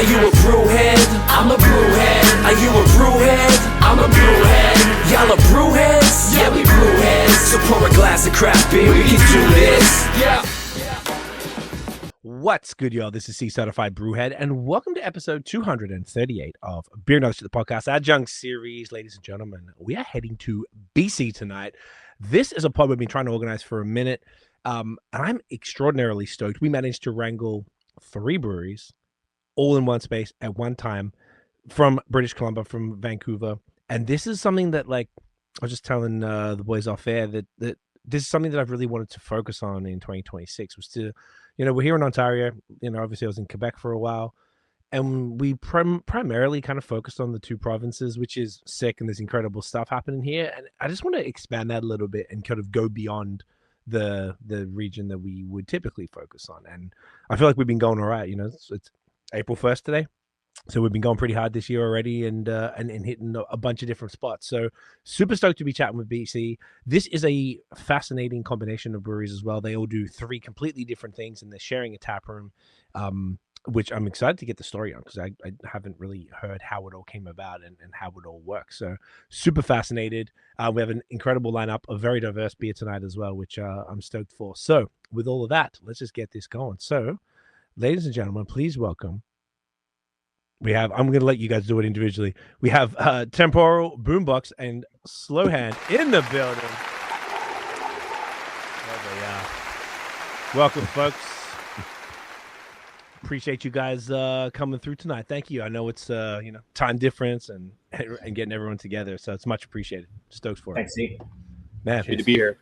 Are you a brewhead? I'm a brewhead. Are you a brewhead? I'm a brewhead. Y'all are brewheads? Yeah, we brewheads. So pour a glass of craft beer, we can do this. Yeah. What's good, y'all? This is C-Certified Brewhead, and welcome to episode 238 of Beer Knowledge to the Podcast Adjunct series. Ladies and gentlemen, we are heading to BC tonight. This is a pod we've been trying to organize for a minute, and I'm extraordinarily stoked. We managed to wrangle 3 breweries all in one space at one time from British Columbia, from Vancouver, and this is something that, like, I was just telling the boys off air that this is something that I've really wanted to focus on in 2026, was to, you know, we're here in Ontario, you know, obviously I was in Quebec for a while, and we primarily kind of focused on the 2 provinces, which is sick, and there's incredible stuff happening here. And I just want to expand that a little bit and kind of go beyond the region that we would typically focus on. And I feel like we've been going all right, you know, it's April 1st today. So we've been going pretty hard this year already, and hitting a bunch of different spots. So super stoked to be chatting with BC. This is a fascinating combination of breweries as well. They all do 3 completely different things, and they're sharing a tap room, which I'm excited to get the story on, because I haven't really heard how it all came about and how it all works. So super fascinated. We have an incredible lineup of very diverse beer tonight as well, which I'm stoked for. So with all of that, let's just get this going. So ladies and gentlemen, please welcome. I'm going to let you guys do it individually. We have Temporal, Boombox, and Slow Hand in the building. Welcome, folks. Appreciate you guys coming through tonight. Thank you. I know it's time difference and getting everyone together, so it's much appreciated. Stoked for it. Thanks, Z. Man, good to be here.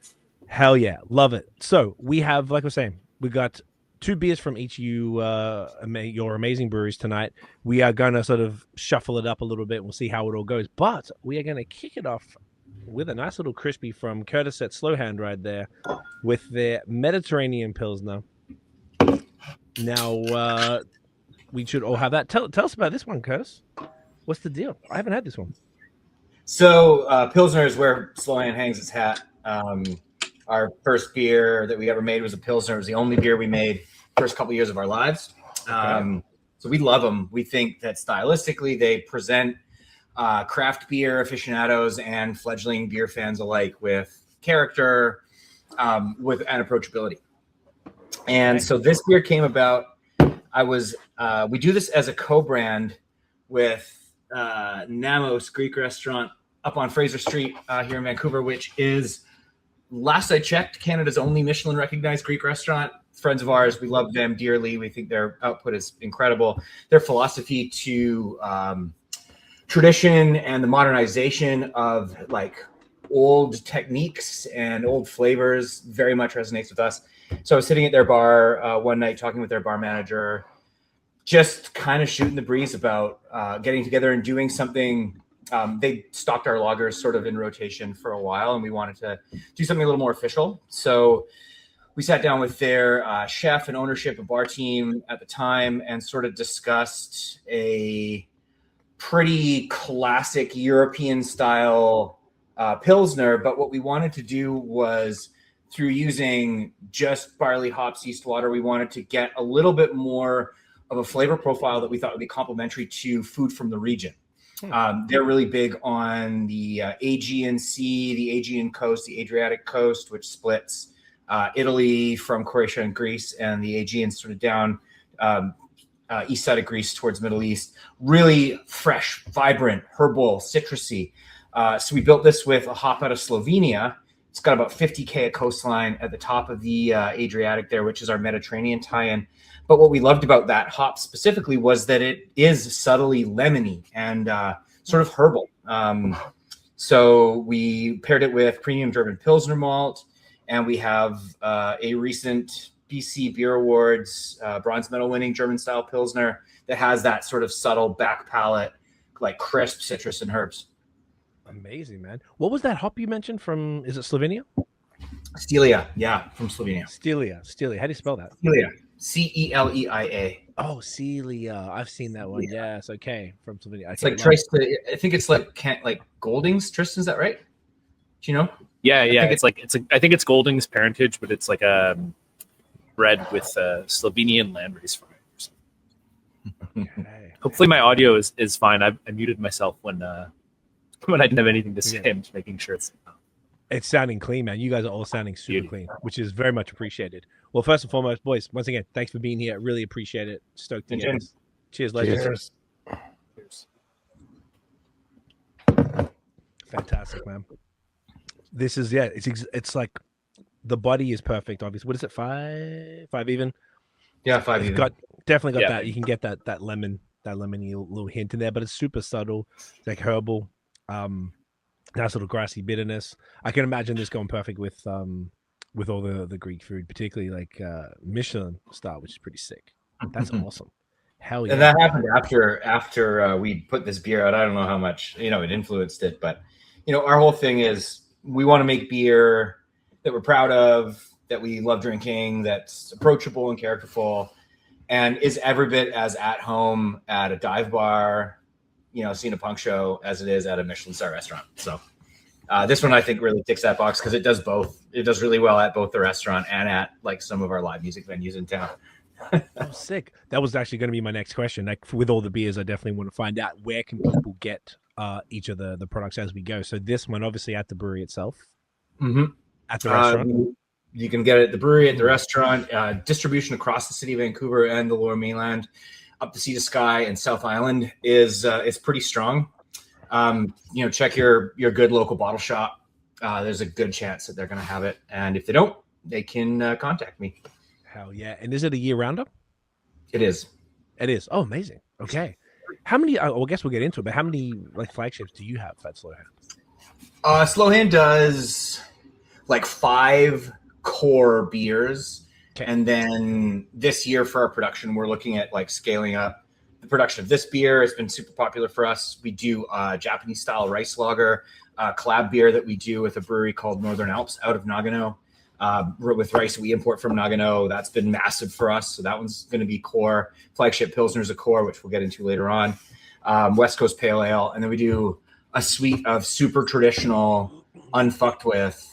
Hell yeah, love it. So we have, like I was saying, we got 2 beers from each of you, your amazing breweries tonight. We are going to sort of shuffle it up a little bit. We'll see how it all goes. But we are going to kick it off with a nice little crispy from Kurtis at Slow Hand right there with their Mediterranean Pilsner. Now, we should all have that. Tell us about this one, Kurtis. What's the deal? I haven't had this one. So Pilsner is where Slow Hand hangs its hat. Our first beer that we ever made was a Pilsner. It was the only beer we made first couple years of our lives. Okay. So we love them. We think that stylistically they present craft beer aficionados and fledgling beer fans alike with character, with an approachability. And so this beer came about. We do this as a co-brand with Nammos Greek restaurant up on Fraser Street here in Vancouver, which is, last I checked, Canada's only Michelin-recognized Greek restaurant. Friends of ours, we love them dearly. We think their output is incredible. Their philosophy to tradition and the modernization of like old techniques and old flavors very much resonates with us. So I was sitting at their bar one night talking with their bar manager, just kind of shooting the breeze about getting together and doing something. They stocked our lagers sort of in rotation for a while, and we wanted to do something a little more official. So we sat down with their chef and ownership and bar team at the time and sort of discussed a pretty classic European style Pilsner. But what we wanted to do was, through using just barley, hops, yeast, water, we wanted to get a little bit more of a flavor profile that we thought would be complementary to food from the region. They're really big on the Aegean Sea, the Aegean coast, the Adriatic coast, which splits Italy from Croatia and Greece, and the Aegean sort of down east side of Greece towards Middle East. Really fresh, vibrant, herbal, citrusy. So we built this with a hop out of Slovenia. It's got about 50K of coastline at the top of the Adriatic there, which is our Mediterranean tie-in. But what we loved about that hop specifically was that it is subtly lemony and sort of herbal. So we paired it with premium German Pilsner malt, and we have a recent BC Beer Awards bronze medal winning German style Pilsner that has that sort of subtle back palate, like crisp citrus and herbs. Amazing, man. What was that hop you mentioned from, is it Slovenia? Stelia, yeah, from Slovenia. Stelia. How do you spell that? Stelia. Celia. Oh, Celia. I've seen that one. Yeah. Yes, okay. From Slovenia. It's like I think it's like Goldings. Tristan, is that right? Do you know? Yeah. I think it's Golding's parentage, but it's like a bred with Slovenian landrace farmers. Okay. Hopefully my audio is fine. I muted myself when I didn't have anything to say. I'm just making sure It's sounding clean, man. You guys are all sounding super clean, which is very much appreciated. Well, first and foremost, boys, once again, thanks for being here. Really appreciate it. Stoked to get this. Cheers, legends. Cheers. Fantastic, man. This is it's like the body is perfect. Obviously, what is it? Five even. Yeah, 5 even. Definitely got that. You can get that lemony little hint in there, but it's super subtle. It's like herbal. Nice little grassy bitterness. I can imagine this going perfect with all the Greek food, particularly like Michelin style, which is pretty sick. That's awesome. Hell yeah! And that happened after we put this beer out. I don't know how much it influenced it, but our whole thing is we want to make beer that we're proud of, that we love drinking, that's approachable and characterful, and is every bit as at home at a dive bar, seeing a punk show as it is at a Michelin star restaurant. So this one I think really ticks that box because it does both. It does really well at both the restaurant and at like some of our live music venues in town. Oh, sick. That was actually going to be my next question. Like with all the beers, I definitely want to find out where can people get each of the products as we go. So this one obviously at the brewery itself. Mm-hmm. At the restaurant. You can get it at the brewery, at the restaurant, distribution across the city of Vancouver and the Lower Mainland, up the Sea to Sky and South Island is pretty strong. Check your good local bottle shop. There's a good chance that they're going to have it, and if they don't, they can contact me. Hell yeah! And is it a year-rounder? It is. It is. Oh, amazing. Okay. How many? I guess we'll get into it. But how many like flagships do you have at Slow Hand? Slow Hand does like 5 core beers. Okay. And then this year for our production, we're looking at like scaling up the production of this beer. Has been super popular for us. We do Japanese style rice lager, collab beer that we do with a brewery called Northern Alps out of Nagano, with rice we import from Nagano. That's been massive for us. So that one's going to be core. Flagship Pilsner is a core, which we'll get into later on. West Coast Pale Ale. And then we do a suite of super traditional, unfucked with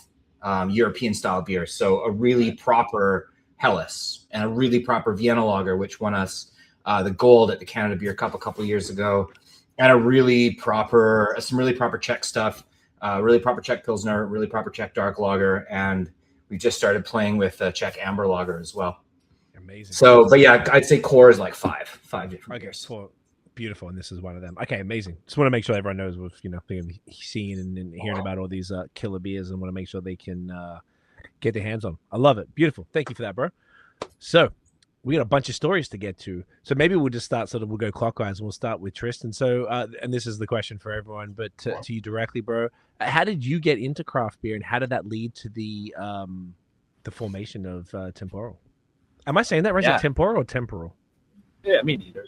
European style beers. So a really proper Helles and a really proper Vienna lager, which won us the gold at the Canada Beer Cup a couple of years ago, and some really proper Czech stuff, really proper Czech Pilsner, really proper Czech dark lager, and we just started playing with Czech amber lager as well. Amazing. So, but yeah, I'd say core is like five different beers. Cool. Beautiful, and this is one of them. Okay, amazing. Just want to make sure everyone knows with seeing and hearing about all these killer beers, and want to make sure they can get their hands on. I love it. Beautiful. Thank you for that, bro. So we got a bunch of stories to get to. So maybe we'll just start we'll go clockwise, and we'll start with Tristan. So and this is the question for everyone, but to you directly, bro. How did you get into craft beer, and how did that lead to the formation of Temporal? Am I saying that right? Yeah. Is it Temporal or Temporal? Yeah, me neither.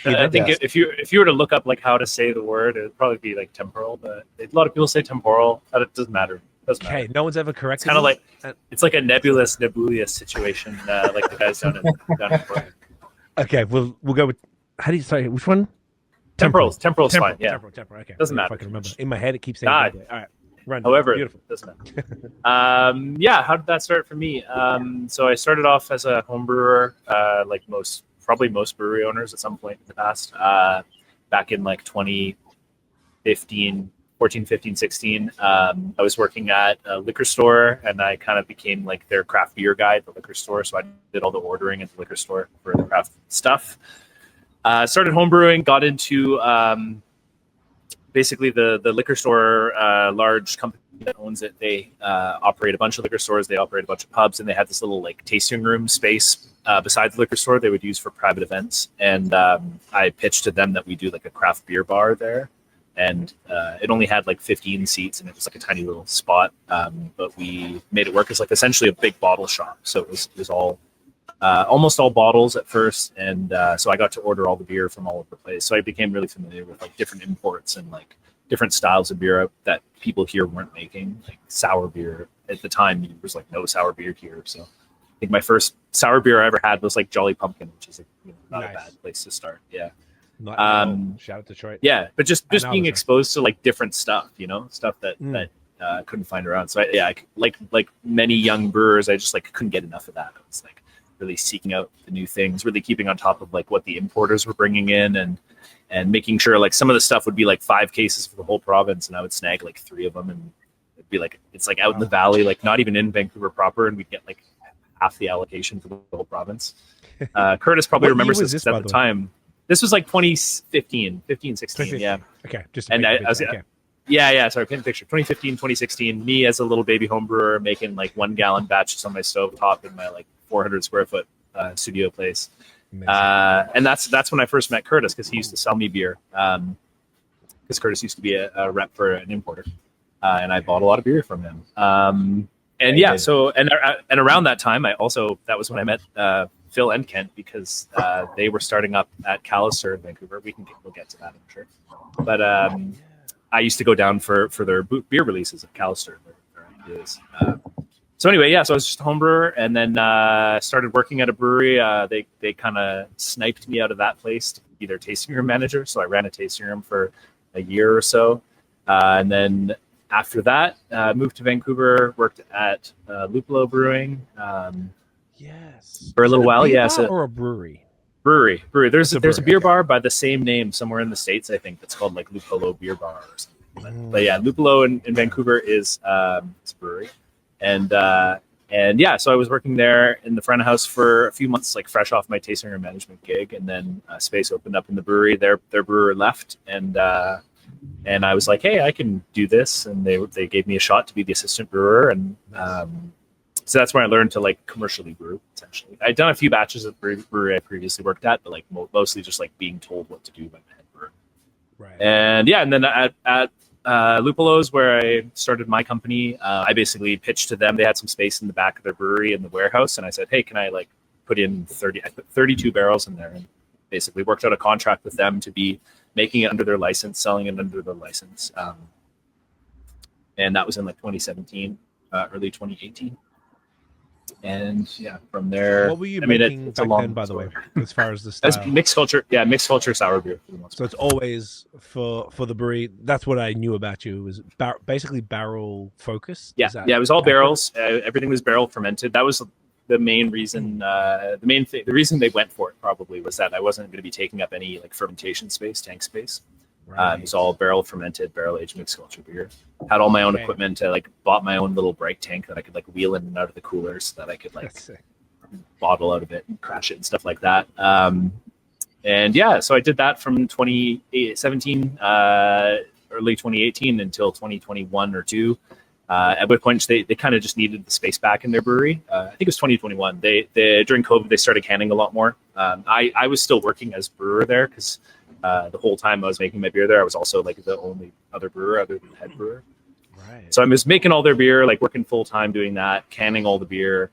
I think if you were to look up like how to say the word, it'd probably be like temporal, but a lot of people say temporal. It doesn't matter. Okay, no one's ever corrected. It's kind of like it's like a nebulous situation, like the guys down in Portland. Okay, we'll go with which one? Temporal's fine. Yeah, temporal. Okay, doesn't matter. If I can remember. In my head, it keeps saying. All right, run. However, beautiful. Doesn't matter. Yeah, how did that start for me? So I started off as a home brewer, like probably most brewery owners at some point in the past, back in like 2015, 15, 16. I was working at a liquor store, and I kind of became like their craft beer guy at the liquor store. So I did all the ordering at the liquor store for the craft stuff. Started homebrewing, got into basically the liquor store, large company that owns it. They operate a bunch of liquor stores. They operate a bunch of pubs, and they had this little like tasting room space beside the liquor store they would use for private events. And I pitched to them that we do like a craft beer bar there. And it only had like 15 seats, and it was like a tiny little spot. But we made it work as like essentially a big bottle shop. So it was all almost all bottles at first, and so I got to order all the beer from all over the place. So I became really familiar with like different imports and like different styles of beer that people here weren't making, like sour beer. At the time, there was like no sour beer here. So I think my first sour beer I ever had was like Jolly Pumpkin, which is like, not a bad place to start. Yeah. Shout out Detroit. Yeah, but just being exposed to like different stuff, stuff that couldn't find around. So like many young brewers, I just like couldn't get enough of that. I was like, really seeking out the new things, really keeping on top of like what the importers were bringing in, and making sure like some of the stuff would be like 5 cases for the whole province, and I would snag like 3 of them, and it'd be like it's like out in the valley, like not even in Vancouver proper, and we'd get like half the allocation for the whole province. Kurtis probably remembers this at the time. This was like 2015, 16, yeah. Okay, just and I was okay. Yeah, sorry, paint a picture. 2015, 2016, me as a little baby home brewer making like 1 gallon batches on my stove top in my like 400 square foot studio place. And that's when I first met Kurtis, because he used to sell me beer. Because Kurtis used to be a rep for an importer, and I bought a lot of beer from him. And yeah, so and around that time, that was when I met Phil and Kent, because they were starting up at Callister in Vancouver. We'll get to that, I'm sure. But I used to go down for their beer releases at Callister. So anyway, yeah, so I was just a home brewer, and then started working at a brewery. They kind of sniped me out of that place to be their tasting room manager. So I ran a tasting room for a year or so. And then after that, moved to Vancouver, worked at Lupolo Brewing. Yes. For a little while, yeah. Or a brewery? Brewery. There's a beer okay. bar by the same name somewhere in the States, I think, that's called like Lupolo Beer Bar or something. But yeah, Lupolo in Vancouver is it's a brewery. And yeah, so I was working there in the front of house for a few months, like fresh off my tasting room management gig, and then space opened up in the brewery. Their brewer left, and I was like, hey, I can do this, and they gave me a shot to be the assistant brewer, and so that's where I learned to like commercially brew. Essentially, I'd done a few batches at the brewery I previously worked at, but like mostly just like being told what to do by the head brewer. Right. And yeah, and then at Lupolo's, where I started my company, I basically pitched to them. They had some space in the back of their brewery in the warehouse, and I said, hey, can I like put in 32 barrels in there, and basically worked out a contract with them to be making it under their license, selling it under their license. And that was in like 2017, early 2018. And yeah, from there, what were you making back then, by the way, as far as the style? That's mixed culture sour beer. For the most so it's always for the brewery. That's what I knew about you, was basically barrel focus. Yeah, it was all barrels. Everything was barrel fermented. That was the main reason. The reason they went for it probably was that I wasn't going to be taking up any like fermentation space, tank space. Right. It was all barrel fermented, barrel aged mixed culture beer. Had all my own equipment. I like bought my own little bright tank that I could like wheel in and out of the coolers, so that I could like bottle out of it and crash it and stuff like that. And yeah, so I did that from 2017, early 2018 until 2021 or 2. At which point they kind of just needed the space back in their brewery. I think it was 2021. They during COVID they started canning a lot more. I was still working as brewer there, because the whole time I was making my beer there, I was also like the only other brewer other than the head brewer. Right. So I was making all their beer, like working full time doing that, canning all the beer,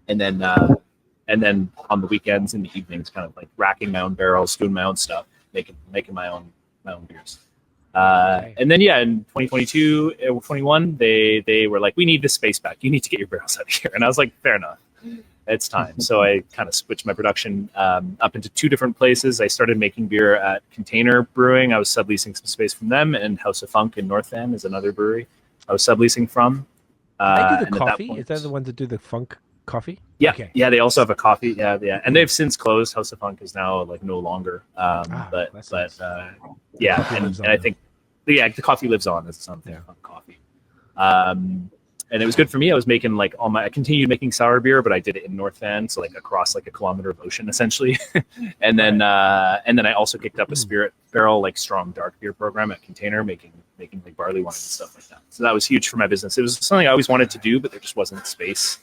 and then on the weekends and the evenings, kind of like racking my own barrels, doing my own stuff, making my own beers. And then yeah, in 2022, 21, they were like, we need this space back. You need to get your barrels out of here. And I was like, fair enough. It's time. So I kind of switched my production up into 2 different places. I started making beer at Container Brewing. I was subleasing some space from them, and House of Funk in North Van is another brewery I was subleasing from. They do the coffee? Is that the ones that do the funk coffee? Yeah. Okay. Yeah, they also have a coffee. Yeah. And they've since closed. House of Funk is now like no longer. Yeah. And I think, the coffee lives on as something funk coffee. And it was good for me. I was making like I continued making sour beer, but I did it in North Van, so like across like a kilometer of ocean essentially. and then I also kicked up a spirit barrel, like strong dark beer program at Container, making like barley wine and stuff like that. So that was huge for my business. It was something I always wanted to do, but there just wasn't space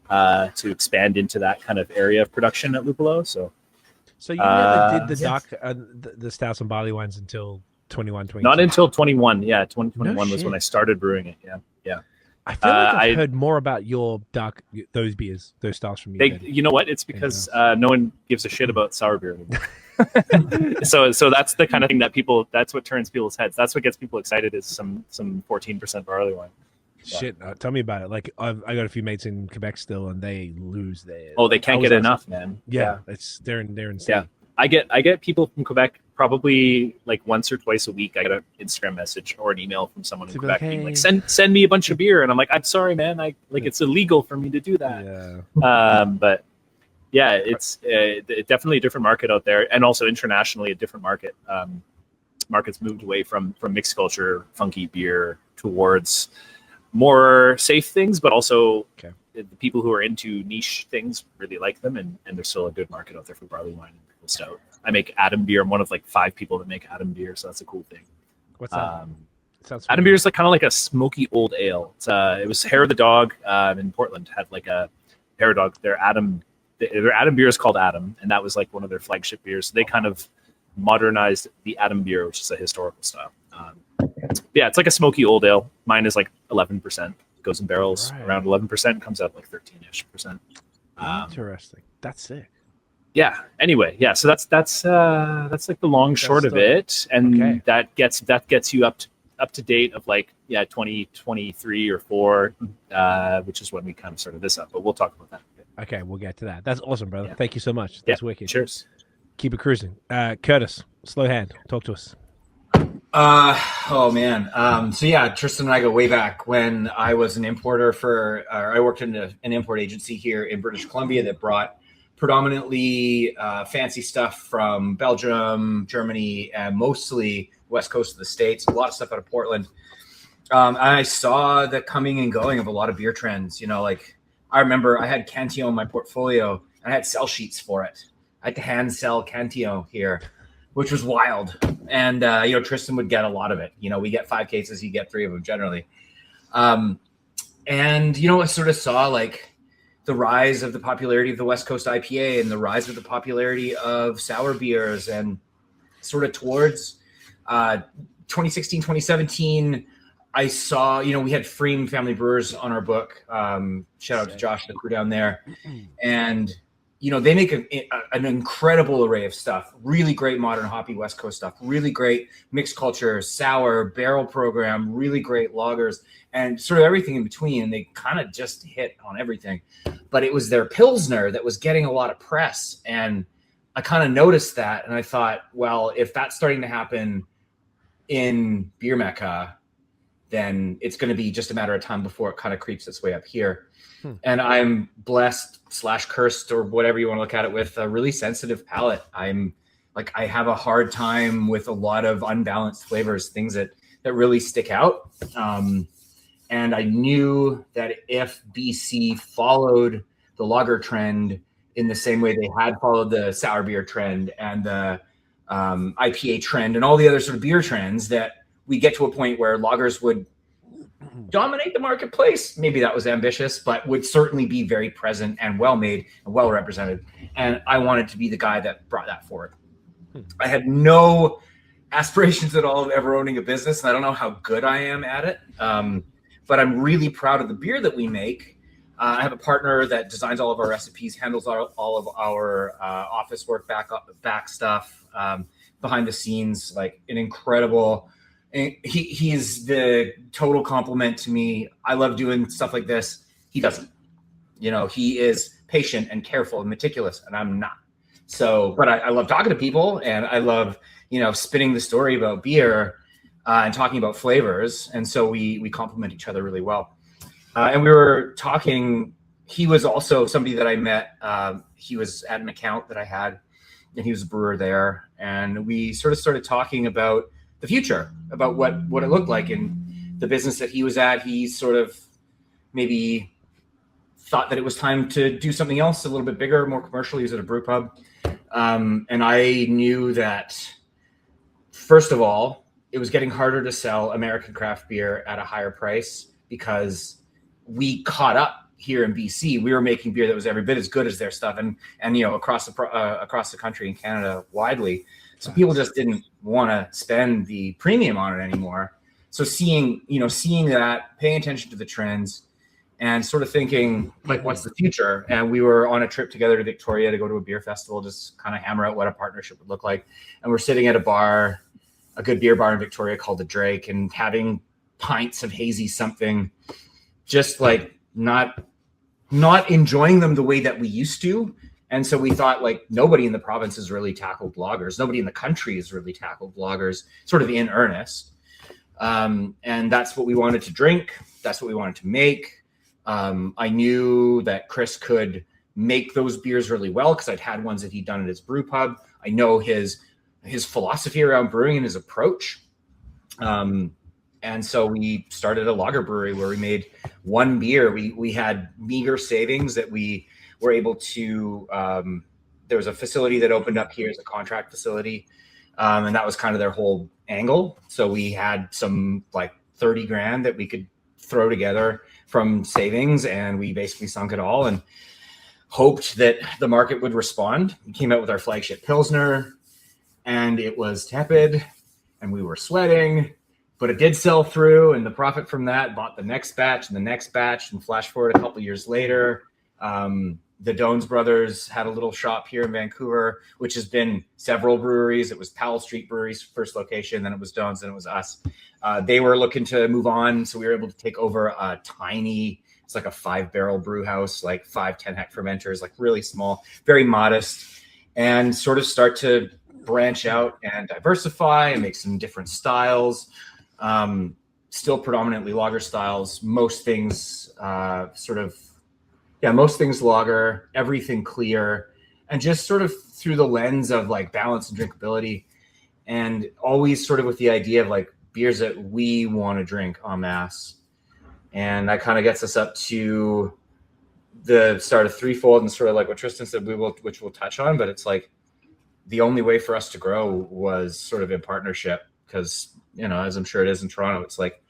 to expand into that kind of area of production at Lupolo. So you never did the dark the stouts and barley wines until 21, 22? Not until 21. Yeah, 2021 was when I started brewing it. Yeah. I feel like I've heard more about those beers, those styles from you. You know what? It's because no one gives a shit about sour beer anymore. so that's the kind of thing that's what turns people's heads. That's what gets people excited, is some 14% barley wine. Shit, tell me about it. Like I got a few mates in Quebec still, and they lose their. Oh, they can't get enough, man. Yeah, they're insane. Yeah, I get people from Quebec probably like once or twice a week. I get an Instagram message or an email from someone in Quebec being like, send me a bunch of beer, and I'm like, I'm sorry, man. It's illegal for me to do that. Yeah. But Yeah, it's definitely a different market out there, and also internationally a different market. Markets moved away from mixed culture, funky beer towards more safe things, but also the people who are into niche things really like them, and there's still a good market out there for barley wine and pickle stout. I make Adam beer. I'm one of like 5 people that make Adam beer, so that's a cool thing. What's that? Adam beer is like kind of like a smoky old ale. It was Hair of the Dog in Portland had like a Hair of the Dog. Their Adam beer is called Adam, and that was like one of their flagship beers. So they kind of modernized the Adam beer, which is a historical style. Yeah, it's like a smoky old ale. Mine is like 11%. Goes in barrels around 11%. Comes out like 13-ish%. Interesting. That's sick. Yeah. Anyway, yeah. So that's like the long short of it, and that gets you up to date of like 2023 or 4, which is when we kind of started this up. But we'll talk about that. Okay, we'll get to that. That's awesome, brother. Thank you so much. That's wicked. Cheers. Keep it cruising. Kurtis, Slow Hand, talk to us. Oh man. So yeah, Tristan and I go way back when I was an importer I worked in an import agency here in British Columbia that brought predominantly fancy stuff from Belgium, Germany, and mostly west coast of the States. A lot of stuff out of Portland. And I saw the coming and going of a lot of beer trends. Like I remember I had Cantillon in my portfolio and I had sell sheets for it. I had to hand sell Cantillon here, which was wild. And, Tristan would get a lot of it. We get 5 cases, you get 3 of them generally. I sort of saw like the rise of the popularity of the West Coast IPA and the rise of the popularity of sour beers, and sort of towards 2016, 2017, I saw, we had Freem Family Brewers on our book. Shout out to Josh and the crew down there. And, they make an incredible array of stuff, really great modern hoppy West Coast stuff, really great mixed culture, sour, barrel program, really great lagers, and sort of everything in between. And they kind of just hit on everything. But it was their Pilsner that was getting a lot of press. And I kind of noticed that. And I thought, well, if that's starting to happen in Beer Mecca, then it's going to be just a matter of time before it kind of creeps its way up here. And I'm blessed / cursed, or whatever you want to look at it, with a really sensitive palate. I have a hard time with a lot of unbalanced flavors, things that really stick out. And I knew that if BC followed the lager trend in the same way they had followed the sour beer trend and the IPA trend and all the other sort of beer trends, that we get to a point where lagers would dominate the marketplace. Maybe that was ambitious, but would certainly be very present and well made and well represented. And I wanted to be the guy that brought that forward. I had no aspirations at all of ever owning a business, and I don't know how good I am at it. But I'm really proud of the beer that we make. I have a partner that designs all of our recipes, handles all of our office work, back stuff, behind the scenes, like an incredible. He's the total compliment to me. I love doing stuff like this. He doesn't. He is patient and careful and meticulous, and I'm not. So, but I love talking to people, and I love, spinning the story about beer and talking about flavors. And so we complement each other really well. And we were talking. He was also somebody that I met. He was at an account that I had, and he was a brewer there. And we sort of started talking about the future, about what it looked like in the business that he was at. He sort of maybe thought that it was time to do something else a little bit bigger, more commercial. He was at a brew pub. And I knew that, first of all, it was getting harder to sell American craft beer at a higher price because we caught up here in BC. We were making beer that was every bit as good as their stuff, and across the country in Canada widely. So people just didn't want to spend the premium on it anymore. So seeing that, paying attention to the trends, and sort of thinking, like, what's the future? And we were on a trip together to Victoria to go to a beer festival, just kind of hammer out what a partnership would look like. And we're sitting at a bar, a good beer bar in Victoria called the Drake, and having pints of hazy something, just like not enjoying them the way that we used to. And so we thought, like, nobody in the province has really tackled lagers. Nobody in the country has really tackled lagers sort of in earnest. And that's what we wanted to drink. That's what we wanted to make. I knew that Chris could make those beers really well because I'd had ones that he'd done at his brew pub. I know his philosophy around brewing and his approach. And so we started a lager brewery where we made one beer. We had meager savings that we were able to, there was a facility that opened up here as a contract facility. And that was kind of their whole angle. So we had some like 30 grand that we could throw together from savings, and we basically sunk it all and hoped that the market would respond. We came out with our flagship Pilsner, and it was tepid and we were sweating, but it did sell through, and the profit from that bought the next batch and the next batch. And flash forward a couple years later, the Dones brothers had a little shop here in Vancouver, which has been several breweries. It was Powell Street Brewery's first location, then it was Dones, then it was us. They were looking to move on, so we were able to take over a tiny, it's like a 5-barrel brew house, like 5 10-hect fermenters, like really small, very modest, and sort of start to branch out and diversify and make some different styles. Still predominantly lager styles, most things most things lager, everything clear, and just sort of through the lens of like balance and drinkability, and always sort of with the idea of like beers that we want to drink en masse. And that kind of gets us up to the start of Threefold, and sort of like what Tristan said, which we'll touch on, but it's like the only way for us to grow was sort of in partnership, because, you know, as I'm sure it is in Toronto, it's like,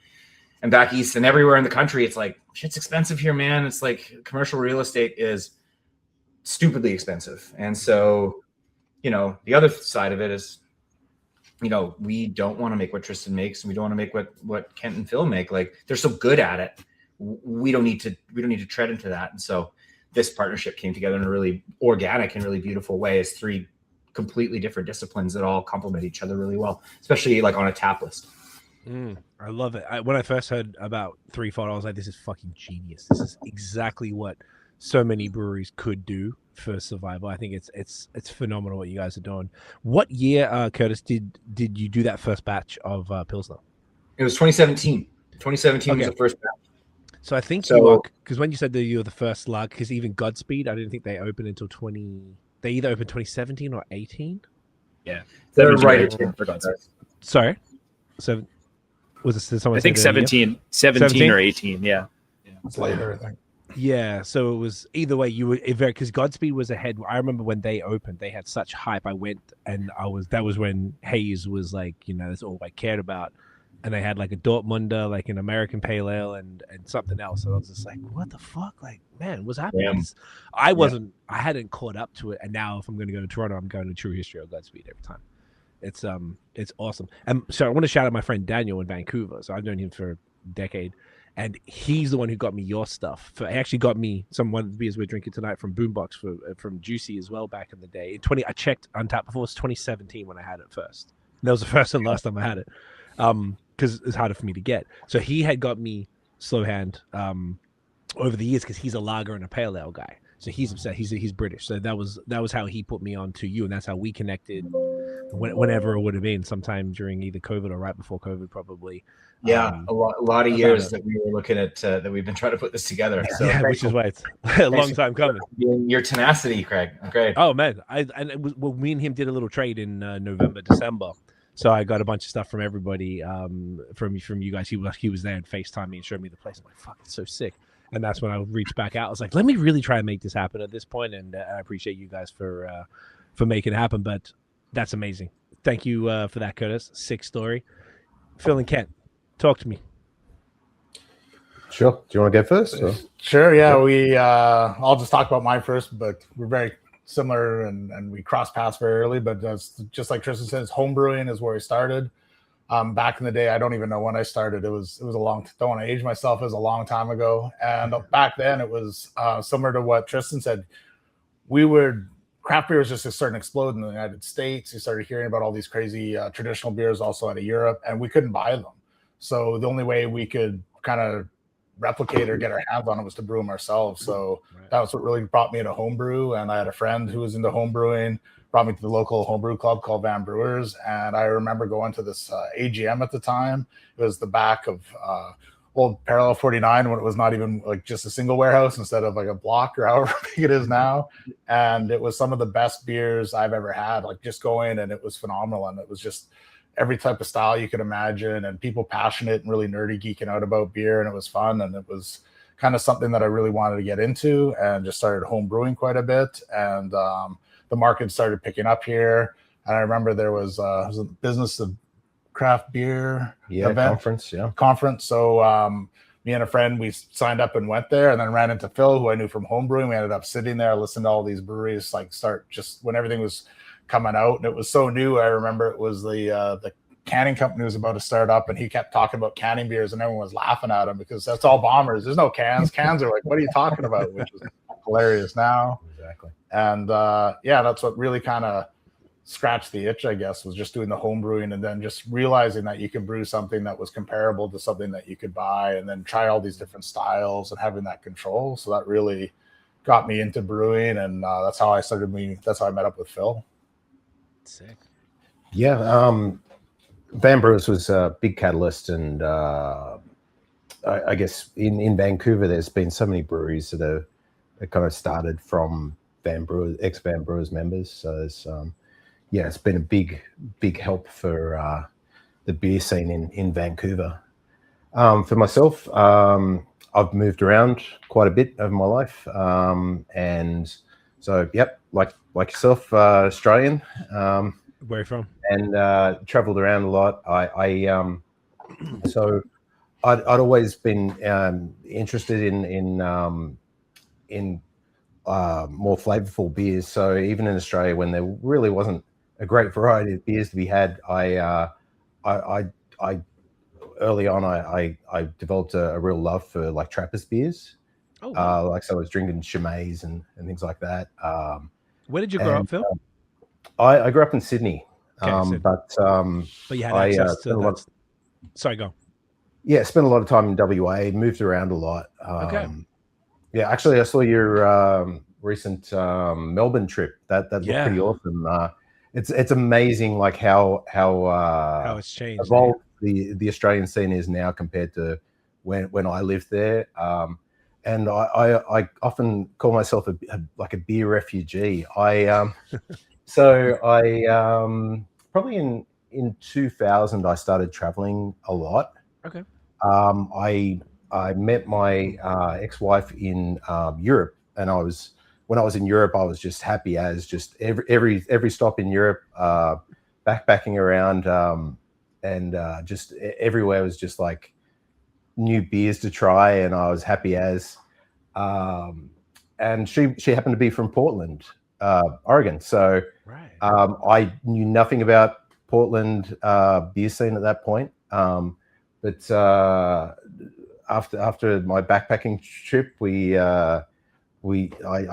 and back east and everywhere in the country, it's like, shit's expensive here, man. It's like commercial real estate is stupidly expensive. And so, you know, the other side of it is, you know, we don't want to make what Tristan makes, and we don't want to make what Kent and Phil make. Like, they're so good at it. We don't need to tread into that. And so this partnership came together in a really organic and really beautiful way as 3 completely different disciplines that all complement each other really well, especially like on a tap list. I love it. When I first heard about Threefold, I was like, this is fucking genius. This is exactly what so many breweries could do for survival. I think it's phenomenal what you guys are doing. What year, Kurtis, did you do that first batch of Pilsner? It was 2017. 2017 Okay. was the first batch. So I think you are, because when you said that you were the first lager, because even Godspeed, I didn't think they opened until they either opened 2017 or 18. Yeah, They're right. Sorry, so was it someone? I think 17 or 18. Yeah, It's later, I think. Yeah, so it was either way. You were very, because Godspeed was ahead. I remember when they opened, they had such hype. I went and that was when Hayes was like, you know, that's all I cared about. And they had like a Dortmunder, like an American Pale Ale and something else. And I was just like, what the fuck? Like, man, what's happening? Yeah. I hadn't caught up to it. And now if I'm going to go to Toronto, I'm going to True History of Godspeed every time. It's awesome. And so I want to shout out my friend Daniel in Vancouver. So I've known him for a decade. And he's the one who got me your stuff. He actually got me some one of the beers we're drinking tonight from Boombox from Juicy as well back in the day. I checked Untappd before. It was 2017 when I had it first. And that was the first and last time I had it. Because it's harder for me to get. So he had got me Slow Hand over the years because he's a lager and a pale ale guy. So he's upset. He's British. So that was how he put me on to you, and that's how we connected. Whenever it would have been, sometime during either COVID or right before COVID, probably. Yeah, a lot of years that we were looking at that we've been trying to put this together. So yeah, which is why it's a long time coming. Your tenacity, Craig. Great. Oh man, me and him did a little trade in November, December. So I got a bunch of stuff from everybody, from you guys. He was there and FaceTime me and showed me the place. I'm like, fuck, it's so sick. And that's when I reached back out. I was like, let me really try and make this happen at this point. And I appreciate you guys for making it happen. But that's amazing. Thank you for that, Kurtis. Sick story. Phil and Kent, talk to me. Sure. Do you want to go first? Or? Sure. Yeah. We I'll just talk about mine first, but we're very similar and we crossed paths very early. But just like Tristan says, home brewing is where we started. Back in the day, I don't even know when I started. It was a long. Don't want to age myself. It was a long time ago. And back then, it was similar to what Tristan said. Craft beer was just starting to explode in the United States. You started hearing about all these crazy traditional beers also out of Europe, and we couldn't buy them. So the only way we could kind of replicate or get our hands on them was to brew them ourselves. So that was what really brought me to homebrew. And I had a friend who was into homebrewing, brought me to the local homebrew club called Van Brewers. And I remember going to this AGM at the time. It was the back of old Parallel 49 when it was not even like just a single warehouse instead of like a block or however big it is now. And it was some of the best beers I've ever had, like just go in and it was phenomenal. And it was just every type of style you could imagine and people passionate and really nerdy geeking out about beer. And it was fun. And it was kind of something that I really wanted to get into and just started home brewing quite a bit. And the market started picking up here. And I remember there was a business of craft beer event. Conference. So me and a friend, we signed up and went there and then ran into Phil, who I knew from homebrewing. We ended up sitting there, listening to all these breweries like start just when everything was coming out. And it was so new. I remember it was the canning company was about to start up and he kept talking about canning beers and everyone was laughing at him because that's all bombers. There's no cans. Cans are like, what are you talking about? Which is hilarious now. Exactly. And that's what really kind of scratched the itch, I guess, was just doing the home brewing and then just realizing that you could brew something that was comparable to something that you could buy and then try all these different styles and having that control. So that really got me into brewing. And that's how I met up with Phil. Sick. Yeah. Van Brewers was a big catalyst. And I guess in Vancouver, there's been so many breweries that kind of started from Van Brewers, ex-Van Brewers members. So it's, it's been a big help for the beer scene in Vancouver. For myself, I've moved around quite a bit over my life, and so like yourself, Australian. Where are you from? And travelled around a lot. So I'd always been interested in more flavorful beers. So even in Australia, when there really wasn't a great variety of beers to be had, I early on I developed a real love for like Trappist beers. Oh, wow. So I was drinking Chimay and things like that. Where did you grow up, Phil? I grew up in Sydney. Okay, but you had access to that. Sorry, go. Yeah, spent a lot of time in WA, moved around a lot. Okay. Yeah, actually, I saw your recent Melbourne trip. That looked pretty awesome. It's amazing, like how it's changed, evolved the Australian scene is now compared to when I lived there. And I often call myself like a beer refugee. So I probably in 2000 I started traveling a lot. Okay. I met my ex-wife in Europe, and when I was in Europe, I was just happy as just every stop in Europe, backpacking around, and just everywhere was just like new beers to try, and I was happy as. And she happened to be from Portland, Oregon, so right. I knew nothing about Portland beer scene at that point, but after my backpacking trip, I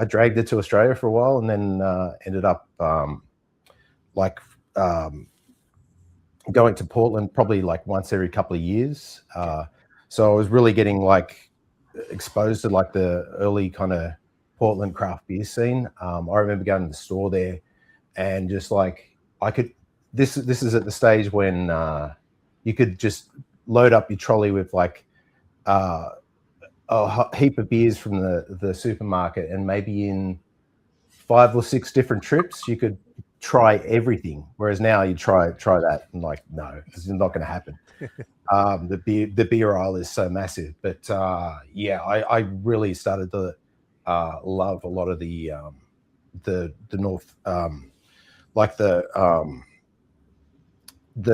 dragged it to Australia for a while, and then ended up going to Portland probably like once every couple of years. So I was really getting like exposed to like the early kind of Portland craft beer scene. I remember going to the store there, and just like I could. This is at the stage when you could just load up your trolley with like a heap of beers from the supermarket, and maybe in 5 or 6 different trips you could try everything, whereas now you try that and like, no, this is not going to happen. The beer aisle is so massive, but I really started to love a lot of the North, like the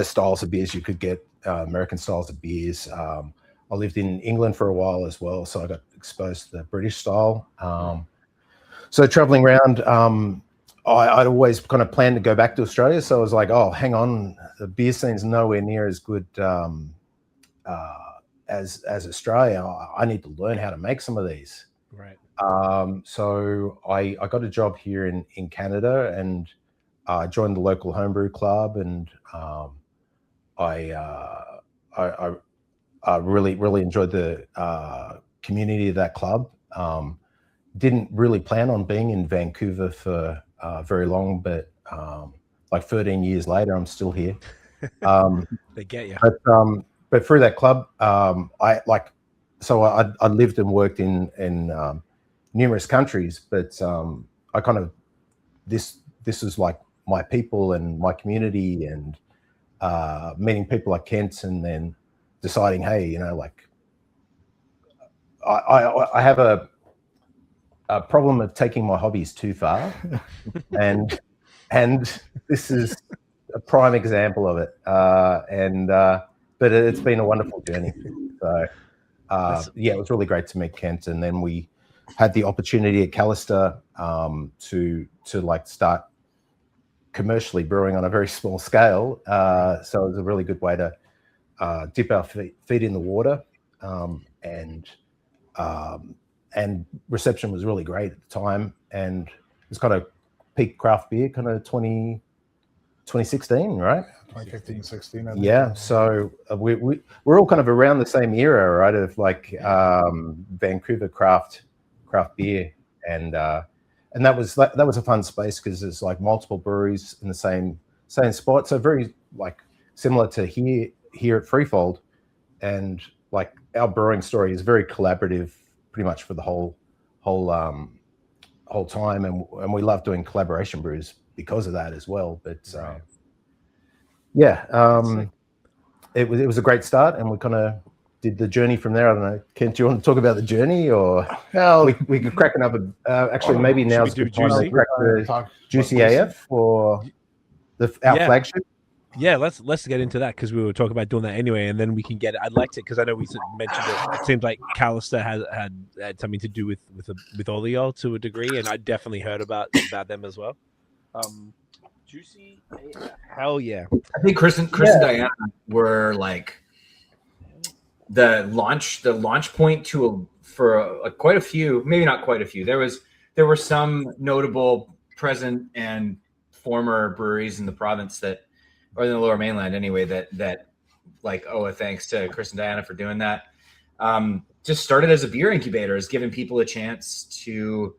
styles of beers you could get, American styles of beers. I lived in England for a while as well, so I got exposed to the British style. So traveling around, I'd always kind of planned to go back to Australia. So I was like, oh, hang on, the beer scene's nowhere near as good as Australia. I need to learn how to make some of these. Right. So I got a job here in Canada, and I joined the local homebrew club, and I really enjoyed the community of that club. Didn't really plan on being in Vancouver for very long, but like 13 years later, I'm still here. They get you. But through that club, I so I lived and worked in numerous countries, but I kind of this is like my people and my community, and meeting people like Kent, and then deciding, hey, you know, like I have a problem of taking my hobbies too far, and this is a prime example of it. But it's been a wonderful journey. So yeah, it was really great to meet Kent, and then we had the opportunity at Callister to like start commercially brewing on a very small scale. So it was a really good way to dip our feet in the water, and reception was really great at the time, and it was kind of peak craft beer, kind of 2016, right? 2015, 16. I think. Yeah, so we're all kind of around the same era, right? Of like Vancouver craft beer, and that was a fun space because there's like multiple breweries in the same spot, so very like similar to here at Threefold, and like our brewing story is very collaborative, pretty much for the whole time, and we love doing collaboration brews because of that as well. But it was a great start, and we kind of did the journey from there. I don't know, Kent, do you want to talk about the journey, or we could crack another? Actually, maybe now's the time to crack the Juicy AF or our flagship. Yeah, let's get into that, because we were talking about doing that anyway, and then we can get it. I'd like to, because I know we mentioned it. It seems like Callister had something to do with all of y'all to a degree, and I definitely heard about them as well. Juicy, hell yeah! I think Chris and Diana were like the launch point for quite a few, maybe not quite a few. There were some notable present and former breweries in the province that, or in the Lower Mainland anyway, that like owe a thanks to Chris and Diana for doing that. Just started as a beer incubator, is giving people a chance to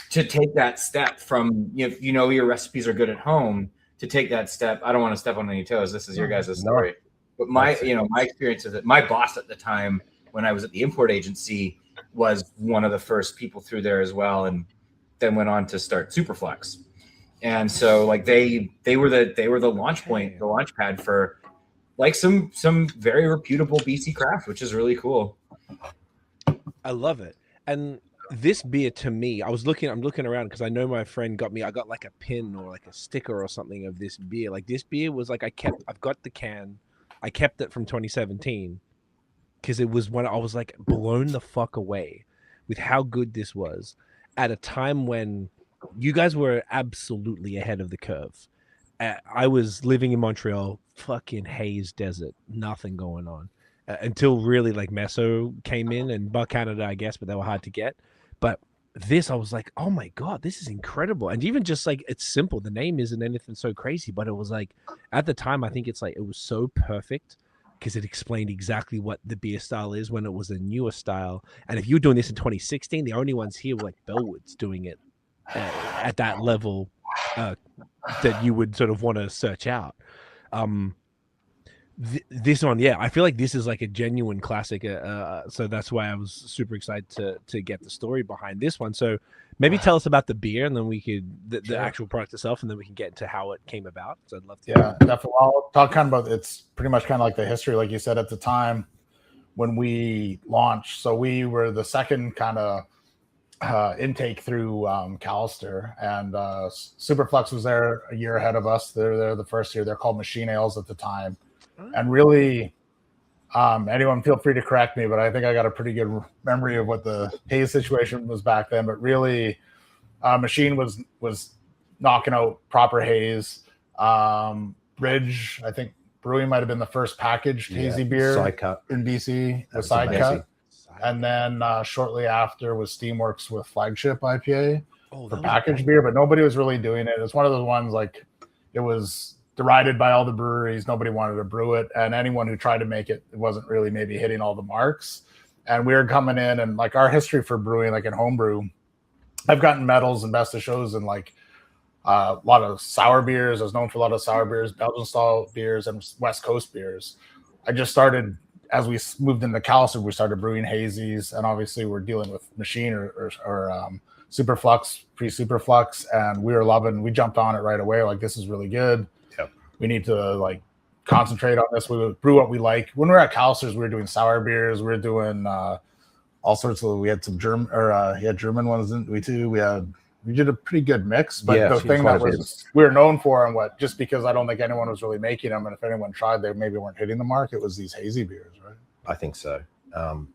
take that step from, if you know your recipes are good at home, to take that step. I don't want to step on any toes. This is your guys' story. But my experience is that my boss at the time, when I was at the import agency, was one of the first people through there as well, and then went on to start Superflex. And so like they were the launch point, the launch pad for like some very reputable BC craft, which is really cool. I love it. And this beer, to me, I'm looking around because I know my friend I got like a pin or like a sticker or something of this beer. Like this beer was like, I've got the can. I kept it from 2017 because it was when I was like blown the fuck away with how good this was at a time when you guys were absolutely ahead of the curve. I was living in Montreal, fucking haze desert, nothing going on until really like Meso came in, and Buck Canada, I guess, but they were hard to get. But this, I was like, oh my God, this is incredible. And even just like, it's simple. The name isn't anything so crazy, but it was like, at the time, I think it's like, it was so perfect because it explained exactly what the beer style is when it was a newer style. And if you were doing this in 2016, the only ones here were like Bellwoods doing it at that level that you would sort of want to search out. This one, yeah, I feel like this is like a genuine classic, so that's why I was super excited to get the story behind this one. So maybe tell us about the beer, and then we could the actual product itself, and then we can get into how it came about. So I'd love to. Yeah, definitely. I'll talk kind of about, it's pretty much kind of like the history, like you said, at the time when we launched. So we were the second kind of intake through Callister, and Superflex was there a year ahead of us. They're there the first year. They're called Machine Ales at the time. And really, anyone feel free to correct me, but I think I got a pretty good memory of what the haze situation was back then. But really, Machine was knocking out proper haze. Bridge, I think Brewing might have been the first packaged hazy beer in BC, the side cut. And then shortly after was Steamworks with Flagship IPA for packaged beer, but nobody was really doing it. It's one of those ones like it was derided by all the breweries. Nobody wanted to brew it, and anyone who tried to make it, it wasn't really maybe hitting all the marks. And we were coming in, and like our history for brewing, like in homebrew, I've gotten medals and best of shows in like a lot of sour beers. I was known for a lot of sour beers, Belgian style beers, and West Coast beers. I just started as we moved into Callister, we started brewing hazies, and obviously we're dealing with machine or superflux, pre-superflux, and we jumped on it right away. Like, this is really good. Yep. We need to like concentrate on this. We would brew what we like. When we were at Callister's, we were doing sour beers. We were doing all sorts of. We had some German ones. Didn't we too? We did a pretty good mix. But the thing that we were known for, and what, just because I don't think anyone was really making them, and if anyone tried, they maybe weren't hitting the mark. It was these hazy beers, right? I think so. And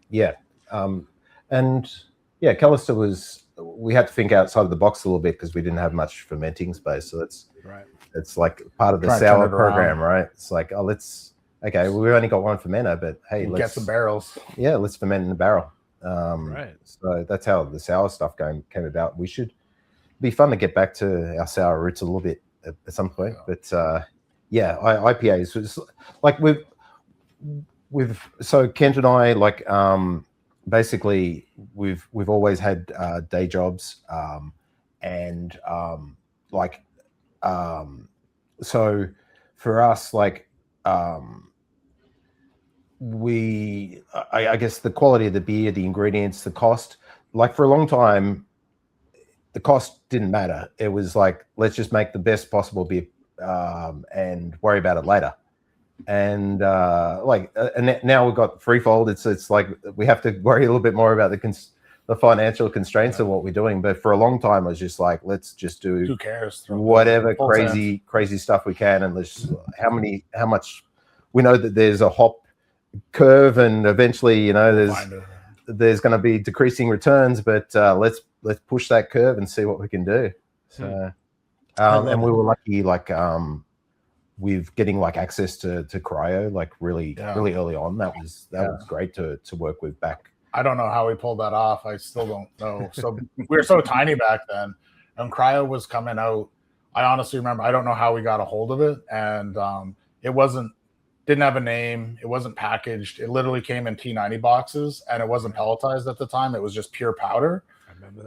yeah, Callister was. We had to think outside of the box a little bit because we didn't have much fermenting space. So it's like part of the sour program, right? It's like, we've only got one fermenter, but hey, let's get some barrels. Yeah, let's ferment in the barrel. Right. So that's how the sour stuff came about. We should be fun to get back to our sour roots a little bit at some point. But IPAs was like so Kent and I, like, basically we've always had day jobs, so for us, like, I guess the quality of the beer, the ingredients, the cost, like, for a long time the cost didn't matter. It was like, let's just make the best possible beer and worry about it later. And and now we've got Threefold. It's like we have to worry a little bit more about the financial constraints of what we're doing. But for a long time, I was just like, let's just do, who cares, whatever crazy stuff we can, and let's how much we know that there's a hop curve, and eventually, there's going to be decreasing returns, but let's push that curve and see what we can do. So, and we were lucky, like, with getting like access to cryo, like really early on. That was great to work with back. I don't know how we pulled that off. I still don't know. So we were so tiny back then, and cryo was coming out. I honestly remember, I don't know how we got a hold of it, and it didn't have a name. It wasn't packaged. It literally came in T90 boxes, and it wasn't pelletized at the time. It was just pure powder.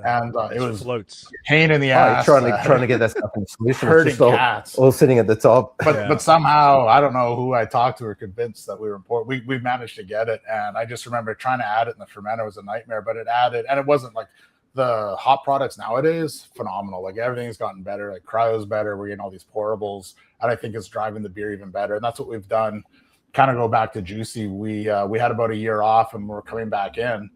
And it was floats. Pain in the ass. Trying to get that stuff in solution. Hurting cats. All sitting at the top. But somehow, I don't know who I talked to or convinced that we were important. We managed to get it. And I just remember trying to add it in the fermenter was a nightmare, but it added, and it wasn't like the hop products nowadays, phenomenal. Like, everything's gotten better. Like, cryo's better. We're getting all these pourables, and I think it's driving the beer even better. And that's what we've done. Kind of go back to Juicy. We had about a year off, and we're coming back in.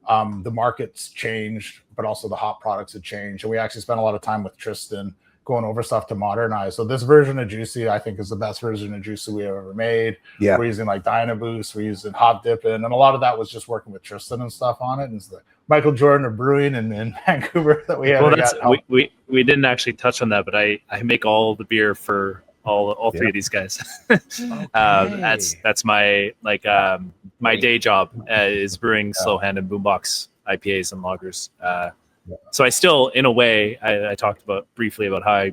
The market's changed, but also the hop products have changed. And we actually spent a lot of time with Tristan going over stuff to modernize. So this version of Juicy, I think, is the best version of Juicy we have ever made. Yeah. We're using like Dynaboost, we're using hop dipping, and a lot of that was just working with Tristan and stuff on it. And it's the Michael Jordan of brewing in Vancouver that we had. Well, we didn't actually touch on that, but I make all the beer for all three of these guys. That's my my day job is brewing Slow Hand and Boombox IPAs and lagers. So I still, in a way, I talked about briefly about how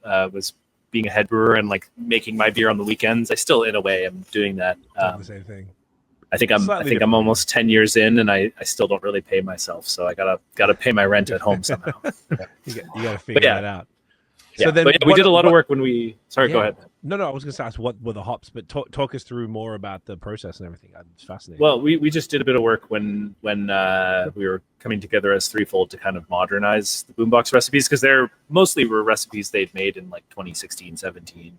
I was being a head brewer and like making my beer on the weekends. I still, in a way, am doing that. The same thing. I think I'm almost 10 years in, and I still don't really pay myself. So I gotta pay my rent at home somehow. you gotta figure that out. So then we did a lot of work when we. Sorry, go ahead. No, I was going to ask what were the hops, but talk us through more about the process and everything. It's fascinating. Well, we just did a bit of work when we were coming together as Threefold to kind of modernize the Boombox recipes, because they're mostly were recipes they'd made in like 2016, 17.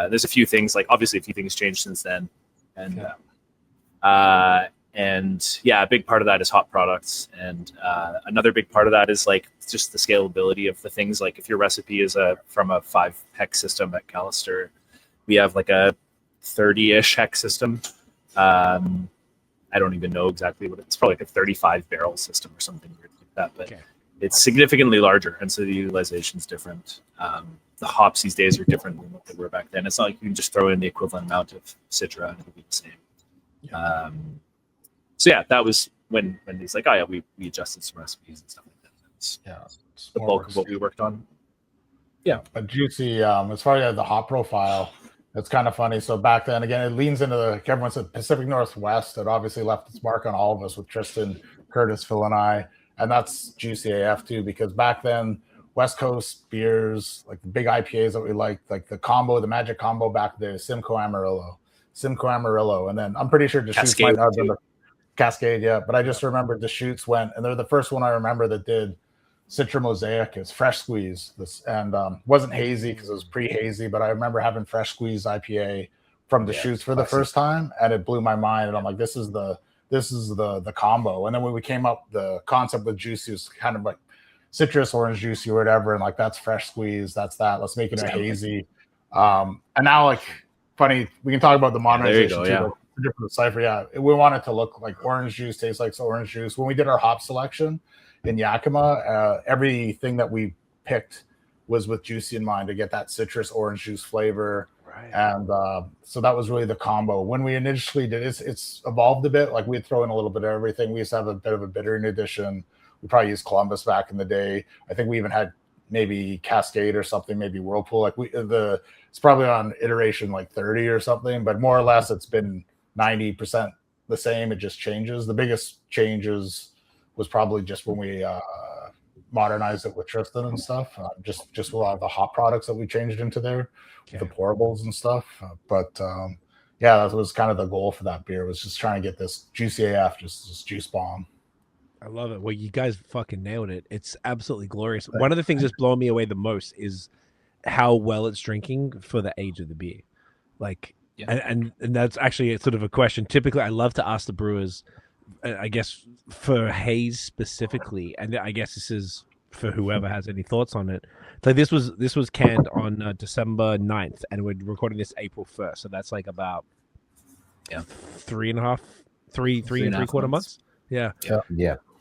There's a few things, like obviously a few things changed since then, and yeah, a big part of that is hop products, and another big part of that is like just the scalability of the things. Like if your recipe is from a 5 hex system at Callister, we have like a 30-ish hex system. I don't even know exactly what it's probably like a 35 barrel system or something weird like that, but it's significantly larger, and so the utilization is different. The hops these days are different than what they were back then. It's not like you can just throw in the equivalent amount of Citra and it'll be the same. So yeah, that was when he's like, oh yeah, we adjusted some recipes and stuff like that. That's the bulk of what we worked on. Yeah, but Juicy, as far as the hop profile, it's kind of funny. So back then, again, it leans into everyone said Pacific Northwest. It obviously left its mark on all of us with Tristan, Kurtis, Phil, and I, and that's Juicy AF too, because back then, West Coast beers, like the big IPAs that we liked, like the magic combo back there, Simcoe Amarillo. Simcoe Amarillo, and then I'm pretty sure Deschutes Cascade might not have been too. the Cascade, yeah. But I just remember Deschutes went, and they're the first one I remember that did Citra Mosaic as fresh squeeze. This and wasn't hazy because it was pre-hazy, but I remember having fresh squeeze IPA from Deschutes for the first time, and it blew my mind. And I'm like, this is the combo. And then when we came up, the concept with Juicy was kind of like citrus, orange juicy, or whatever, and like that's fresh squeeze, that's that. Let's make it a hazy. And now, like, funny, we can talk about the modernization too. Like, the different cipher, yeah. We want it to look like orange juice, tastes like orange juice. When we did our hop selection in Yakima, everything that we picked was with Juicy in mind to get that citrus orange juice flavor. Right. And so that was really the combo. When we initially did it, it's evolved a bit. Like we'd throw in a little bit of everything. We used to have a bit of a bittering edition. We probably used Columbus back in the day. I think we even had maybe Cascade or something, maybe Whirlpool. Like it's probably on iteration like 30 or something, but more or less it's been 90% the same. It just changes. The biggest changes was probably just when we modernized it with Tristan and stuff. Just a lot of the hop products that we changed into there, the pourables and stuff. But yeah, that was kind of the goal for that beer, was just trying to get this Juicy AF, just this juice bomb. I love it. Well, you guys fucking nailed it. It's absolutely glorious. One of the things that's blowing me away the most is how well it's drinking for the age of the beer. Like, and that's actually a sort of a question. Typically, I love to ask the brewers, I guess for haze specifically, and I guess this is for whoever has any thoughts on it. So this was canned on December 9th, and we're recording this April 1st. So that's like about 3.5, 3.75 months. Yeah.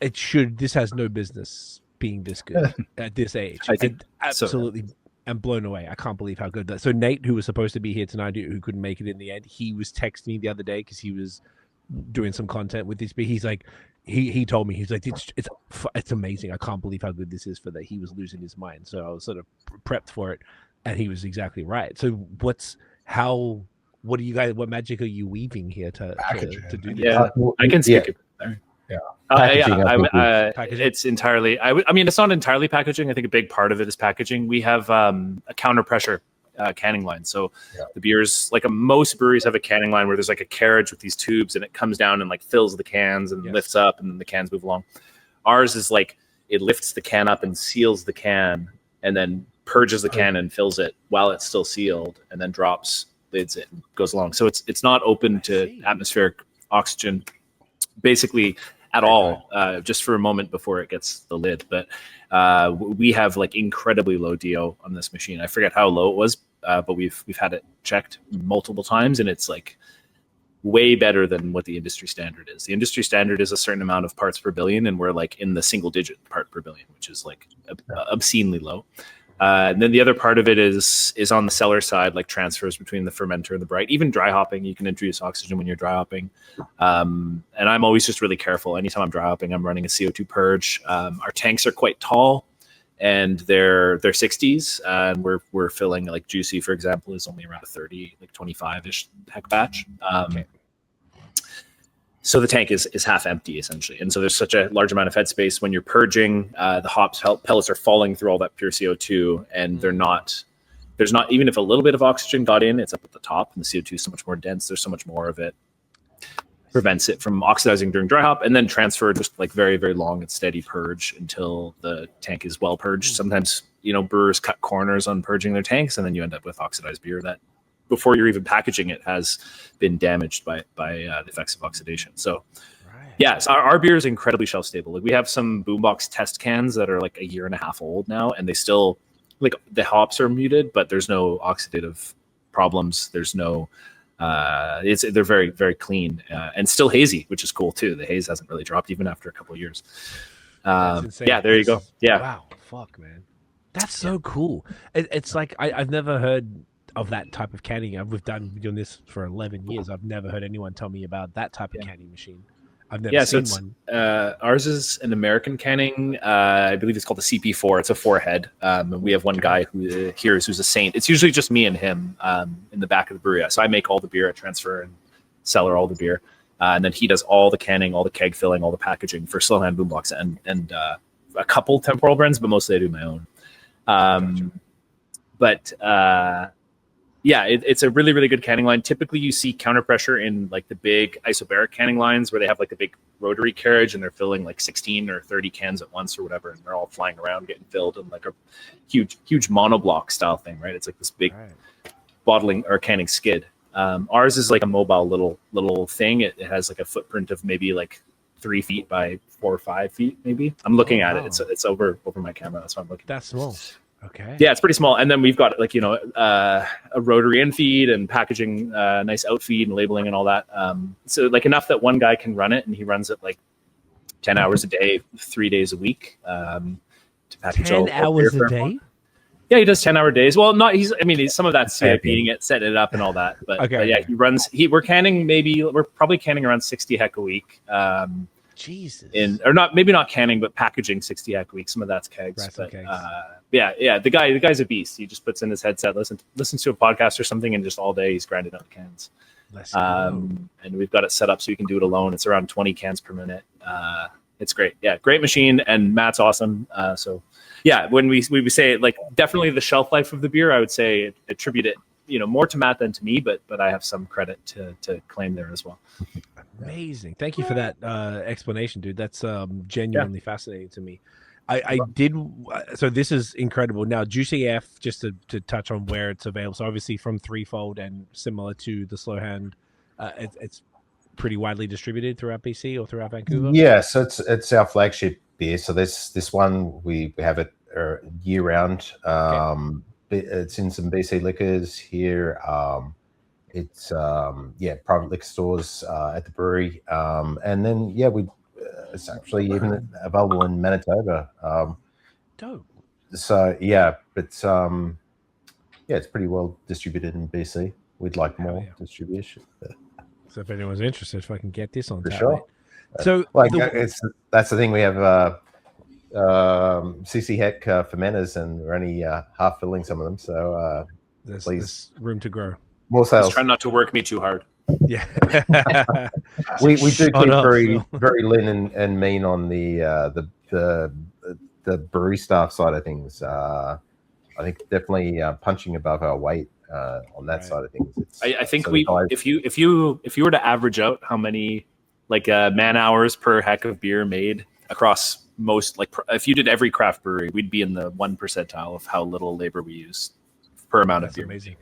This has no business being this good at this age. I think absolutely. I'm blown away. I can't believe how good that. So Nate, who was supposed to be here tonight, who couldn't make it in the end, he was texting me the other day because he was doing some content with this beer. He's like, he told me, he's like, it's amazing. I can't believe how good this is for that. He was losing his mind. So I was sort of prepped for it, and he was exactly right. So what magic are you weaving here to do this? Yeah, I can speak it there. It's entirely. I mean, it's not entirely packaging. I think a big part of it is packaging. We have a counter pressure canning line. So the beers, like most breweries have a canning line where there's like a carriage with these tubes, and it comes down and like fills the cans and lifts up, and then the cans move along. Ours is like it lifts the can up and seals the can, and then purges the can and fills it while it's still sealed, and then drops lids it and goes along. So it's not open to atmospheric oxygen, basically. At all, just for a moment before it gets the lid. But we have like incredibly low DO on this machine. I forget how low it was, but we've had it checked multiple times, and it's like way better than what the industry standard is. The industry standard is a certain amount of parts per billion, and we're like in the single digit part per billion, which is like obscenely low. And then the other part of it is on the cellar side, like transfers between the fermenter and the bright. Even dry hopping, you can introduce oxygen when you're dry hopping. And I'm always just really careful. Anytime I'm dry hopping, I'm running a CO2 purge. Our tanks are quite tall, and they're 60s. And we're filling, like Juicy, for example, is only around a 30, like 25-ish heck batch. So the tank is half empty, essentially. And so there's such a large amount of headspace when you're purging. The hops pellets are falling through all that pure CO2, and there's not, even if a little bit of oxygen got in, it's up at the top, and the CO2 is so much more dense. There's so much more of it. Prevents it from oxidizing during dry hop, and then transfer just like very, very long and steady purge until the tank is well purged. Sometimes, brewers cut corners on purging their tanks, and then you end up with oxidized beer that, before you're even packaging it, has been damaged by the effects of oxidation. So yes, our beer is incredibly shelf stable. Like we have some Boombox test cans that are like a year and a half old now, and they still, like, the hops are muted, but there's no oxidative problems. There's no they're very, very clean and still hazy, which is cool too. The haze hasn't really dropped even after a couple of years. There you go. Yeah. Wow. Fuck, man. That's so cool. It's like I've never heard of that type of canning. We've been doing this for 11 years. I've never heard anyone tell me about that type of canning machine. I've never seen one. Ours is an American canning. I believe it's called the CP4. It's a 4-head. And we have one guy who's a saint. It's usually just me and him in the back of the brewery. So I make all the beer, I transfer and cellar all the beer. And then he does all the canning, all the keg filling, all the packaging for Slow Hand, Boombox, and a couple Temporal brands, but mostly I do my own. yeah, it's a really, really good canning line. Typically, you see counter pressure in like the big isobaric canning lines where they have like a big rotary carriage and they're filling like 16 or 30 cans at once or whatever, and they're all flying around getting filled in like a huge monoblock style thing, right? It's like this big bottling or canning skid. Ours is like a mobile little thing. It has like a footprint of maybe like 3 feet by 4 or 5 feet, maybe. I'm looking at it. It's over my camera. That's why I'm looking. That's small. Okay. Yeah, it's pretty small. And then we've got like, a rotary in feed and packaging, nice out feed and labeling and all that. So like enough that one guy can run it, and he runs it like 10 hours a day, 3 days a week. To package 10 hours a day? Yeah, he does 10-hour days. Well, some of that's CIPing it, setting it up and all that. But yeah, we're probably canning around 60 heck a week. Jesus. Maybe not canning, but packaging 60 heck a week. Some of that's kegs. But, yeah, the guy's a beast. He just puts in his headset, listens to a podcast or something, and just all day he's grinding out cans. And we've got it set up so you can do it alone. It's around 20 cans per minute. It's great. Yeah, great machine, and Matt's awesome. So yeah, when we say like definitely the shelf life of the beer, I would say attribute it more to Matt than to me, but I have some credit to claim there as well. Amazing. Thank you for that explanation, dude. That's genuinely fascinating to me. I did. So this is incredible. Now, Juicy AF, just to touch on where it's available. So obviously from Threefold and similar to the Slow Hand, it's pretty widely distributed throughout BC or throughout Vancouver. Yeah, so it's our flagship beer. So this one we have it year round. It's in some BC liquors here. It's private liquor stores at the brewery, and then it's actually even available in Manitoba. Dope. So it's pretty well distributed in BC. We'd like more distribution. So if anyone's interested, if I can get this on for tap, sure. Mate. So that's the thing. We have CC Heck fermenters, and we're only half filling some of them. So there's room to grow. More sales. Just try not to work me too hard. Yeah. we do keep very lean and mean on the brewery staff side of things. I think definitely punching above our weight on that side of things. I think if you were to average out how many man hours per heck of beer made across most, if you did every craft brewery, we'd be in the 1 percentile of how little labor we use per amount of beer. Amazing.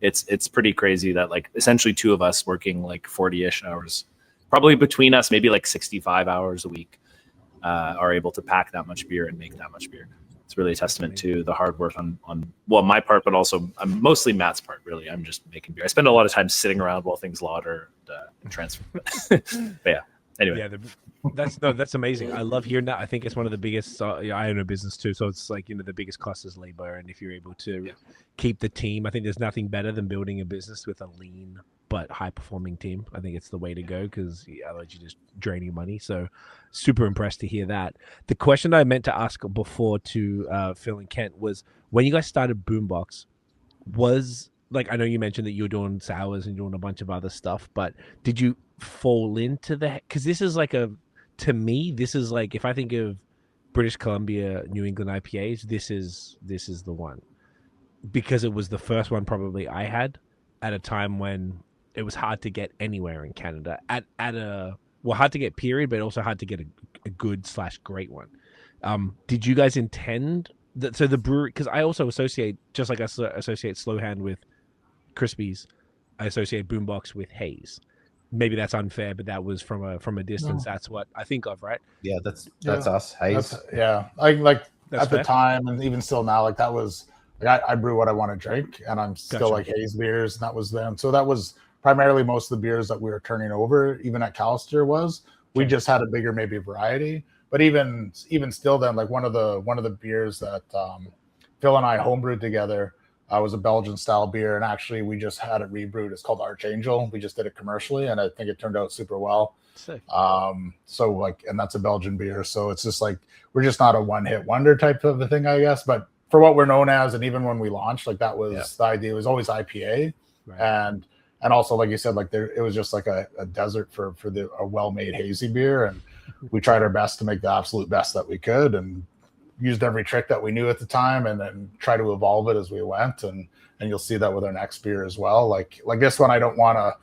It's pretty crazy that essentially two of us working 40-ish hours, probably between us, maybe 65 hours a week, are able to pack that much beer and make that much beer. It's really a testament to the hard work on my part, but also mostly Matt's part. Really, I'm just making beer. I spend a lot of time sitting around while things lauder and transfer. But yeah. Anyway. Yeah, that's amazing. I love hearing that. I think it's one of the biggest. I own a business too, so it's the biggest cost is labor, and if you're able to keep the team, I think there's nothing better than building a business with a lean but high performing team. I think it's the way to go because otherwise you're just draining money. So super impressed to hear that. The question I meant to ask before to Phil and Kent was when you guys started Boombox, was I know you mentioned that you were doing sours and doing a bunch of other stuff, but did you fall into because this is to me, this is if I think of British Columbia, New England IPAs, this is the one, because it was the first one probably I had at a time when it was hard to get anywhere in Canada hard to get period, but also hard to get a good / great one. Did you guys intend that? So the brewery, because I also associate, just like I associate Slow Hand with Crispies, I associate Boombox with Haze. Maybe that's unfair, but that was from a distance. No. That's what I think of, right? Yeah, that's us. Haze. At the time, and even still now, that was I brew what I want to drink, and I'm still Haze beers, and that was them. So that was primarily most of the beers that we were turning over. Even at Callister we just had a bigger maybe variety. But even still, then one of the beers that Phil and I homebrewed together. Was a Belgian style beer, and actually we just had it rebrewed. It's called Archangel. We just did it commercially, and I think it turned out super well. Sick. And that's a Belgian beer, so it's just we're just not a one-hit wonder type of a thing, I guess. But for what we're known as, and even when we launched, that was the idea. It was always IPA, right. And also, like you said, it was just a desert for a well-made hazy beer, and we tried our best to make the absolute best that we could, and used every trick that we knew at the time, and then try to evolve it as we went. And and you'll see that with our next beer as well. Like this one, I don't want to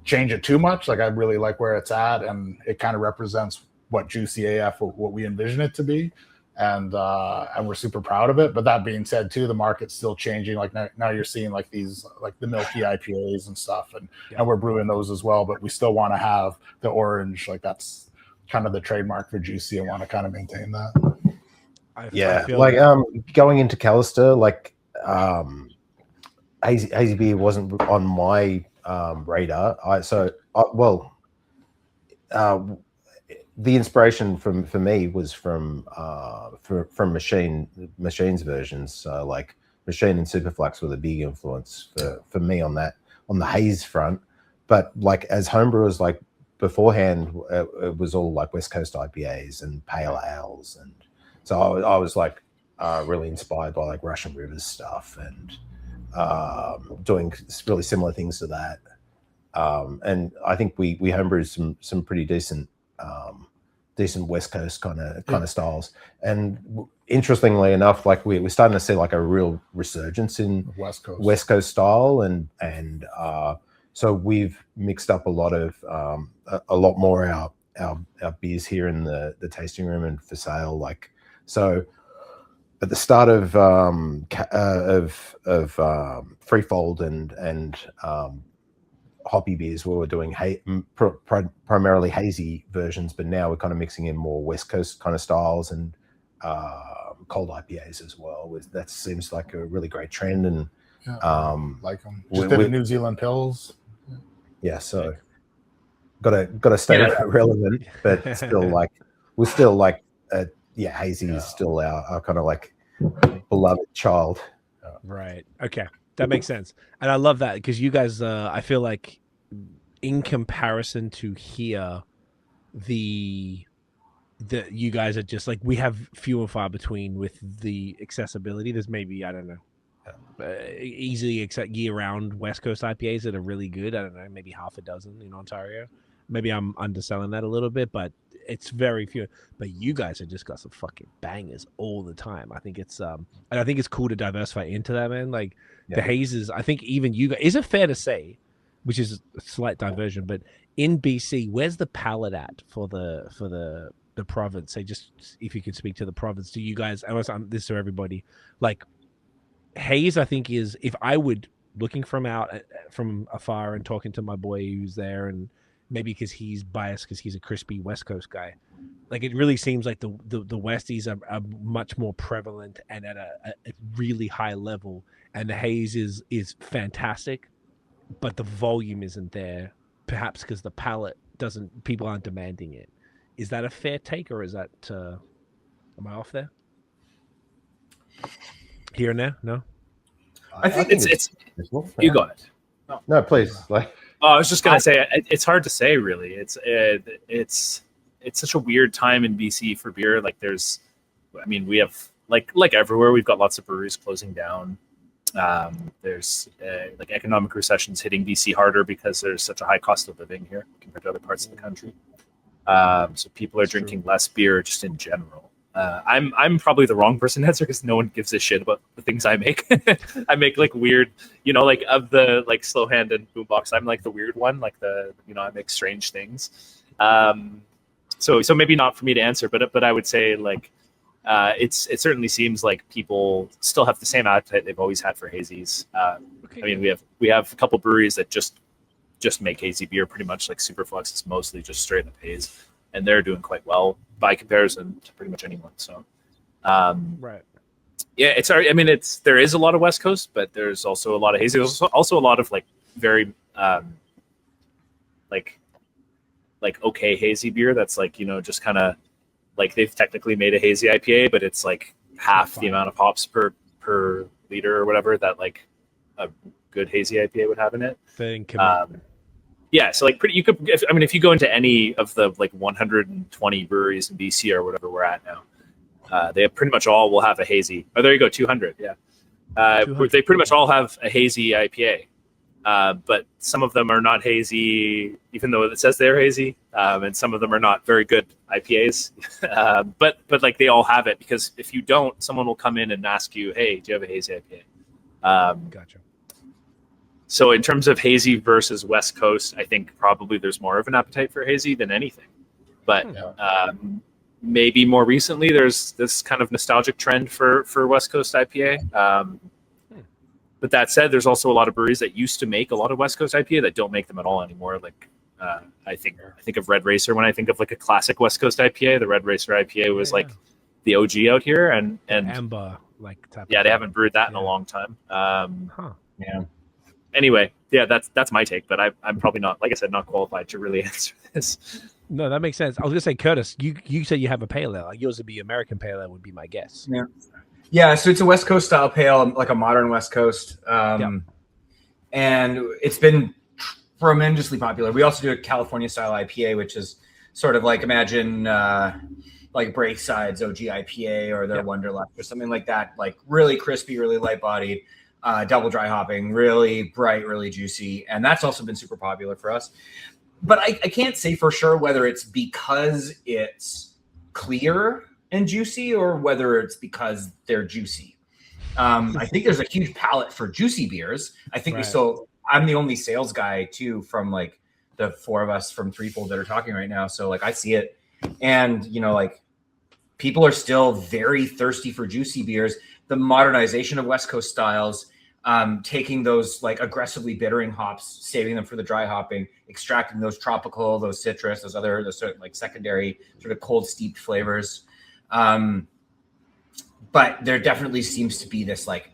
change it too much. Like I really like where it's at, and it kind of represents what Juicy AF, what we envision it to be. And we're super proud of it. But that being said, too, the market's still changing. Like now you're seeing like these, like the milky IPAs and stuff, and we're brewing those as well. But we still want to have the orange, like that's kind of the trademark for Juicy, and want to kind of maintain that. I feel going into Callister, like hazy beer wasn't on my radar. The inspiration for me was from Machine's versions. So like Machine and Superflux were the big influence for me on the haze front. But like as homebrewers, like beforehand, it was all like West Coast IPAs and pale ales, and so I was like really inspired by like Russian Rivers stuff and doing really similar things to that. And I think we homebrewed some pretty decent West Coast kind of styles. And interestingly enough, like we're starting to see like a real resurgence in West Coast style, and so we've mixed up a lot more our beers here in the tasting room and for sale. Like so, at the start of Threefold and hoppy beers, we were doing primarily hazy versions, but now we're kind of mixing in more West Coast kind of styles and cold IPAs as well. That seems like a really great trend, and like them. Just did the New Zealand pills. Yeah, so gotta stay relevant, but still like we're still like hazy is still our kind of like beloved child. Right. Okay. That makes sense. And I love that because you guys, I feel like in comparison to here, you guys are just like, we have few and far between with the accessibility. There's maybe, I don't know, easily year-round West Coast IPAs that are really good. I don't know, maybe half a dozen in Ontario. Maybe I'm underselling that a little bit, but it's very few. But you guys have just got some fucking bangers all the time. I think it's and I think it's cool to diversify into that, man. Like the hazes, I think even you guys, is it fair to say, which is a slight diversion, but in BC, where's the palette at for the province? Say, just if you could speak to the province, do you guys, this to everybody, like haze, I think is, if I would looking from afar and talking to my boy who's there, and maybe because he's biased because he's a crispy West Coast guy, like it really seems like the Westies are much more prevalent and at a really high level, and the haze is fantastic, but the volume isn't there, perhaps because the palate people aren't demanding it. Is that a fair take, or is that am I off there? Here and there? No? I think it's you got it. No, please. I was just gonna say it's hard to say really. It's such a weird time in BC for beer. Like we have like everywhere, we've got lots of breweries closing down. There's like economic recessions hitting BC harder because there's such a high cost of living here compared to other parts of the country. So people are drinking less beer just in general. I'm probably the wrong person to answer because no one gives a shit about the things I make. I make like weird, like of the like Slow Hand and Boombox, I'm like the weird one, like I make strange things. So maybe not for me to answer, but I would say like it certainly seems like people still have the same appetite they've always had for hazies. Okay. I mean, we have a couple breweries that just make hazy beer pretty much. Like Superflux is mostly just straight up haze, and they're doing quite well by comparison to pretty much anyone. So, right. Yeah, it's. I mean, there is a lot of West Coast, but there's also a lot of hazy. There's also a lot of like very, like okay hazy beer that's like just kind of like they've technically made a hazy IPA, but it's like half the amount of hops per liter or whatever that like a good hazy IPA would have in it. Yeah, so like if you go into any of the like 120 breweries in BC or whatever we're at now, they pretty much all will have a hazy. Oh, there you go, 200. Yeah, 200. They pretty much all have a hazy IPA, but some of them are not hazy, even though it says they're hazy, and some of them are not very good IPAs. But like they all have it, because if you don't, someone will come in and ask you, "Hey, do you have a hazy IPA?" Gotcha. So in terms of hazy versus West Coast, I think probably there's more of an appetite for hazy than anything. But maybe more recently, there's this kind of nostalgic trend for West Coast IPA. But that said, there's also a lot of breweries that used to make a lot of West Coast IPA that don't make them at all anymore. Like I think of Red Racer when I think of like a classic West Coast IPA. The Red Racer IPA was like the OG out here, and Amber like type. Yeah, they haven't brewed that in a long time. Yeah. Anyway, yeah, that's my take, but I'm probably not, like I said, not qualified to really answer this. No, that makes sense. I was gonna say, Kurtis, you said you have a pale ale. Like yours would be American pale ale, would be my guess. Yeah. Yeah, so it's a West Coast style pale, like a modern West Coast. And it's been tremendously popular. We also do a California style IPA, which is sort of like, imagine like Brayside's OG IPA or their Wonderlust or something like that. Like really crispy, really light bodied, double dry hopping, really bright, really juicy. And that's also been super popular for us. But I can't say for sure whether it's because it's clear and juicy or whether it's because they're juicy. I think there's a huge palette for juicy beers. I think I'm the only sales guy too from like the four of us from Threefold that are talking right now. So like I see it, and you know, like people are still very thirsty for juicy beers. The modernization of West Coast styles, taking those like aggressively bittering hops, saving them for the dry hopping, extracting those tropical, those citrus, those sort of like secondary sort of cold steeped flavors. But there definitely seems to be this like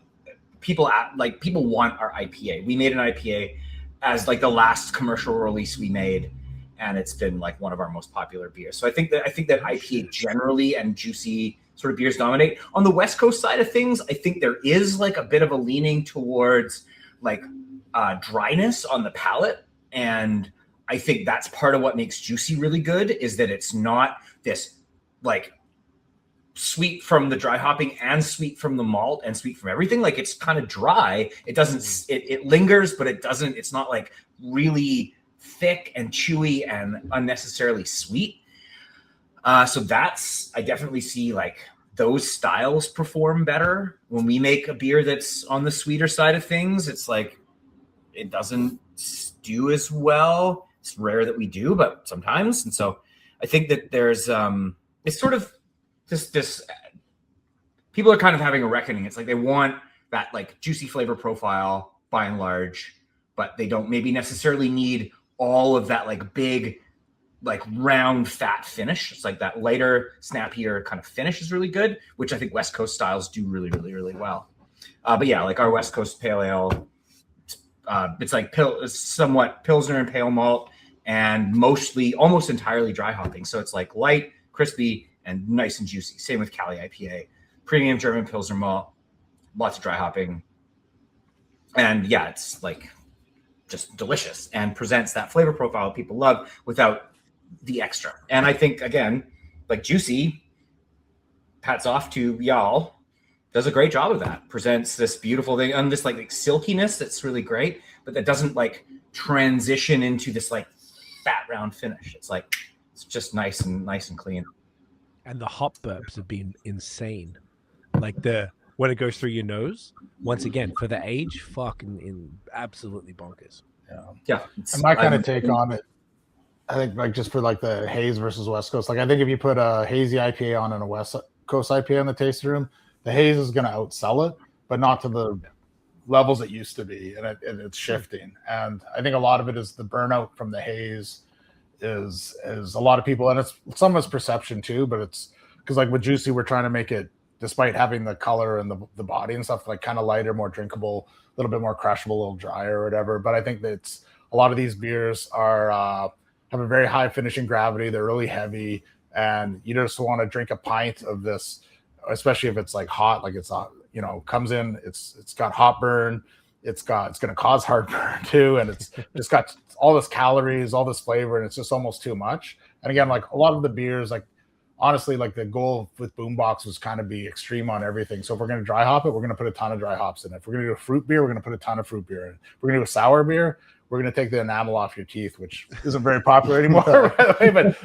people want our IPA. We made an IPA as like the last commercial release we made, and it's been like one of our most popular beers. So I think that IPA generally and juicy sort of beers dominate. On the West Coast side of things, I think there is like a bit of a leaning towards like dryness on the palate, and I think that's part of what makes juicy really good, is that it's not this like sweet from the dry hopping and sweet from the malt and sweet from everything. Like it's kind of dry. It doesn't, it lingers, but it's not like really thick and chewy and unnecessarily sweet. So I definitely see like those styles perform better. When we make a beer that's on the sweeter side of things, it's like, it doesn't stew as well. It's rare that we do, but sometimes. And so I think that there's, it's sort of, this people are kind of having a reckoning. It's like they want that like juicy flavor profile by and large, but they don't maybe necessarily need all of that like big, like round fat finish. It's like that lighter, snappier kind of finish is really good, which I think West Coast styles do really, really, really well. But yeah, like our West Coast pale ale, it's like it's somewhat Pilsner and pale malt, and mostly almost entirely dry hopping. So it's like light, crispy, and nice and juicy. Same with Cali IPA, premium German Pilsner malt, lots of dry hopping. And yeah, it's like just delicious and presents that flavor profile people love without the extra. And I think, again, like juicy, hats off to y'all, does a great job of that. Presents this beautiful thing and this like silkiness that's really great, but that doesn't like transition into this like fat round finish. It's like, it's just nice and clean. And the hop burps have been insane. Like when it goes through your nose, once again, for the age, fucking absolutely bonkers. Yeah. And my kind of take on it, I think like just for like the haze versus West Coast, like I think if you put a hazy IPA on and a West Coast IPA in the tasting room, the haze is going to outsell it, but not to the levels it used to be, and it's shifting. And I think a lot of it is the burnout from the haze is a lot of people, and it's some of it's perception too, but it's because like with juicy, we're trying to make it, despite having the color and the body and stuff, like kind of lighter, more drinkable, a little bit more crushable, a little drier or whatever. But I think that it's a lot of these beers are have a very high finishing gravity. They're really heavy, and you just want to drink a pint of this, especially if it's like hot, like it's comes in, it's got hot burn, it's going to cause heartburn too, and it's just got all this calories, all this flavor, and it's just almost too much. And again, like a lot of the beers, like honestly, like the goal with Boombox was kind of be extreme on everything. So if we're going to dry hop it, we're going to put a ton of dry hops in it. If we're going to do a fruit beer, we're going to put a ton of fruit beer in it. If we're going to do a sour beer, we're going to take the enamel off your teeth, which isn't very popular anymore, by the way. But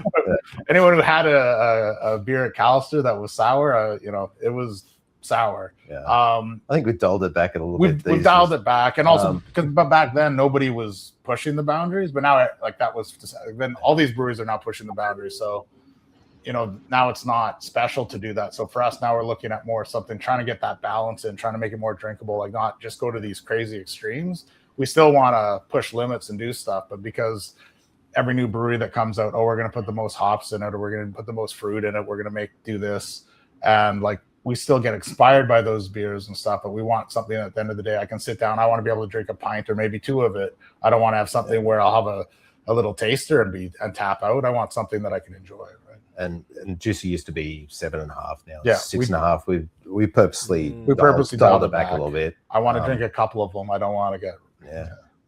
anyone who had a beer at Callister that was sour, it was sour. Yeah. I think we dialed it back a little bit. We've dialed it back, and also but back then nobody was pushing the boundaries, but now then all these breweries are now pushing the boundaries. So, now it's not special to do that. So for us now, we're looking at more something, trying to get that balance in, trying to make it more drinkable, like not just go to these crazy extremes. We still want to push limits and do stuff, but because every new brewery that comes out, we're going to put the most hops in it, or we're going to put the most fruit in it, we're going to do this, and like we still get inspired by those beers and stuff, but we want something at the end of the day I can sit down, I want to be able to drink a pint or maybe two of it. I don't want to have something where I'll have a little taster and tap out. I want something that I can enjoy. Right? And Juicy used to be 7.5, now Yeah, it's 6.5. We purposely dialed it back a little bit. I want to drink a couple of them. I don't want to get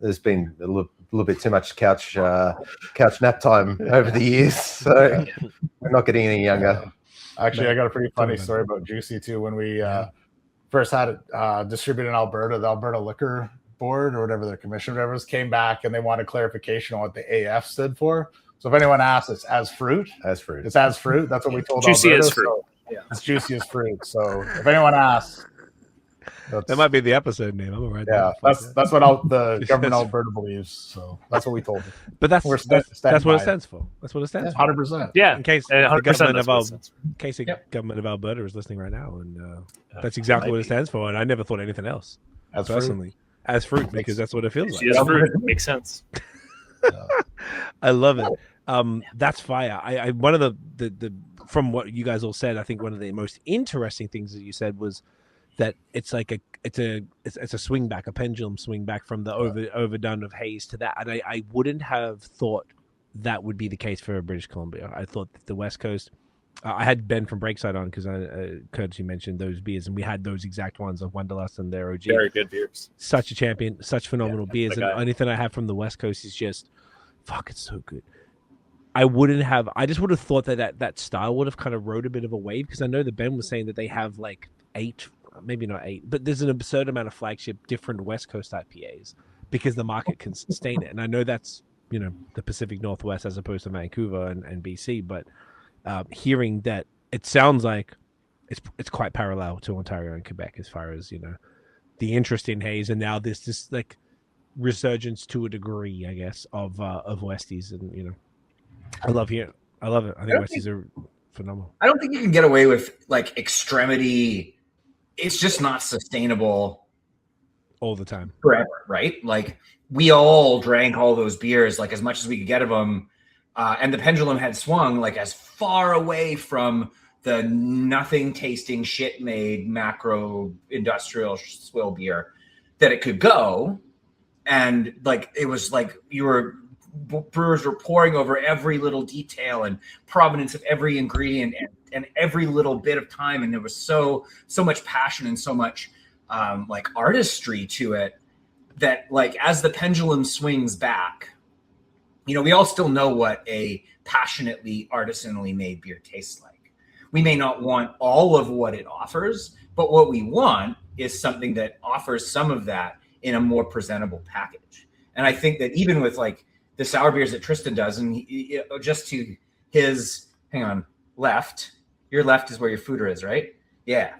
There's been a little bit too much couch nap time over the years, so we're not getting any younger. Actually, I got a pretty funny story about Juicy too. When we first had it distributed in Alberta, the Alberta Liquor Board or whatever their commission, whatever, came back and they wanted clarification on what the AF stood for. So if anyone asks, it's as fruit. As fruit. It's as fruit. That's what we told Juicy Alberta. as fruit. So it's juicy as fruit. So if anyone asks, That might be the episode name. I'm right. Yeah, that's what the government of Alberta believes. So that's what we told them. But that's what it stands for. That's what it stands for. 100%. Yeah. In case the government of Alberta is listening right now, and that's exactly what it stands for. And I never thought anything else. As personally, as fruit, because that's what it feels like. As fruit makes sense. I love it. That's fire. I one of the from what you guys all said, I think one of the most interesting things that you said was that it's like it's a swing back, a pendulum swing back from the overdone of haze to that. And I wouldn't have thought that would be the case for British Columbia. I thought that the West Coast, I had Ben from Breakside on because Kurtis, you mentioned those beers, and we had those exact ones of Wanderlust and their OG. Very good beers. Such a champion, such phenomenal beers. And anything I have from the West Coast is just, fuck, it's so good. I just would have thought that style would have kind of rode a bit of a wave, because I know that Ben was saying that they have like 8, maybe not 8, but there's an absurd amount of flagship different West Coast IPAs because the market can sustain it. And I know that's, the Pacific Northwest as opposed to Vancouver and BC, but hearing that, it sounds like it's quite parallel to Ontario and Quebec as far as, the interest in haze. And now there's this like resurgence to a degree, I guess, of Westies. And, I love it. I think Westies are phenomenal. I don't think you can get away with like extremity. It's just not sustainable all the time forever, right? Like we all drank all those beers like as much as we could get of them, and the pendulum had swung like as far away from the nothing tasting shit made macro industrial swill beer that it could go. And like it was like brewers were poring over every little detail and provenance of every ingredient and every little bit of time, and there was so much passion and so much like artistry to it that like as the pendulum swings back, we all still know what a passionately artisanally made beer tastes like. We may not want all of what it offers, but what we want is something that offers some of that in a more presentable package. And I think that even with like the sour beers that Tristan does, and just to his, left, your left is where your fooder is, right? Yeah.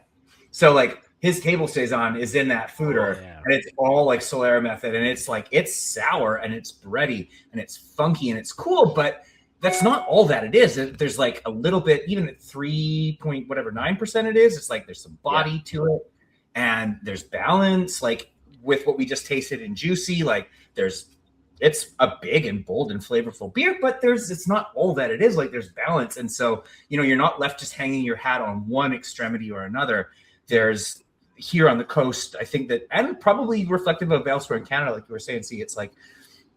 So like his table stays on is in that fooder, and it's all like Solera method, and it's like, it's sour and it's bready and it's funky and it's cool, but that's not all that it is. There's like a little bit, even at 3.9% it is, it's like there's some body to it, and there's balance, like with what we just tasted in Juicy, like it's a big and bold and flavorful beer, but it's not all that it is. Like there's balance. And so, you're not left just hanging your hat on one extremity or another. There's here on the coast, I think that, and probably reflective of elsewhere in Canada, like you were saying, it's like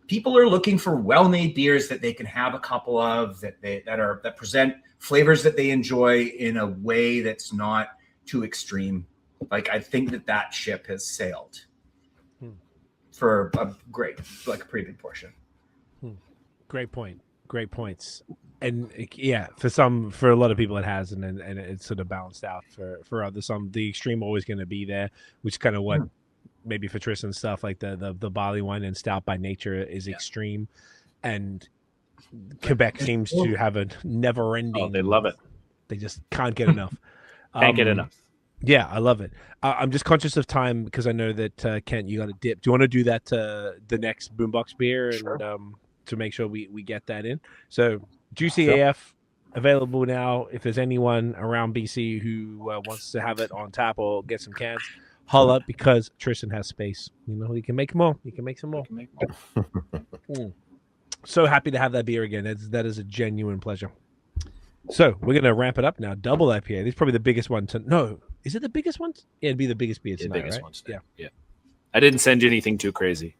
people are looking for well-made beers that they can have a couple of that present flavors that they enjoy in a way that's not too extreme. Like, I think that ship has sailed for a pretty big portion. Great point. Great points. And for a lot of people it has, and it's sort of balanced out for others. The extreme always going to be there, which is kind of what maybe for Tristan stuff like the barley wine and stout by nature is extreme, and Quebec seems to have a never ending. Oh, they love it. They just can't get enough. Can't get enough. Yeah, I love it. I'm just conscious of time because I know that Kent, you got a dip. Do you want to do that the next Boombox beer and to make sure we get that in? So Juicy AF available now. If there's anyone around BC who wants to have it on tap or get some cans, holla up because Tristan has space. You know, he can make more. He can make some more. So happy to have that beer again. That is a genuine pleasure. So we're gonna ramp it up now. Double IPA. This is probably the biggest one. No, is it the biggest one? Yeah, it'd be the biggest beer tonight, biggest right? one Yeah. Yeah. I didn't send you anything too crazy.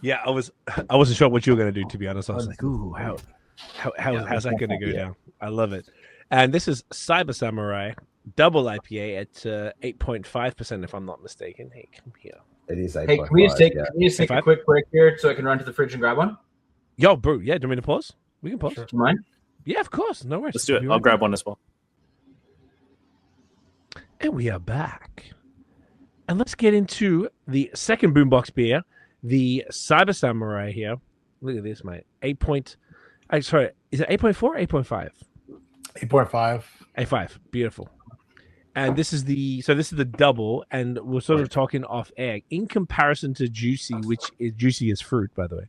Yeah, I wasn't sure what you were gonna do, to be honest. I was like, ooh, how's that gonna go down? I love it. And this is Cyber Samurai Double IPA at 8.5%, if I'm not mistaken. Hey, come here. It is 8.5. Hey, can we just take a quick break here so I can run to the fridge and grab one? Yo, bro, yeah, do you want me to pause? We can pause. Do you mind? Yeah, of course. No worries. Let's do it. I'll grab one as well. And we are back. And let's get into the second Boombox beer, the Cyber Samurai here. Look at this, mate. Is it 8.4 or 8.5? 8.5. 8.5. Beautiful. And this is the double, and we're sort of talking off air. In comparison to Juicy, which is Juicy is fruit, by the way.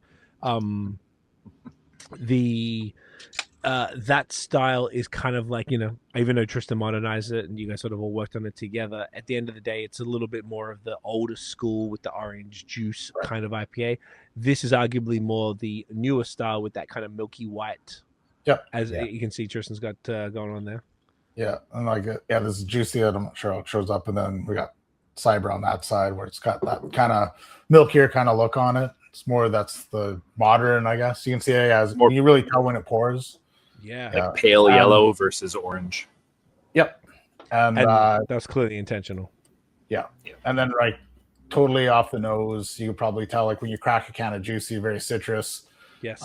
That style is kind of like, even though Tristan modernized it and you guys sort of all worked on it together, at the end of the day, it's a little bit more of the older school with the orange juice kind of IPA. This is arguably more the newer style with that kind of milky white. Yep. As you can see, Tristan's got going on there. Yeah. And this is Juicy. I'm not sure how it shows up. And then we got Cyber on that side where it's got that kind of milkier kind of look on it. It's more, that's the modern, I guess. You can see it as more, you really tell when it pours. Yeah. Like pale yellow versus orange. Yep. And that's clearly intentional. Yeah. And then totally off the nose, you probably tell like when you crack a can of Juicy, very citrus. Yes.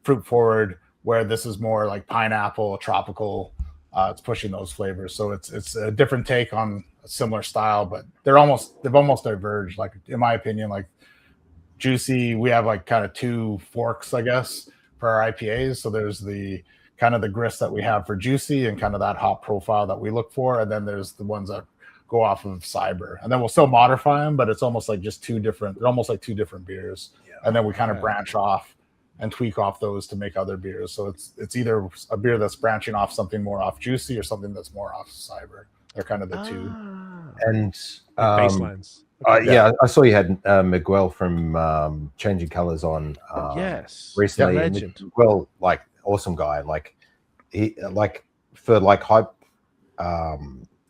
Fruit forward, where this is more like pineapple, tropical. It's pushing those flavors. So it's a different take on a similar style, but they've almost diverged. Like in my opinion, like Juicy, we have like kind of two forks, I guess, for our IPAs. So there's the kind of the grist that we have for Juicy and kind of that hop profile that we look for. And then there's the ones that go off of Cyber. And then we'll still modify them, but it's almost like just they're almost like two different beers. Yeah. And then we kind of branch off and tweak off those to make other beers. So it's either a beer that's branching off something more off Juicy or something that's more off Cyber. They're kind of the two. And baselines. Yeah, I saw you had Miguel from Changing Colors on. Yes, recently. Yeah, legend. Well, like awesome guy. Like he for like hype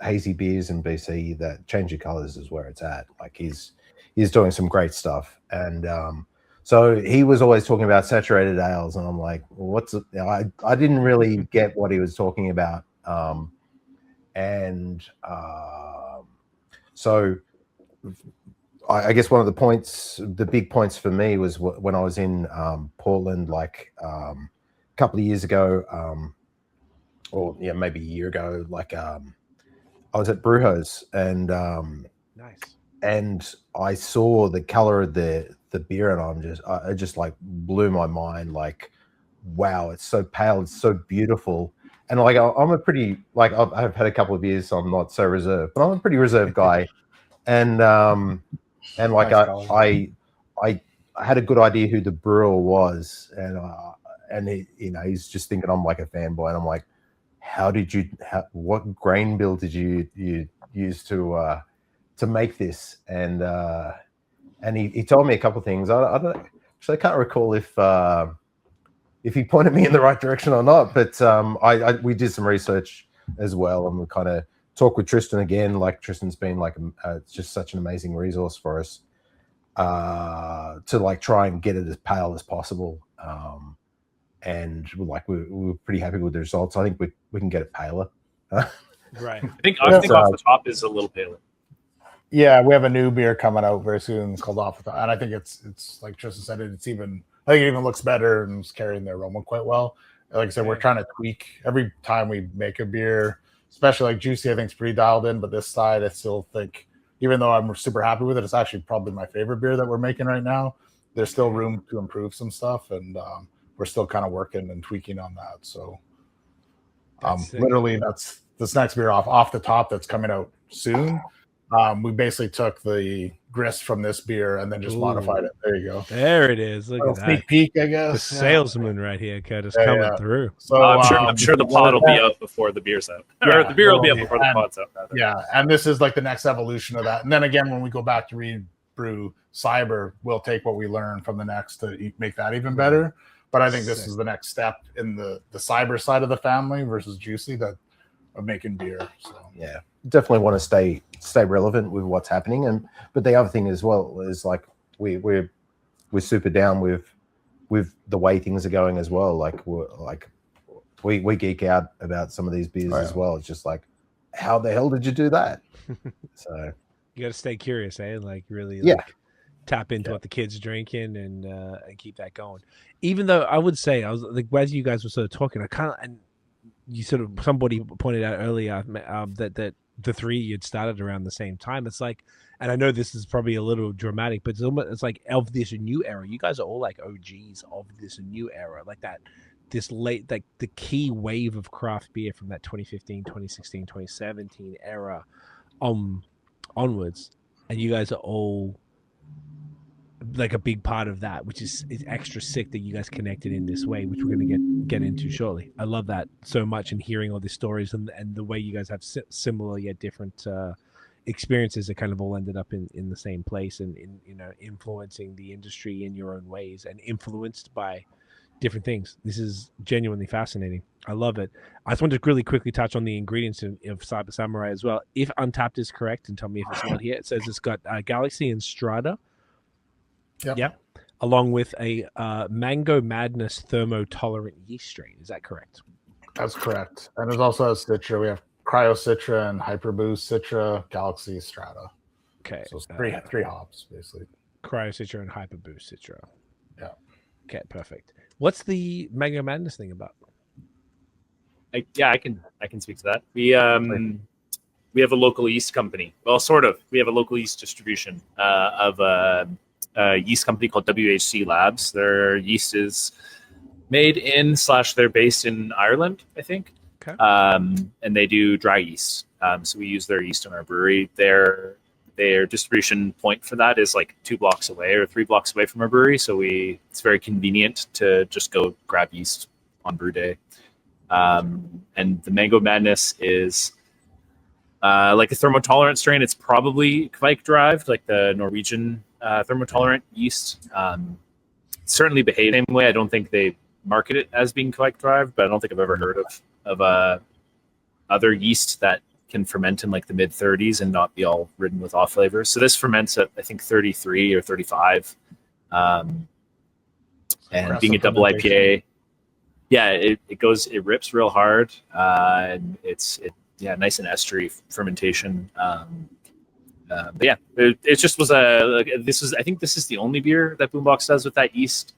hazy beers in BC. That Changing Colors is where it's at. Like he's doing some great stuff. And so he was always talking about saturated ales, and I'm like, well, I didn't really get what he was talking about. So I guess one of the big points for me was when I was in Portland, like a couple of years ago, or maybe a year ago. Like I was at Brewhouse, and nice, and I saw the color of the beer, and it just like blew my mind. Like, wow, it's so pale, it's so beautiful. And like I'm a pretty I've had a couple of beers, so I'm not so reserved, but I'm a pretty reserved guy. And like I had a good idea who the brewer was, and he, he's just thinking I'm like a fanboy, and I'm like, what grain bill did you use to make this? And he told me a couple of things. I can't recall if he pointed me in the right direction or not, but we did some research as well, and we kind of talked with Tristan again. Like Tristan's been like just such an amazing resource for us to like try and get it as pale as possible. And like we were pretty happy with the results. I think we can get it paler. Right. I think off the top is a little paler. Yeah, we have a new beer coming out very soon called Off the Top, and I think it's like Tristan said, I think it even looks better and it's carrying the aroma quite well. Like I said, we're trying to tweak every time we make a beer, especially like Juicy. I think it's pretty dialed in, but this side, I still think, even though I'm super happy with it, it's actually probably my favorite beer that we're making right now. There's still room to improve some stuff, and we're still kind of working and tweaking on that. So, literally, that's this next beer off the top that's coming out soon. We basically took the grist from this beer and then just modified it. There you go. There it is. Look at that. Sneak peek, I guess. The salesman right here, Kurtis, Yeah, coming yeah. through. So I'm sure the pod will be out before the beer's out. Or the beer will be out before the pod's out. Rather. Yeah, and this is like the next evolution of that. And then again, when we go back to rebrew Cyber, we'll take what we learn from the next to make that even better. But I think this is the next step in the Cyber side of the family versus Juicy of making beer. So Yeah, definitely want to stay relevant with what's happening. But the other thing as well is like we're super down with the way things are going as well. Like we geek out about some of these beers as well. It's just like, how the hell did you do that? So you got to stay curious, eh? Like really, tap into what the kids are drinking and keep that going. Even though I would say, I was like, as you guys were sort of talking, you sort of, somebody pointed out earlier that the three you'd started around the same time. It's like, and I know this is probably a little dramatic, but it's like of this new era. You guys are all like OGs of this new era, like that. This late, like the key wave of craft beer from that 2015, 2016, 2017 era onwards, and you guys are all like a big part of that, which is extra sick that you guys connected in this way, which we're going to get into shortly. I love that so much, and hearing all these stories and the way you guys have similar yet different experiences that kind of all ended up in the same place and in influencing the industry in your own ways and influenced by different things. This is genuinely fascinating. I love it. I just want to really quickly touch on the ingredients of Cyber Samurai as well. If Untapped is correct, and tell me if it's not here, it says it's got Galaxy and Strata. Yep. Along with a Mango Madness thermotolerant yeast strain. Is that correct? that's correct. And there's also a Citra. We have Cryo Citra and Hyperboost Citra, Galaxy Strata. Okay. So it's three hops, basically. Cryo Citra and Hyperboost Citra. Yeah. Okay, perfect. What's the Mango Madness thing about? I can speak to that. We have a local yeast company. Well, sort of. We have a local yeast distribution of a yeast company called WHC Labs. Their yeast is made in / they're based in Ireland, I think. Okay. And they do dry yeast. So we use their yeast in our brewery. Their distribution point for that is like 2 blocks away or 3 blocks away from our brewery. So it's very convenient to just go grab yeast on brew day. And the Mango Madness is like a thermotolerant strain. It's probably Kvike derived, like the Norwegian thermotolerant yeast. Certainly behave the same way. I don't think they market it as being Kvike derived, but I don't think I've ever heard of other yeast that can ferment in like the mid 30s and not be all ridden with off flavors. So this ferments at I think 33 or 35, and being a double IPA. Yeah, it rips real hard, and it's nice and estery fermentation. But yeah, it just was I think this is the only beer that Boombox does with that yeast.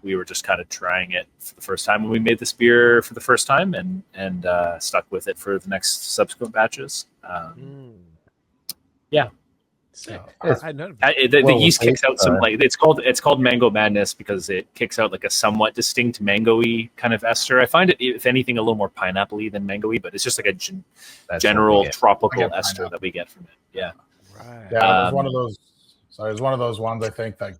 We were just kind of trying it for the first time when we made this beer for the first time, and stuck with it for the next subsequent batches. Yeah. So, the yeast kicks out some like it's called Mango Madness because it kicks out like a somewhat distinct mango-y kind of ester. I find it, if anything, a little more pineapple-y than mango-y, but it's just like a general tropical ester that we get from it. Yeah, right. Yeah, it was one of those. So it was one of those ones. I think like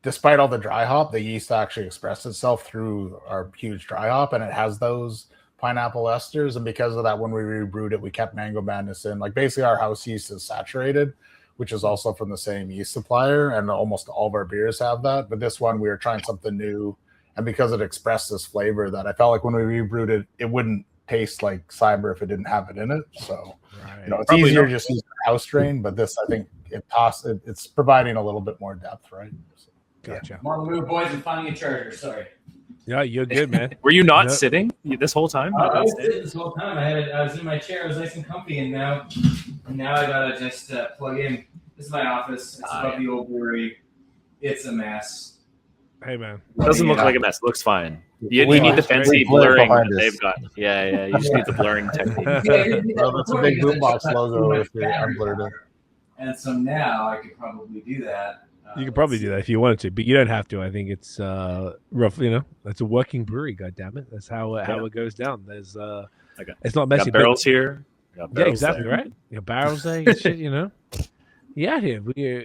despite all the dry hop, the yeast actually expressed itself through our huge dry hop, and it has those pineapple esters, and because of that, when we rebrewed it, we kept Mango Madness in. Like basically our house yeast is saturated, which is also from the same yeast supplier, and almost all of our beers have that. But this one we were trying something new, and because it expressed this flavor that I felt like when we rebrewed it, it wouldn't taste like Cyber if it didn't have it in it. So it's probably easier to just use the house strain, but this I think it's providing a little bit more depth, right? So, Gotcha. I'm on the move, boys, and finding a charger. Sorry. Yeah, you're good, man. Were you not sitting this whole time? I was sitting this whole time. I was in my chair. I was nice and comfy, and now I gotta just plug in. This is my office. It's above the old brewery. It's a mess. Hey, man. It doesn't look like a mess. It looks fine. You need the fancy blurring that they've got. Yeah. You just need the blurring technique. Well, that's a big Boombox logo if they unblurred it. And so now I could probably do that. You could probably do that if you wanted to, but you don't have to. I think it's rough. That's a working brewery. God damn it, that's how it goes down. There's It's not Got messy. barrels here. Got Yeah, barrels exactly there. right. Your barrels there, your shit, you know. Yeah, here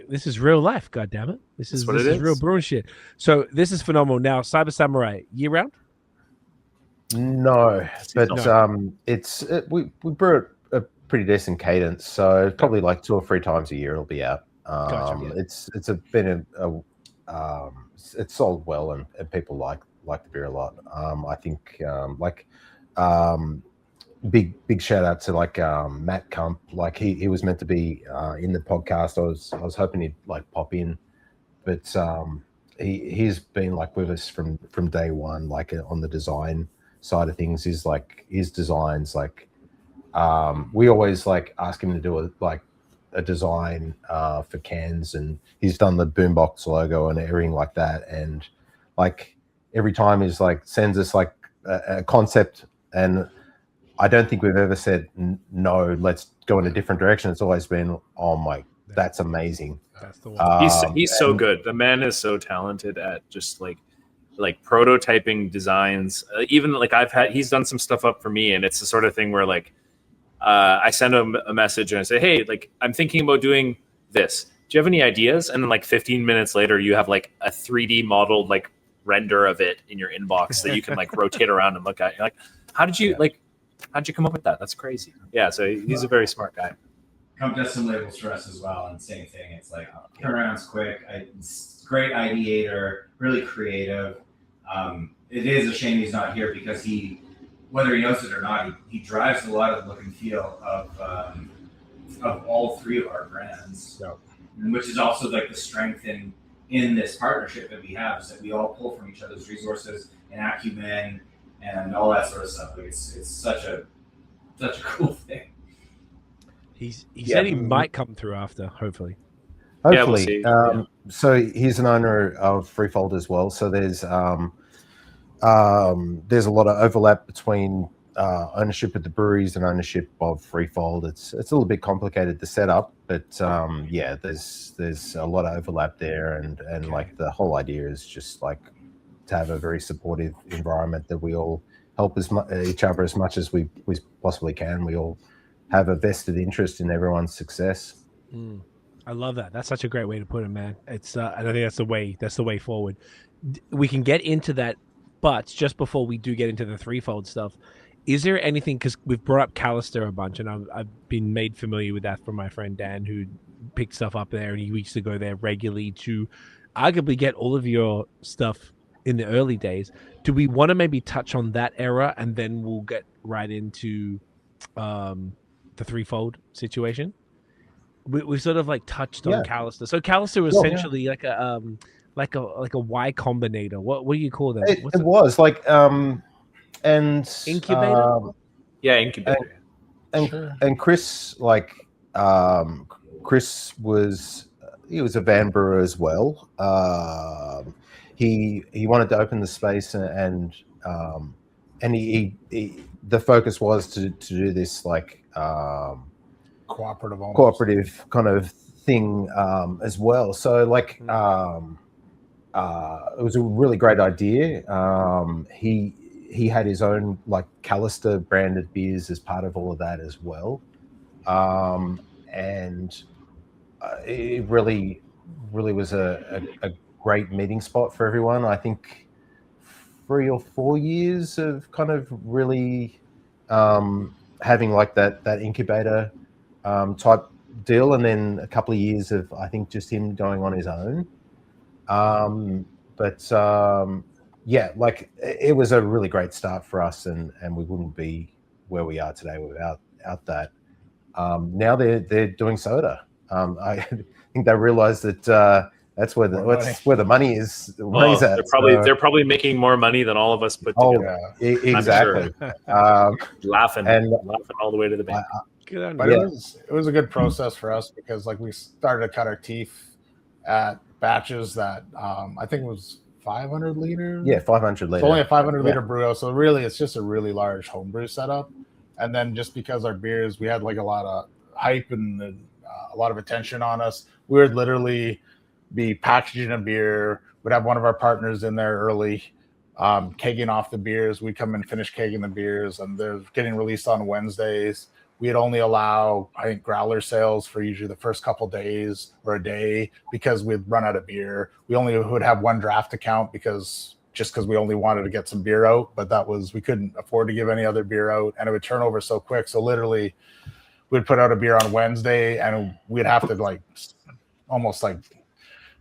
this is real life. God damn it, this is real is. brewing shit. So this is phenomenal. Now, Cyber Samurai year round. No, but we brew at a pretty decent cadence, so probably like 2 or 3 times a year it'll be out. Gotcha, yeah. It's sold well, and people like the beer a lot. I think big shout out to Matt Kump. Like he was meant to be in the podcast. I was hoping he'd like pop in, but he's been like with us from day one, like on the design side of things. Is like his designs, like we always like ask him to do a design for cans, and he's done the Boombox logo and everything like that. And like every time he's like sends us like a concept, and I don't think we've ever said no, let's go in a different direction. It's always been, oh my, that's amazing. That's the one. He's so good. The man is so talented at just like prototyping designs. Even like he's done some stuff up for me, and it's the sort of thing where like I send him a message and I say, hey, like I'm thinking about doing this. Do you have any ideas? And then like 15 minutes later, you have like a 3D modeled like render of it in your inbox that you can like rotate around and look at. You're like, how'd you come up with that? That's crazy. Yeah, so he's a very smart guy. Come does some labels for us as well, and same thing. It's like turnaround's quick. Great ideator, really creative. It is a shame he's not here because whether he knows it or not, he drives a lot of the look and feel of all 3 of our brands, which is also like the strength in this partnership that we have, is that we all pull from each other's resources and acumen and all that sort of stuff. Like it's such a cool thing. He said he might come through after, hopefully. Hopefully. Yeah, we'll see. So he's an owner of Threefold as well. So there's a lot of overlap between ownership of the breweries and ownership of Threefold. It's a little bit complicated to set up, but there's a lot of overlap there, and like the whole idea is just like to have a very supportive environment that we all help each other as much as we possibly can. We all have a vested interest in everyone's success. I love that. That's such a great way to put it, man. It's and I think that's the way forward. We can get into that, but just before we do get into the Threefold stuff, is there anything, because we've brought up Callister a bunch, and I've been made familiar with that from my friend Dan, who picked stuff up there, and he used to go there regularly to arguably get all of your stuff in the early days. Do we want to maybe touch on that era, and then we'll get right into the Threefold situation? We sort of like touched on Callister. So Callister was essentially like a Y Combinator. What do you call that? It was like and incubator. Incubator. And Chris, like Chris was a van brewer as well. He wanted to open the space, and he the focus was to do this like cooperative kind of thing as well. So like it was a really great idea. He had his own like Callister branded beers as part of all of that as well, and it really was a great meeting spot for everyone. I think 3 or 4 years of kind of really having like that incubator type deal, and then a couple of years of I think just him going on his own. Like it was a really great start for us, and we wouldn't be where we are today without that. Now they're doing soda. I think they realized that that's where the money is. They're probably making more money than all of us put together. Exactly. Laughing all the way to the bank. But it was a good process for us, because like we started to cut our teeth at batches that I think it was 500 liters. Yeah, 500 liters. It's only a 500 liter brew house, so really it's just a really large homebrew setup. And then just because our beers, we had like a lot of hype and a lot of attention on us, we would literally be packaging a beer, would have one of our partners in there early, kegging off the beers. We'd come and finish kegging the beers, and they're getting released on Wednesdays. We'd only allow, I think, growler sales for usually the first couple days or a day because we'd run out of beer. We only would have one draft account because we only wanted to get some beer out, but we couldn't afford to give any other beer out, and it would turn over so quick. So literally we'd put out a beer on Wednesday and we'd have to almost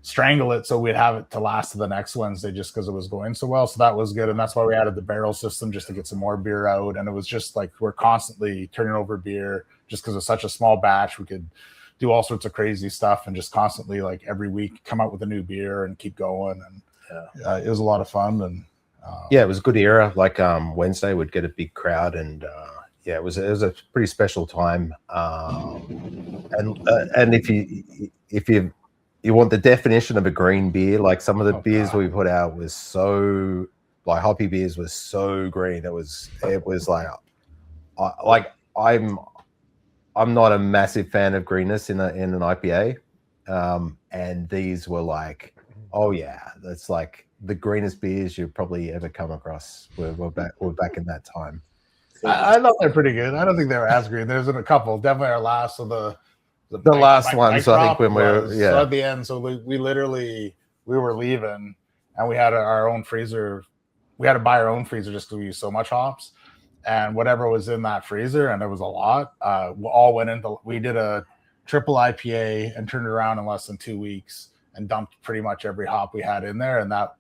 strangle it so we'd have it to last to the next Wednesday just because it was going so well. So that was good. And that's why we added the barrel system just to get some more beer out. And it was just we're constantly turning over beer just because it's such a small batch. We could do all sorts of crazy stuff and just constantly every week come out with a new beer and keep going. And it was a lot of fun. And it was a good era. Wednesday would get a big crowd, and it was a pretty special time. And if you want the definition of a green beer, some of the beers we put out was so hoppy beers was so green. It was I'm not a massive fan of greenness in an IPA, and these were that's the greenest beers you've probably ever come across. We're back in that time. I thought they're pretty good. I don't think they were as green. There's a couple, definitely our last of the last ones, I think, when we were so at the end. So we were leaving, and we had our own freezer. We had to buy our own freezer just because we use so much hops, and whatever was in that freezer, and there was a lot. All went into. We did a triple IPA and turned it around in less than 2 weeks and dumped pretty much every hop we had in there, and that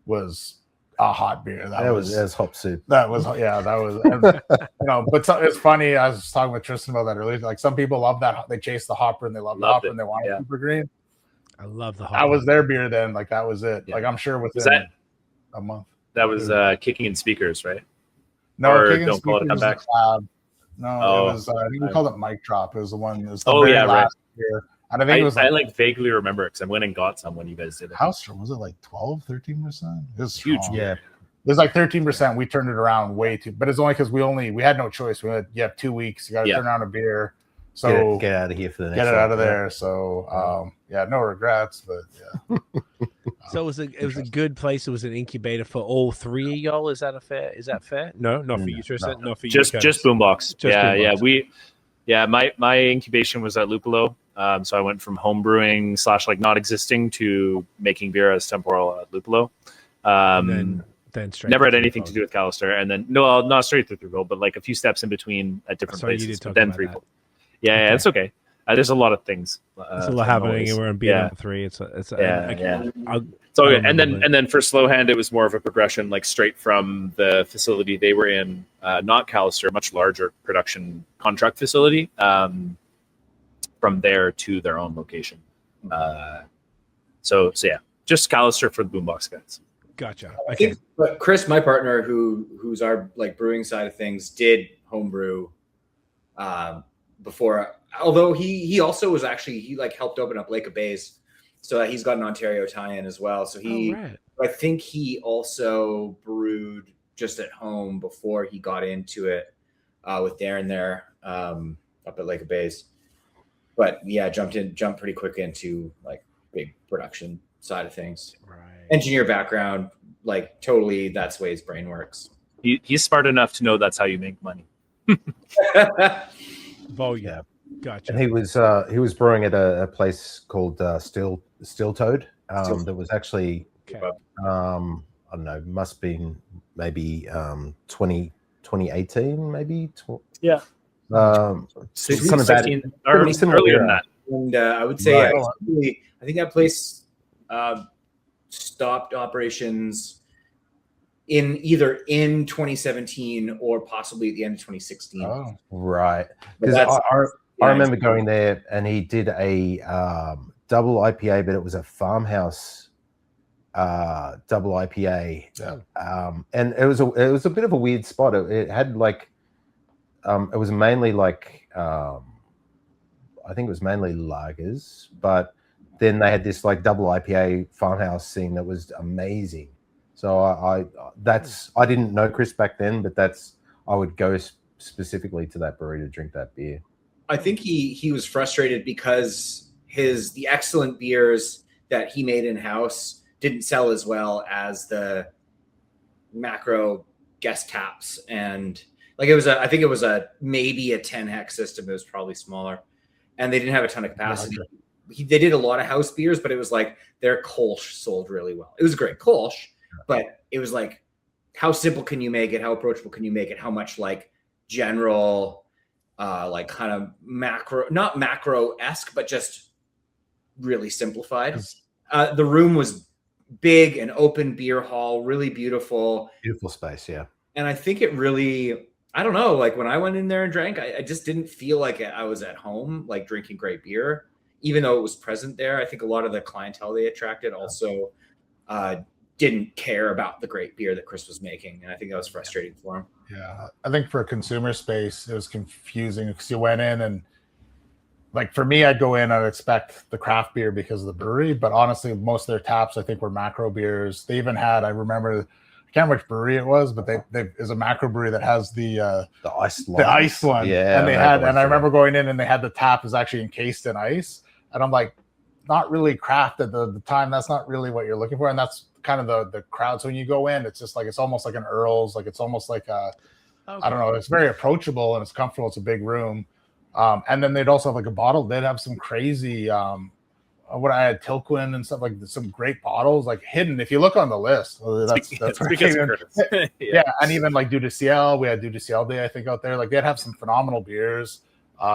was a hot beer. That was hop soup. That was but it's funny. I was talking with Tristan about that earlier. Some people love that. They chase the hopper and they love the hopper and they want it super green. I love the hopper. That was their beer then. That was it. Yeah. I'm sure within a month. That was Kicking in Speakers, right? No, or Kicking in Don't Call It a Speakers Comeback. No, it was. I think we called it Mic Drop. It was the one. It was the last beer. And I think it was. I vaguely remember it because I went and got some when you guys did it. How strong was it? 12, 13%? It was huge. Strong. Yeah. It was 13%. We turned it around way too, but it's only because we had no choice. We had 2 weeks. You got to turn around a beer. So get out of here for the next. Get it out of there. So no regrets, but yeah. So it was a good place. It was an incubator for all three of y'all. Is that fair? No, not for you, Tristan. No. Not for you. Just Boombox. Boombox. My incubation was at Lupolo. So I went from home brewing / not existing to making beer as Temporal at Lupolo. And then straight. Never had anything to do with Callister, and then not straight through Threefold, but a few steps in between at different places. But then Threefold. Yeah, it's okay. There's a lot of things. There's a lot happening, and we're in beer number 3. So and then for Slow Hand, it was more of a progression, straight from the facility they were in, not Callister, a much larger production contract facility, from there to their own location. So just Callister for the Boombox guys. Gotcha. I think, but Chris, my partner, who's our brewing side of things, did homebrew before. Although he also was he helped open up Lake of Bays, so he's got an Ontario tie-in as well. So I think he also brewed just at home before he got into it with Darren there up at Lake of Bays. But jumped pretty quick into big production side of things. Right. Engineer background, totally that's the way his brain works. He's smart enough to know that's how you make money. Volume. Gotcha. And he was brewing at a place called Steel Toad. That was actually I don't know, must have been maybe 2018, maybe. Yeah. Kind of 16, earlier than that. And I would say I think that place stopped operations in 2017 or possibly at the end of 2016. Oh, right. Because I remember going there, and he did a double IPA, but it was a Farmhouse double IPA. Yeah. And it was a bit of a weird spot. It had it was mainly I think it was mainly lagers, but then they had this double IPA Farmhouse thing that was amazing. So I didn't know Chris back then, but I would go specifically to that brewery to drink that beer. I think he was frustrated because the excellent beers that he made in house didn't sell as well as the macro guest taps, and like I think it was maybe a 10 hex system. It was probably smaller, and they didn't have a ton of capacity. They did a lot of house beers, but it was like their Kolsch sold really well. It was a great Kolsch, but it was like, how simple can you make it? How approachable can you make it? How much like general, like kind of macro, not macro-esque, but just really simplified. The room was big, and open beer hall, really beautiful. Beautiful space, yeah. And I think it really, I don't know, like when I went in there and drank, I just didn't feel like I was at home, like drinking great beer, even though it was present there. I think a lot of the clientele they attracted also didn't care about the great beer that Chris was making. And I think that was frustrating for him. Yeah. I think for a consumer space, it was confusing because you went in and, like, for me, I'd go in, I'd expect the craft beer because of the brewery. But honestly, most of their taps, I think, were macro beers. They even had, I remember, I can't remember which brewery it was, but they is a macro brewery that has the ice one. Yeah. And they had, and I remember going in and they had the tap is actually encased in ice. And I'm like, not really craft at the time. That's not really what you're looking for. And that's kind of the crowd. So when you go in, it's just like, it's almost like an Earl's, like it's almost like a, I don't know, it's very approachable and it's comfortable. It's a big room. And then they'd also have like a bottle. They'd have some crazy, what I had Tilquin and stuff, like some great bottles, like hidden. If you look on the list, that's because of Kurtis. Yeah, and even like DuDuCiel, we had DuDuCiel Day, I think, out there. Like they'd have some phenomenal beers,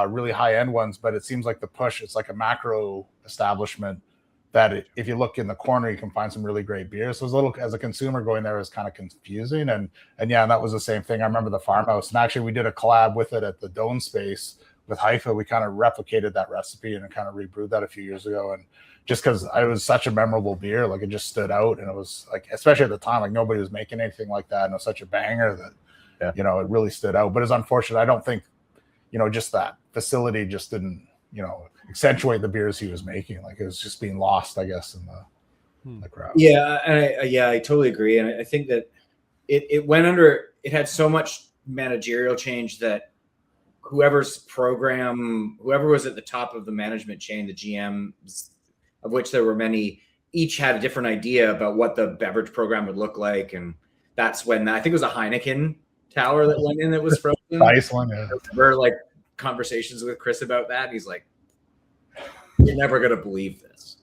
really high end ones. But it seems like the push, it's like a macro establishment that if you look in the corner, you can find some really great beers. So it was a little, as a consumer going there, is kind of confusing. And yeah, and that was the same thing. I remember the Farmhouse, and actually we did a collab with it at the Dome Space. With Haifa, we kind of replicated that recipe and kind of rebrewed that a few years ago. And just because it was such a memorable beer, like it just stood out. And it was like, especially at the time, like nobody was making anything like that. And it was such a banger that, you know, it really stood out. But it's unfortunate. I don't think, you know, just that facility just didn't, you know, accentuate the beers he was making. Like it was just being lost, I guess, in the crowd. Yeah. And I totally agree. And I think that it went under, it had so much managerial change that whoever was at the top of the management chain, the GMs, of which there were many, each had a different idea about what the beverage program would look like. And that's when I think it was a Heineken tower that went in that was frozen. Nice one, yeah. We're like conversations with Chris about that. He's like, you're never going to believe this.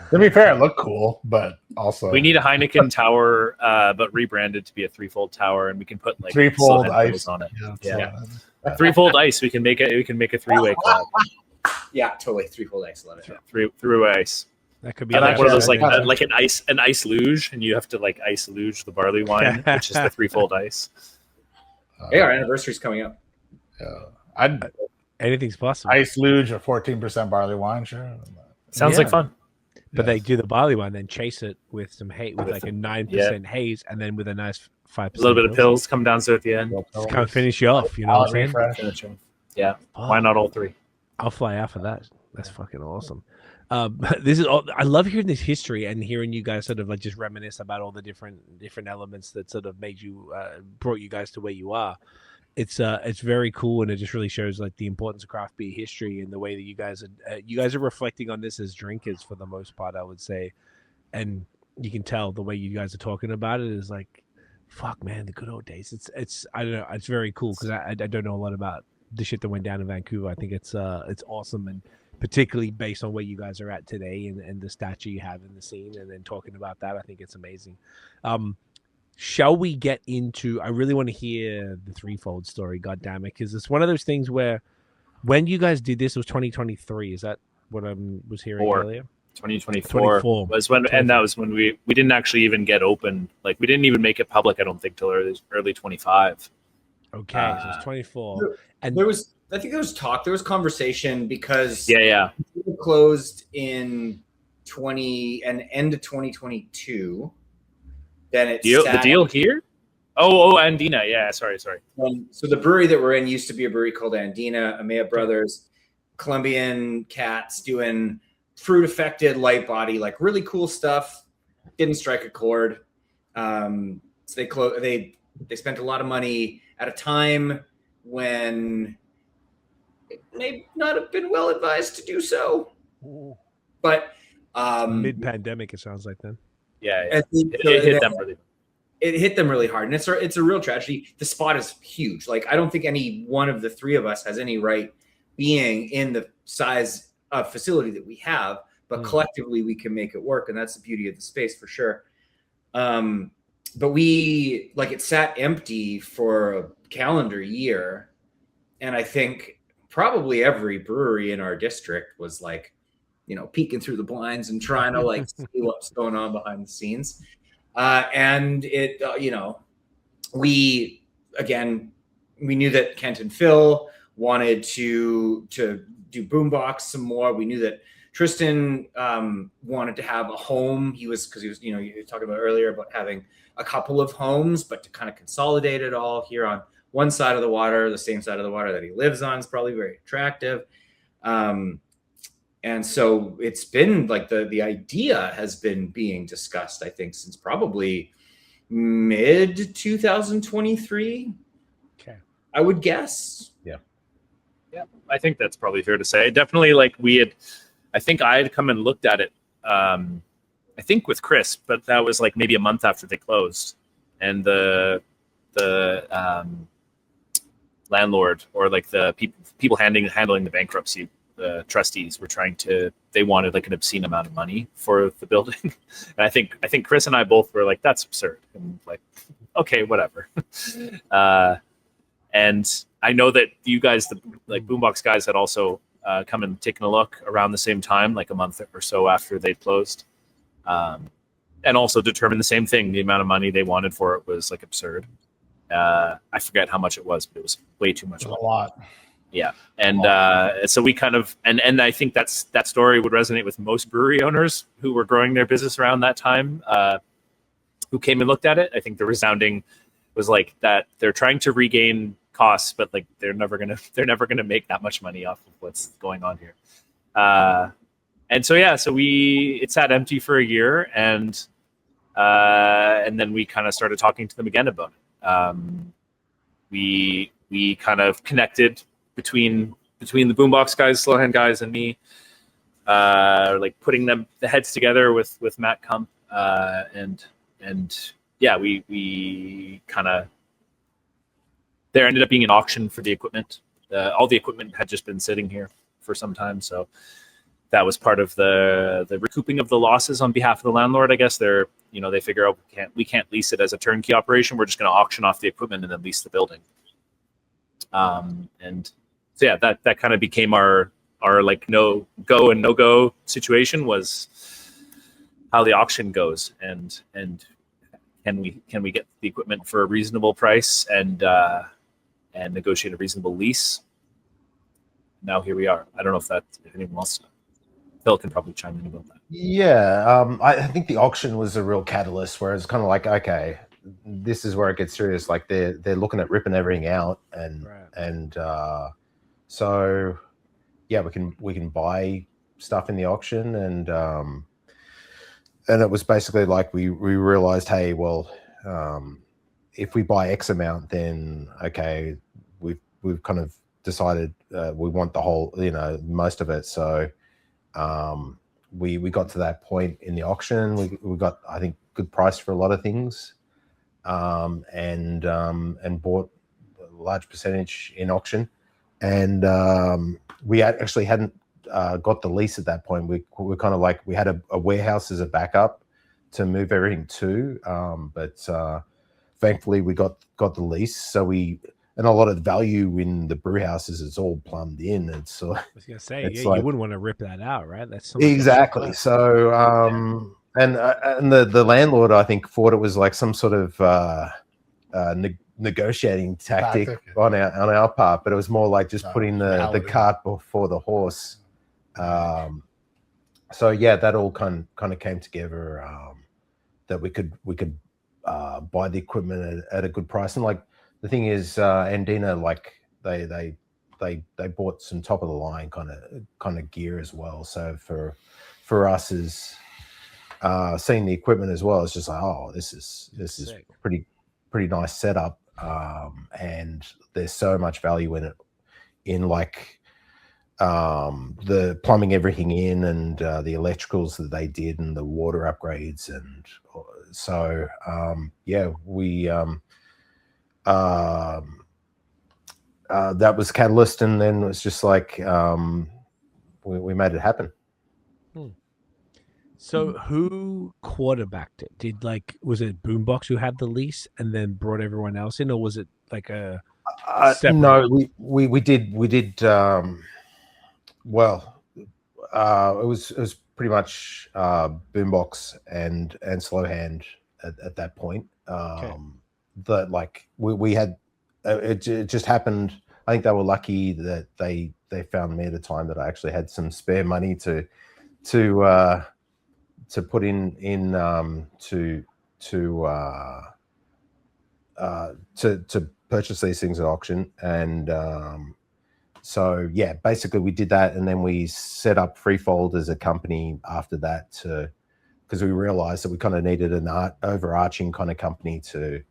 To be fair, it looked cool, but also we need a Heineken tower, but rebranded to be a Threefold tower, and we can put like Threefold ice on it. Yeah. Threefold ice. We can make it. We can make a three-way collab. Yeah, totally. Threefold ice. Love it. Yeah, three-way ice. That could be like one of those like an ice luge, and you have to like ice luge the barley wine, which is the Threefold ice. Hey, our anniversary's coming up. Anything's possible. Ice luge, a 14% barley wine, sure. Sounds like fun. But they do the barley wine, then chase it with some haze, with like a 9% haze, and then with a nice 5%. A little bit of pills come down at the end. Just kind of finish you off, you know what I'm saying? Yeah. Why not all three? I'll fly out for that. That's fucking awesome. This is all, I love hearing this history and hearing you guys sort of like just reminisce about all the different elements that sort of made you brought you guys to where you are. It's very cool, and it just really shows like the importance of craft beer history and the way that you guys are reflecting on this as drinkers for the most part, I would say. And you can tell the way you guys are talking about it is like, fuck man, the good old days. It's I don't know, it's very cool because I don't know a lot about the shit that went down in Vancouver. I think it's awesome, and particularly based on where you guys are at today and the stature you have in the scene, and then talking about that, I think it's amazing. Shall we get into, I really want to hear the Threefold story, God damn it, because it's one of those things where when you guys did this, it was 2023. Is that what I was hearing earlier? 2024 was when, and that was when we didn't actually even get open. Like we didn't even make it public, I don't think, till early 25. Okay, so it's 24. And I think there was talk, there was conversation because we closed in end of 2022. Then the deal here. Oh, Andina. Yeah, sorry. So the brewery that we're in used to be a brewery called Andina, Amaya Brothers, Colombian cats doing fruit affected light body, like really cool stuff. Didn't strike a chord. So they spent a lot of money at a time when it may not have been well advised to do so. But mid-pandemic, it sounds like then. Yeah, it hit them really. it hit them really hard, and it's a real tragedy. The spot is huge. Like, I don't think any one of the three of us has any right being in the size of facility that we have, but collectively we can make it work, and that's the beauty of the space for sure. But it sat empty for a calendar year, and I think probably every brewery in our district was like, peeking through the blinds and trying to like see what's going on behind the scenes. And it, we knew that Kent and Phil wanted to do Boombox some more. We knew that Tristan wanted to have a home. Because he was, you were talking about earlier about having a couple of homes, but to kind of consolidate it all here on one side of the water, the same side of the water that he lives on, is probably very attractive. And so it's been like the idea has been being discussed, I think, since probably mid 2023. Okay, I would guess. Yeah, I think that's probably fair to say. Definitely, I think I had come and looked at it. I think with Chris, but that was like maybe a month after they closed, and the landlord or like the people handling the bankruptcy. The trustees were they wanted like an obscene amount of money for the building. And I think Chris and I both were like, that's absurd. And like, okay, whatever. And I know that you guys, the Boombox guys, had also come and taken a look around the same time, like a month or so after they'd closed. And also determined the same thing. The amount of money they wanted for it was like absurd. I forget how much it was, but it was way too much. A lot. Yeah. And so we kind of, and I think that story would resonate with most brewery owners who were growing their business around that time, who came and looked at it. I think the resounding was like that they're trying to regain costs, but like they're never gonna make that much money off of what's going on here. And so it sat empty for a year, and then we kind of started talking to them again about it. We kind of connected between the Boombox guys, Slow Hand guys, and me, like putting the heads together with Matt Kump, and we kind of, there ended up being an auction for the equipment. All the equipment had just been sitting here for some time, so that was part of the recouping of the losses on behalf of the landlord. I guess they figure out we can't lease it as a turnkey operation. We're just going to auction off the equipment and then lease the building. And so yeah, that kind of became our like no go and no go situation, was how the auction goes, and can we get the equipment for a reasonable price and negotiate a reasonable lease. Now here we are. I don't know if anyone else. Phil can probably chime in about that. Yeah, I think the auction was a real catalyst where it's kind of like, okay, this is where it gets serious. Like they're looking at ripping everything out, and so yeah, we can buy stuff in the auction, and it was basically like we realized, hey, well, if we buy X amount, then okay, we've kind of decided we want the whole, most of it. So we got to that point in the auction. We got, I think, good price for a lot of things, and bought a large percentage in auction. And we actually hadn't got the lease at that point. We kind of like, we had a warehouse as a backup to move everything to, but thankfully we got the lease. So and a lot of the value in the brew houses is all plumbed in. And so I was gonna say, you wouldn't want to rip that out, right? That's exactly. So and the landlord, I think, thought it was like some sort of negotiating tactic on our part, but it was more like just putting the cart before the horse. So yeah, that all kind of came together, that we could buy the equipment at a good price. And like the thing is, Andina, like they bought some top of the line kind of gear as well. So for us is seeing the equipment as well, it's just like, oh, this is pretty nice setup. And there's so much value in it, in like the plumbing everything in, and the electricals that they did, and the water upgrades, and so yeah, we that was catalyst, and then it was just like we made it happen. So who quarterbacked it? Was it Boombox who had the lease and then brought everyone else in, or was it like a separate? No, we did well, it was pretty much Boombox and Slow Hand at that point. That like we had it just happened. I think they were lucky that they found me at a time that I actually had some spare money to put in to purchase these things at auction. And so yeah, basically we did that, and then we set up Threefold as a company after that, because we realized that we kind of needed an overarching kind of company to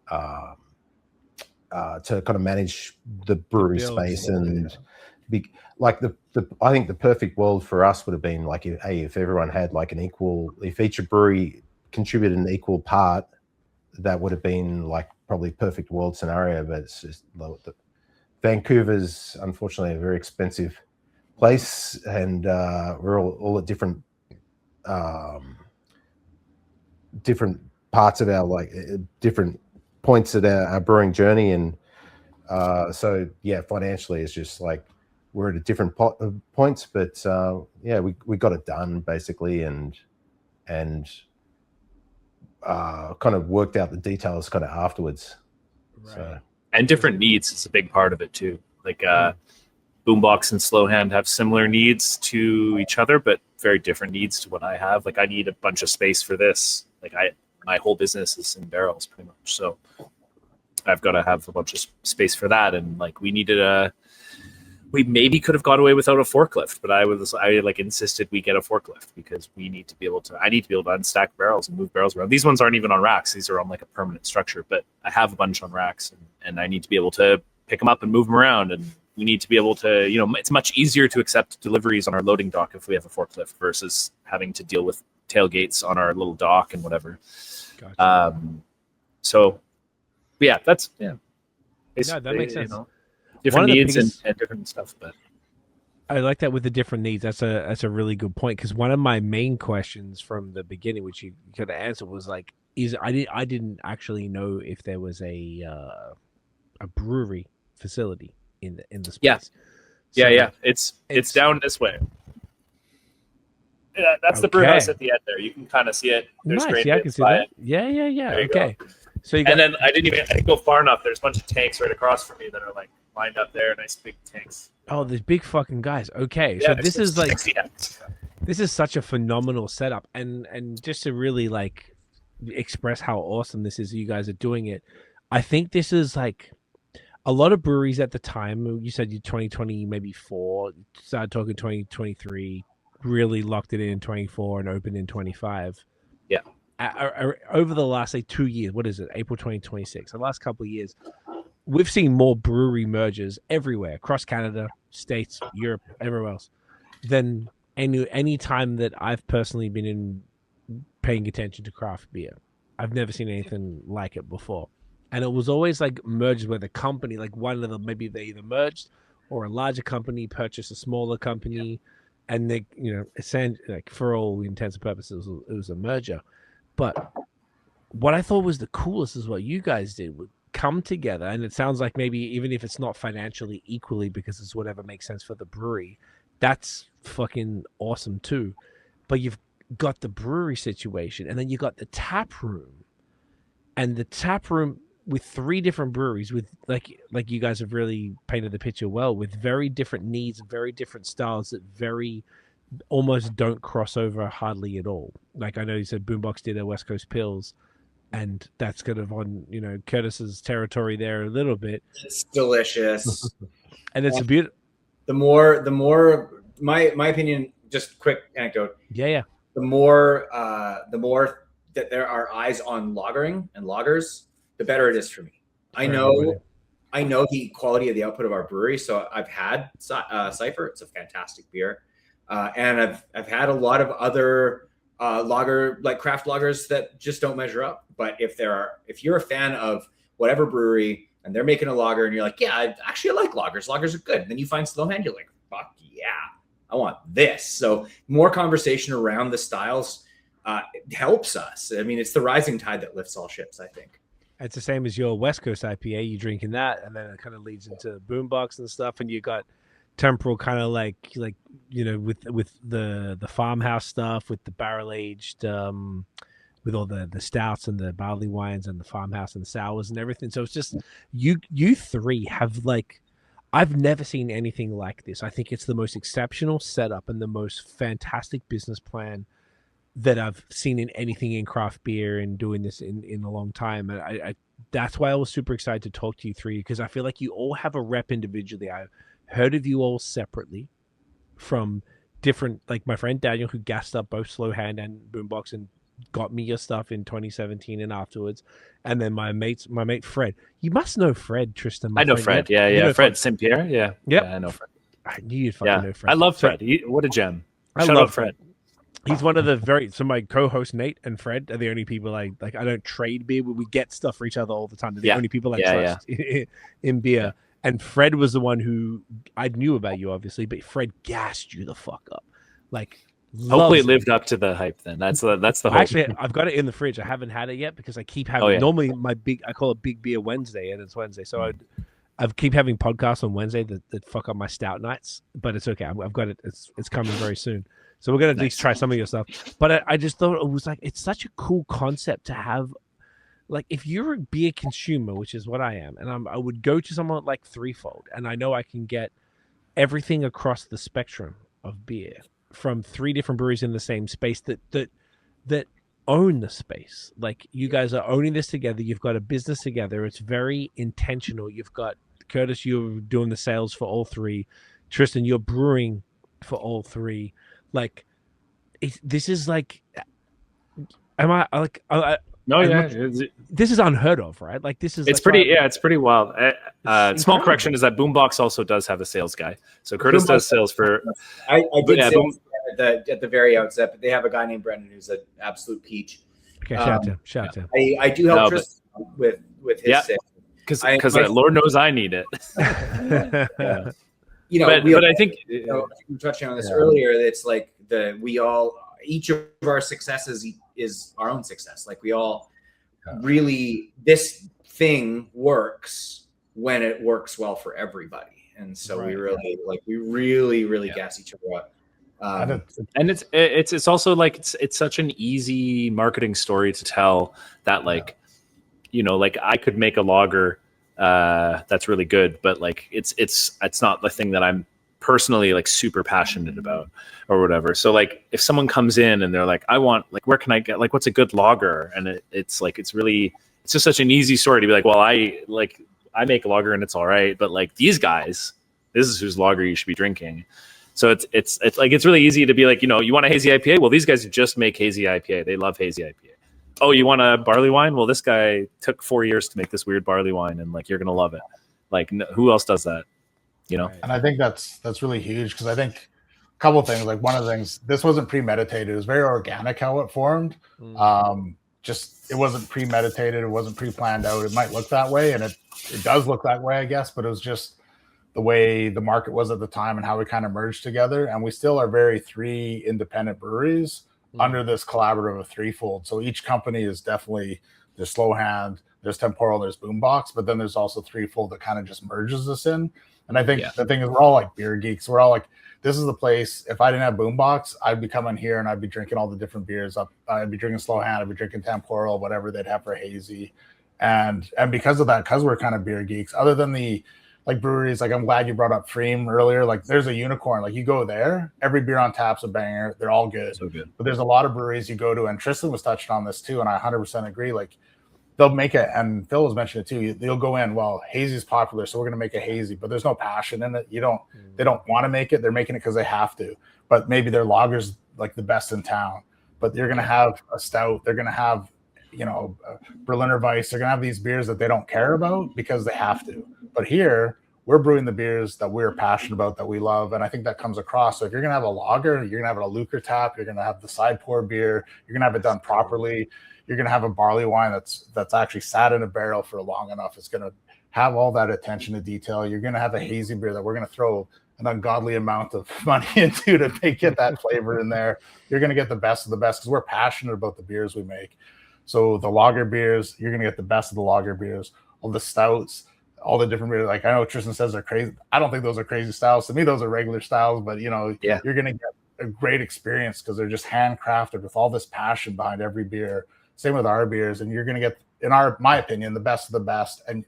kind of manage the brewery space and be like I think the perfect world for us would have been like if everyone had like if each brewery contributed an equal part, that would have been like probably perfect world scenario. But it's just Vancouver's unfortunately a very expensive place, and we're all at different parts of our different points at our brewing journey, and so yeah, financially it's just like we're at a different points, but yeah, we got it done basically, and kind of worked out the details kind of afterwards. Right. So. And different needs is a big part of it too. Like Boombox and Slow Hand have similar needs to each other, but very different needs to what I have. Like I need a bunch of space for this. Like my whole business is in barrels pretty much, so I've got to have a bunch of space for that. And like we maybe could have got away without a forklift, but I insisted we get a forklift because I need to be able to unstack barrels and move barrels around. These ones aren't even on racks. These are on like a permanent structure, but I have a bunch on racks, and I need to be able to pick them up and move them around. And we need to be able to, it's much easier to accept deliveries on our loading dock if we have a forklift versus having to deal with tailgates on our little dock and whatever. Gotcha. So yeah, that makes sense. Different needs and different stuff, but I like that with the different needs. That's a really good point, because one of my main questions from the beginning, which you could have answered, was like, I didn't actually know if there was a brewery facility in the space. Yeah, so, yeah. It's down this way. Yeah, that's the brew house at the end there. You can kind of see it. There's nice. Yeah, I can see that. Yeah. Okay. Go. So and then I didn't go far enough. There's a bunch of tanks right across from me that are like lined up there, nice big tanks. Oh, there's big fucking guys. Okay, yeah, so this is like this is such a phenomenal setup, and just to really like express how awesome this is, you guys are doing it. I think this is like a lot of breweries at the time. You said you 2020, maybe 4, started talking 2023, really locked it in 24 and opened in 25. Yeah. Over the last, say, 2 years, what is it? April 2026. The last couple of years, we've seen more brewery mergers everywhere, across Canada, States, Europe, everywhere else, than any time that I've personally been in paying attention to craft beer. I've never seen anything like it before. And it was always like merged with a company, like one of them, maybe they either merged or a larger company purchased a smaller company. Yeah. And they, like for all intents and purposes, it was a merger. But what I thought was the coolest is what you guys did would come together. And it sounds like maybe even if it's not financially equally, because it's whatever makes sense for the brewery, that's fucking awesome too. But you've got the brewery situation, and then you got the tap room, and the tap room with 3 different breweries with like you guys have really painted the picture well, with very different needs and very different styles that almost don't cross over hardly at all. Like I know you said Boombox did a West Coast Pils, and that's kind of on Kurtis's territory there a little bit. It's delicious. And it's a beautiful. The more my opinion, just quick anecdote. Yeah. The more that there are eyes on lagering and lagers, the better it is for me. I know the quality of the output of our brewery, so I've had Cypher. It's a fantastic beer, and I've had a lot of other lager, like craft lagers that just don't measure up. But if you're a fan of whatever brewery and they're making a lager and you're like, yeah, I like lagers. Lagers are good. And then you find Slow Hand, you're like, fuck yeah, I want this. So more conversation around the styles helps us. I mean, it's the rising tide that lifts all ships, I think. It's the same as your West Coast IPA. You drinking that, and then it kind of leads into Boombox and stuff. And you got Temporal, kind of like with the Farmhouse stuff, with the barrel aged, with all the stouts and the barley wines and the Farmhouse and the sours and everything. So it's just you three have I've never seen anything like this. I think it's the most exceptional setup and the most fantastic business plan that I've seen in anything in craft beer and doing this in a long time. And I that's why I was super excited to talk to you three, because I feel like you all have a rep individually. I've heard of you all separately from different, like my friend Daniel, who gassed up both Slow Hand and Boombox and got me your stuff in 2017 and afterwards. And then my mate Fred. You must know Fred, Tristan. I know Fred. Yeah. You know Fred St. Pierre. Yeah. Yep. Yeah, I know Fred. I knew you'd fucking know Fred. I love Fred. What a gem. I Shout love out Fred. He's one of the so my co-host Nate and Fred are the only people I don't trade beer, but we get stuff for each other all the time. They're the only people I trust in beer. Yeah. And Fred was the one who I knew about you, obviously, but Fred gassed you the fuck up. Hopefully it lived up to the hype then. That's the hope. Actually, I've got it in the fridge. I haven't had it yet because I keep having normally I call it Big Beer Wednesday, and it's Wednesday. So I keep having podcasts on Wednesday that fuck up my stout nights, but it's okay. I've got it. It's coming very soon. So we're going to at least try some of your stuff. But I just thought it was it's such a cool concept to have. If you're a beer consumer, which is what I am, and I would go to someone like Threefold, and I know I can get everything across the spectrum of beer from 3 different breweries in the same space that own the space. You guys are owning this together. You've got a business together. It's very intentional. You've got Kurtis, you're doing the sales for all 3. Tristan, you're brewing for all 3. This is am I this is unheard of, right? This is it's pretty wild. Small correction is that Boombox also does have a sales guy. So Kurtis does sales for. I did sales at the very outset, but they have a guy named Brendan who's an absolute peach. Okay, shout out to him. I do help Tristan with his sales because Lord knows I need it. But I think you were touching on this earlier. It's each of our successes is our own success. We all really, this thing works when it works well for everybody. And so we really gas each other up. And it's also it's such an easy marketing story to tell that I could make a lager that's really good, but it's not the thing that I'm personally super passionate about or whatever. So if someone comes in and they're I want where can I get what's a good lager, and it's just such an easy story to be well, I make a lager and it's all right, but these guys, this is whose lager you should be drinking. So it's really easy to be you want a hazy IPA? Well, these guys just make hazy IPA. They love hazy IPA. Oh, you want a barley wine? Well, this guy took 4 years to make this weird barley wine, and you're gonna love it. Who else does that? And I think that's really huge, because I think a couple of things. One of the things, this wasn't premeditated. It was very organic how it formed. It wasn't premeditated. It wasn't pre-planned out. It might look that way, and it does look that way, I guess. But it was just the way the market was at the time and how we kind of merged together. And we still are 3 independent breweries under this collaborative of Threefold. So each company is definitely, there's Slow Hand, there's Temporal, there's Boombox, but then there's also Threefold that kind of just merges us in. And I think the thing is, we're all beer geeks. We're all this is the place. If I didn't have Boombox, I'd be coming here and I'd be drinking all the different beers. I'd be drinking Slow Hand, I'd be drinking Temporal, whatever they'd have for hazy. And because of that, because we're kind of beer geeks, other than the breweries, I'm glad you brought up Freem earlier. There's a unicorn. You go there, every beer on tap's a banger. They're all good. So good. But there's a lot of breweries you go to, and Tristan was touched on this too, and I 100% agree. They'll make it, and Phil was mentioning it too. They'll go in, well, hazy's popular, so we're going to make a hazy, but there's no passion in it. They don't want to make it. They're making it because they have to. But maybe their lager's the best in town. But you're going to have a stout. They're going to have, Berliner Weiss. They're going to have these beers that they don't care about because they have to. But here, we're brewing the beers that we're passionate about, that we love. And I think that comes across. So if you're going to have a lager, you're going to have a Luker tap, you're going to have the side pour beer, you're going to have it done properly. You're going to have a barley wine that's actually sat in a barrel for long enough. It's going to have all that attention to detail. You're going to have a hazy beer that we're going to throw an ungodly amount of money into to get that flavor in there. You're going to get the best of the best because we're passionate about the beers we make. So the lager beers, you're going to get the best of the lager beers, all the stouts, all the different beers. Like I know Tristan says they're crazy. I don't think those are crazy styles. To me, those are regular styles, but you're going to get a great experience because they're just handcrafted with all this passion behind every beer. Same with our beers. And you're going to get, in my opinion, the best of the best. And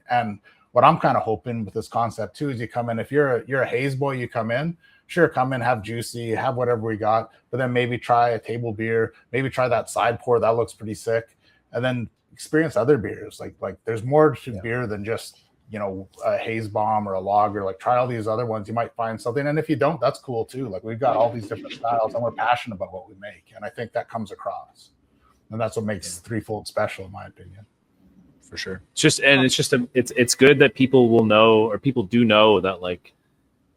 what I'm kind of hoping with this concept too is you come in, if you're a haze boy, you come in, sure, come in, have juicy, have whatever we got, but then maybe try a table beer, maybe try that side pour, that looks pretty sick, and then experience other beers. Like there's more to beer than just, a haze bomb or a lager. Like try all these other ones, you might find something. And if you don't, that's cool too. Like we've got all these different styles and we're passionate about what we make. And I think that comes across. And that's what makes Threefold special, in my opinion. For sure. It's good that people will know, or people do know that, like,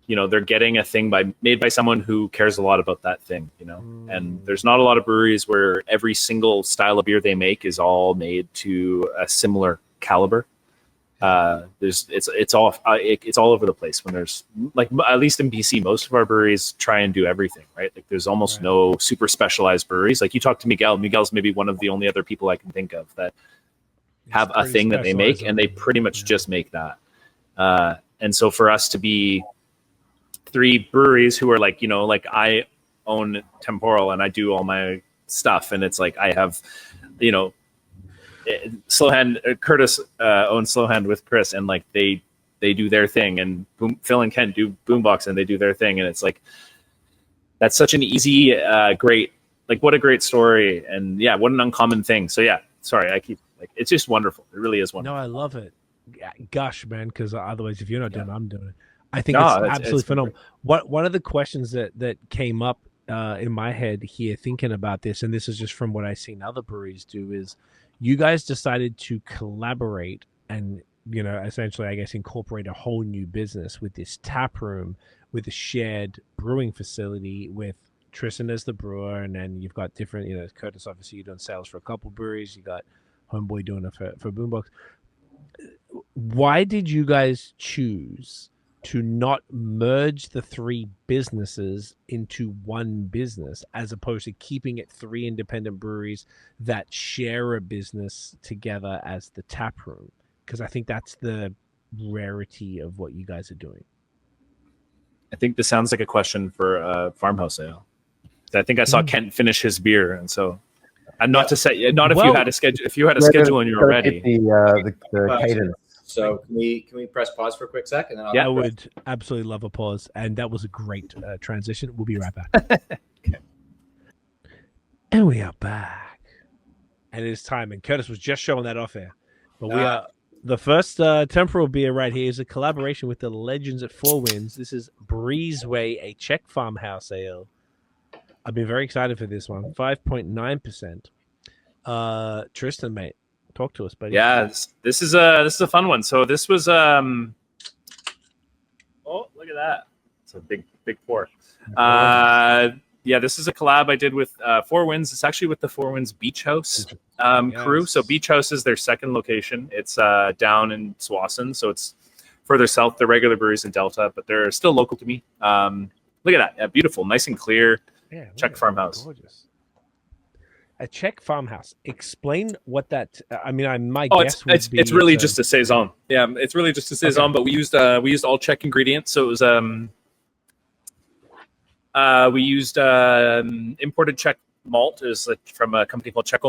they're getting a thing made by someone who cares a lot about that thing, and there's not a lot of breweries where every single style of beer they make is all made to a similar caliber. It's all over the place. When there's, like, at least in BC, most of our breweries try and do everything, right? Like there's almost no super specialized breweries. Like you talk to Miguel's maybe one of the only other people I can think of that have a thing that they make, and they pretty much just make that. And so for us to be three breweries who are like, I own Temporal and I do all my stuff, and it's like I have, Slow Hand, Kurtis owns Slow Hand with Chris, and like they do their thing, and Phil and Kent do Boombox and they do their thing, and it's like that's such an easy, great, like what a great story, and what an uncommon thing. So sorry, I keep. Like, it's just wonderful. It really is wonderful. No, I love it. Gosh, man, because otherwise, if you're not doing it, I'm doing it. I think it's absolutely phenomenal. One of the questions that came up in my head here thinking about this, and this is just from what I've seen other breweries do, is you guys decided to collaborate and, essentially, I guess, incorporate a whole new business with this tap room, with a shared brewing facility with Tristan as the brewer, and then you've got different, Kurtis, obviously, you're doing sales for a couple breweries. You got Homeboy doing it for Boombox. Why did you guys choose to not merge the three businesses into one business, as opposed to keeping it three independent breweries that share a business together as the tap room? Because I think that's the rarity of what you guys are doing. I think this sounds like a question for Farmhouse Ale. I think I saw Kent finish his beer, and so. And not to say, not if you had a schedule. If you had a schedule and you were ready. The cadence. So can we press pause for a quick sec, and then I would absolutely love a pause, and that was a great transition. We'll be right back. Okay. And we are back, and it is time. And Kurtis was just showing that off air, but we are the first Temporal beer right here is a collaboration with the legends at Four Winds. This is Breezeway, a Czech farmhouse ale. I've been very excited for this one. 5.9%. Tristan, mate, talk to us, buddy. Yeah, this is a fun one. So this was oh, look at that. It's a big pour. This is a collab I did with Four Winds. It's actually with the Four Winds Beach House crew. So Beach House is their second location. It's down in Swassen, so it's further south. The regular breweries in Delta, but they're still local to me. Look at that. Yeah, beautiful, nice and clear. Yeah, Czech farmhouse. Gorgeous. A Czech farmhouse. Explain what that. I mean, my guess would be it's really just a saison. Yeah, it's really just a saison. Okay. But we used all Czech ingredients. So it was we used imported Czech malt. It was from a company called Czech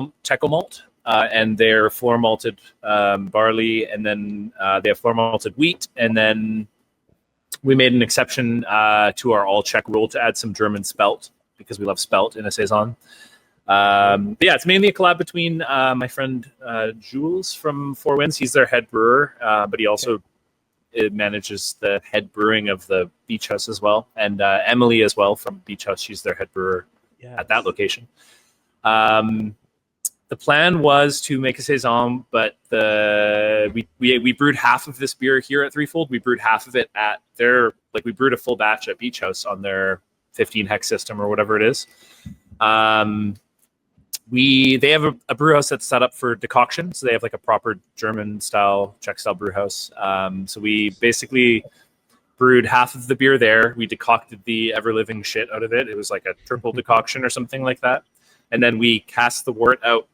Malt, and they're floor malted barley, and then they have floor malted wheat, and then we made an exception to our all Czech rule to add some German spelt, because we love spelt in a saison. It's mainly a collab between my friend Jules from Four Winds. He's their head brewer, but he also manages the head brewing of the Beach House as well. And Emily as well from Beach House. She's their head brewer at that location. The plan was to make a saison, but we brewed half of this beer here at Threefold. We brewed half of it at their, like, we brewed a full batch at Beach House on their 15 hex system or whatever it is. They have a brew house that's set up for decoction, so they have like a proper German style, Czech style brew house. So we basically brewed half of the beer there. We decocted the ever living shit out of it. It was like a triple decoction or something like that. And then we cast the wort out,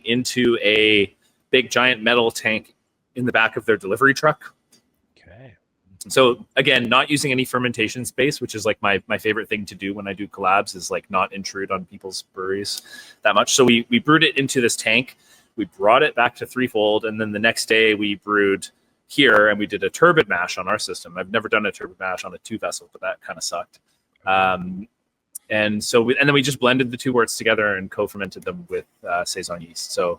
into a big giant metal tank in the back of their delivery truck. Okay. So again, not using any fermentation space, which is like my favorite thing to do when I do collabs, is like not intrude on people's breweries that much. So we brewed it into this tank. We brought it back to Threefold, and then the next day we brewed here, and we did a turbid mash on our system. I've never done a turbid mash on a 2-vessel, but that kind of sucked. And then we just blended the two worts together and co-fermented them with saison yeast. So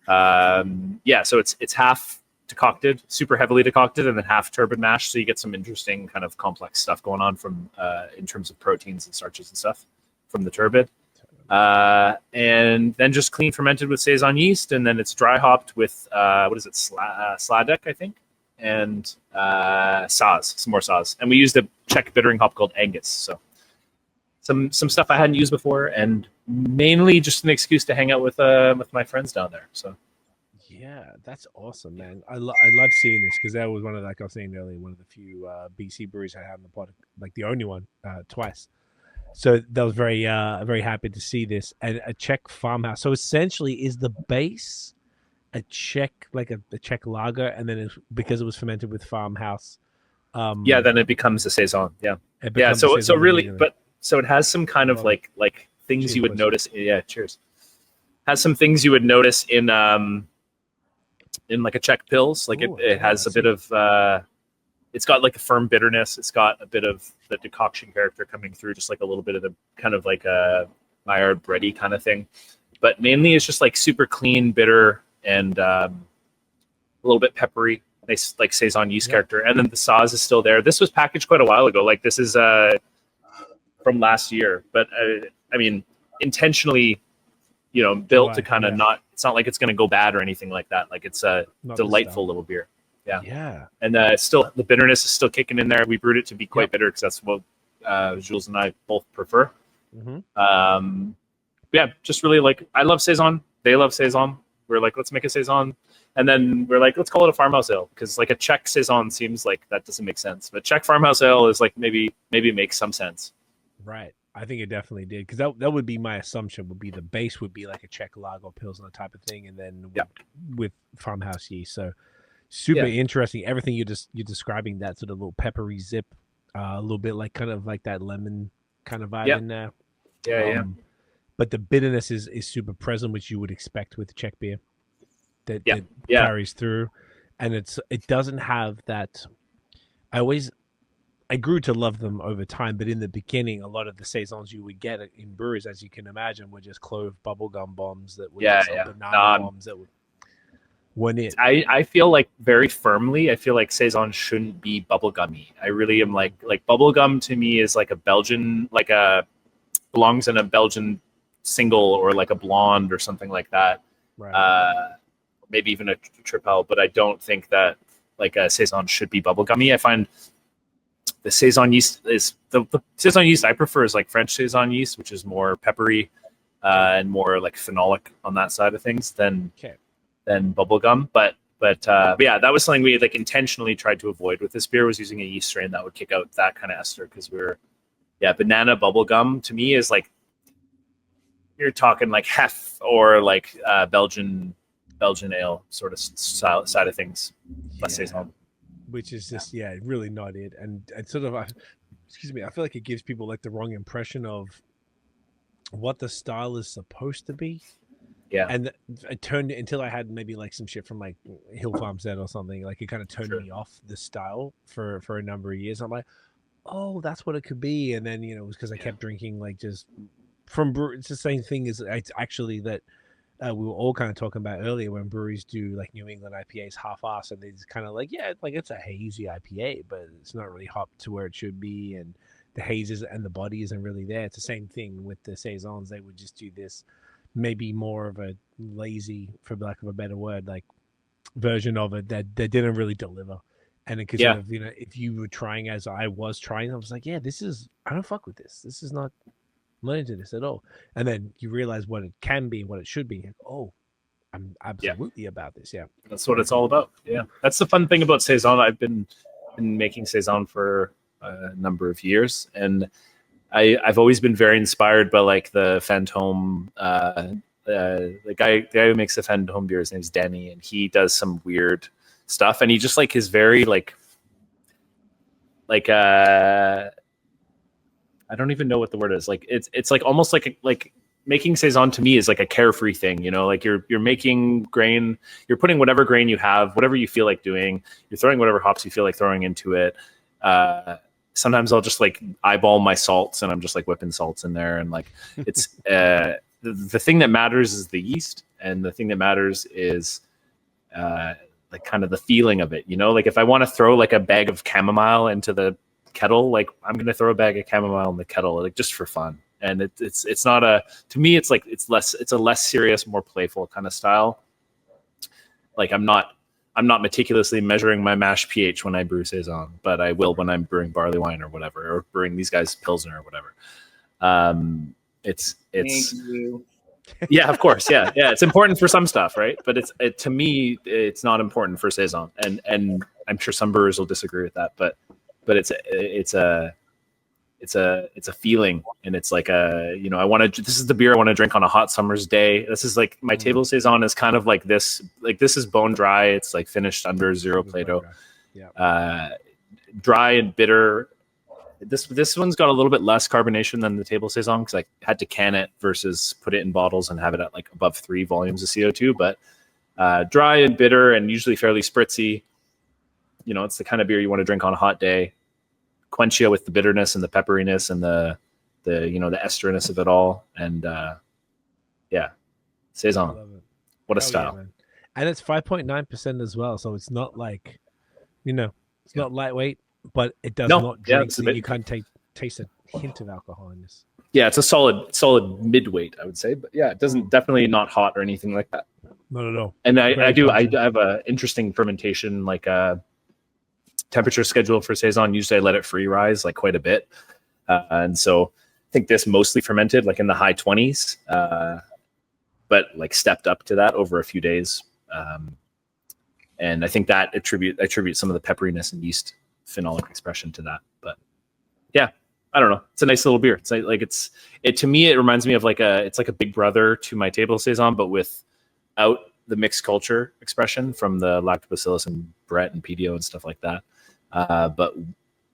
so it's half decocted, super heavily decocted, and then half turbid mash. So you get some interesting kind of complex stuff going on from in terms of proteins and starches and stuff from the turbid. And then just clean fermented with saison yeast, and then it's dry hopped with Sladek, I think, and Saz, some more Saz. And we used a Czech bittering hop called Angus. So some stuff I hadn't used before, and mainly just an excuse to hang out with my friends down there. So yeah, that's awesome, man. I love seeing this, because that was one of, like I was saying earlier, one of the few BC breweries I had in the pod, like the only one, twice. So that was very happy to see this. And a Czech farmhouse. So essentially, is the base a Czech, like a Czech lager, and then because it was fermented with farmhouse. Then it becomes a saison. Yeah. So really, so it has some kind of like things cheers, you would boys. notice. Yeah, cheers. Has some things you would notice in like a Czech Pils. Like it has a bit of it's got like a firm bitterness. It's got a bit of the decoction character coming through, just like a little bit of the kind of like a Maillard bready kind of thing. But mainly it's just like super clean, bitter, and a little bit peppery. Nice like saison yeast character. And then the Saz is still there. This was packaged quite a while ago. Like this is from last year, but I mean, intentionally, built to kind of not. It's not like it's going to go bad or anything like that. Like it's a delightful little beer. Yeah. And still, the bitterness is still kicking in there. We brewed it to be quite bitter, because that's what Jules and I both prefer. Mm-hmm. Just really like, I love saison. They love saison. We're like, let's make a saison. And then we're like, let's call it a farmhouse ale, because like a Czech saison seems like that doesn't make sense. But Czech farmhouse ale is like maybe makes some sense. Right. I think it definitely did, because that would be my assumption, would be the base would be like a Czech lager Pilsner type of thing, and then with farmhouse yeast. So super interesting. Everything you're describing, that sort of little peppery zip, a little bit like kind of like that lemon kind of vibe in there. Yeah. But the bitterness is super present, which you would expect with Czech beer. That carries through, and it doesn't have that. I grew to love them over time, but in the beginning, a lot of the saisons you would get in breweries, as you can imagine, were just clove bubblegum bombs that were banana bombs that went in. I feel like very firmly, I feel like saison shouldn't be bubblegummy. I really am like bubblegum to me is like a Belgian, belongs in a Belgian single or like a blonde or something like that. Right. Maybe even a tripel, but I don't think that like a saison should be bubblegummy. I find the saison yeast is the saison yeast I prefer is like French saison yeast, which is more peppery and more like phenolic on that side of things than bubblegum. But that was something we like intentionally tried to avoid with this beer, was using a yeast strain that would kick out that kind of ester, because banana bubblegum to me is like, you're talking like hef or like Belgian ale sort of side of things. Saison. Which is just really not it, and sort of I feel like it gives people like the wrong impression of what the style is supposed to be. And it turned until I had maybe like some shit from like Hill Farm Set or something, like it kind of turned me off the style for a number of years. I'm like, oh, that's what it could be. And then it was because I kept drinking like just from it's the same thing as it's actually that we were all kind of talking about earlier, when breweries do like New England IPAs half-assed, and they just kind of like, it's a hazy IPA, but it's not really hopped to where it should be, and the haze and the body isn't really there. It's the same thing with the saisons. They would just do this maybe more of a lazy, for lack of a better word, like version of it that didn't really deliver. And it could sort of, if you were trying as I was trying, I was like, yeah, I don't fuck with this. This is not, I'm not into this at all. And then you realize what it can be, what it should be. Like, oh, I'm absolutely about this. Yeah. That's what it's all about. Yeah. That's the fun thing about Saison. I've been making Saison for a number of years, and I've always been very inspired by like the Fantôme, the guy who makes the Fantôme beer. His name's Denny, and he does some weird stuff, and he just like is very like I don't even know what the word is. Like it's like almost like making Saison to me is like a carefree thing, like you're making grain, you're putting whatever grain you have, whatever you feel like doing, you're throwing whatever hops you feel like throwing into it. Sometimes I'll just like eyeball my salts, and I'm just like whipping salts in there, and like it's the thing that matters is the yeast, and the thing that matters is like kind of the feeling of it, like if I want to throw like a bag of chamomile into the kettle, like I'm going to throw a bag of chamomile in the kettle, like just for fun. And it's not to me, it's like, it's a less serious, more playful kind of style. Like I'm not meticulously measuring my mash pH when I brew Saison, but I will when I'm brewing barley wine or whatever, or brewing these guys Pilsner or whatever. It's yeah, of course. Yeah. It's important for some stuff, right? But to me, it's not important for Saison, and I'm sure some brewers will disagree with that, but it's a feeling, and it's like this is the beer I want to drink on a hot summer's day. This is like my table Saison is kind of like this is bone dry. It's like finished under zero Plato, dry and bitter. This one's got a little bit less carbonation than the table Saison, because I had to can it versus put it in bottles and have it at like above 3 volumes of CO2, but dry and bitter and usually fairly spritzy. It's the kind of beer you want to drink on a hot day. Quench you with the bitterness and the pepperiness and the esteriness of it all. And Saison, what a style. Yeah, and it's 5.9% as well, so it's not like it's not lightweight, but it does not drink, so you can't taste a hint of alcohol in this. Yeah, it's a solid mid-weight, I would say, but yeah, it doesn't, definitely not hot or anything like that. Not at all. And I have a interesting fermentation, like temperature schedule for Saison. Usually I let it free rise like quite a bit. And so I think this mostly fermented like in the high 20s, but like stepped up to that over a few days. And I think that attribute some of the pepperiness and yeast phenolic expression to that. But yeah, I don't know. It's a nice little beer. It's like to me, it reminds me of it's like a big brother to my table Saison, but without the mixed culture expression from the lactobacillus and Brett and PDO and stuff like that. But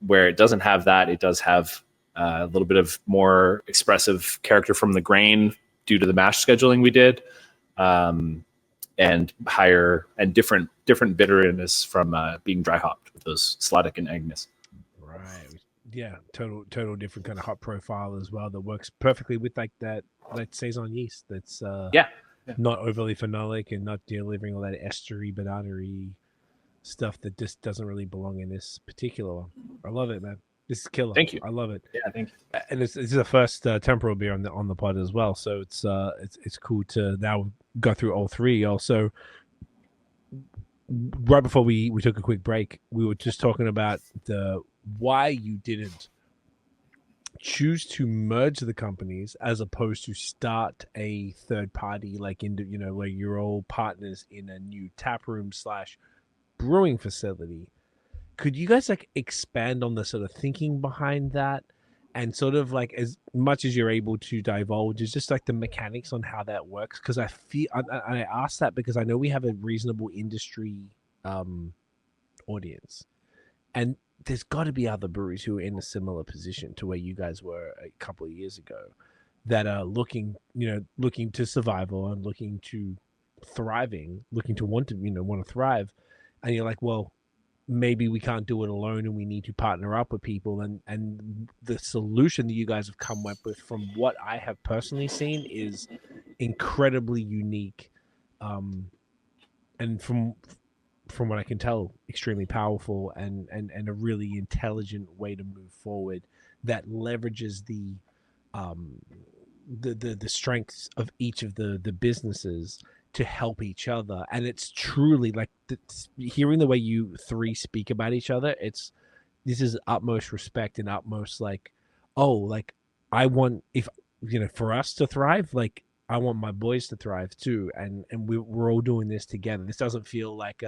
where it doesn't have that, it does have a little bit of more expressive character from the grain due to the mash scheduling we did, and higher and different bitterness from being dry hopped with those Slavic and Agnes. Right. Yeah. Total different kind of hop profile as well that works perfectly with like that Saison yeast. That's not overly phenolic and not delivering all that estery, bananery stuff that just doesn't really belong in this particular one. I love it, man. This is killer. Thank you. I love it. Yeah, thank you. And this is the first temporal beer on the pod as well, so it's cool to now go through all three. Also, right before we took a quick break, we were just talking about why you didn't choose to merge the companies as opposed to start a third party, like where you're all partners in a new taproom / brewing facility. Could you guys like expand on the sort of thinking behind that, and sort of like as much as you're able to divulge is just like the mechanics on how that works? Because I feel I asked that because I know we have a reasonable industry audience, and there's got to be other breweries who are in a similar position to where you guys were a couple of years ago, that are looking to survival and looking to want to thrive. And you're like, well, maybe we can't do it alone and we need to partner up with people. And the solution that you guys have come up with, from what I have personally seen, is incredibly unique. And from what I can tell, extremely powerful and a really intelligent way to move forward that leverages the strengths of each of the businesses to help each other. And it's truly like hearing the way you three speak about each other, this is utmost respect and utmost like, oh, like I want, if for us to thrive, like I want my boys to thrive too, and we're all doing this together. This doesn't feel like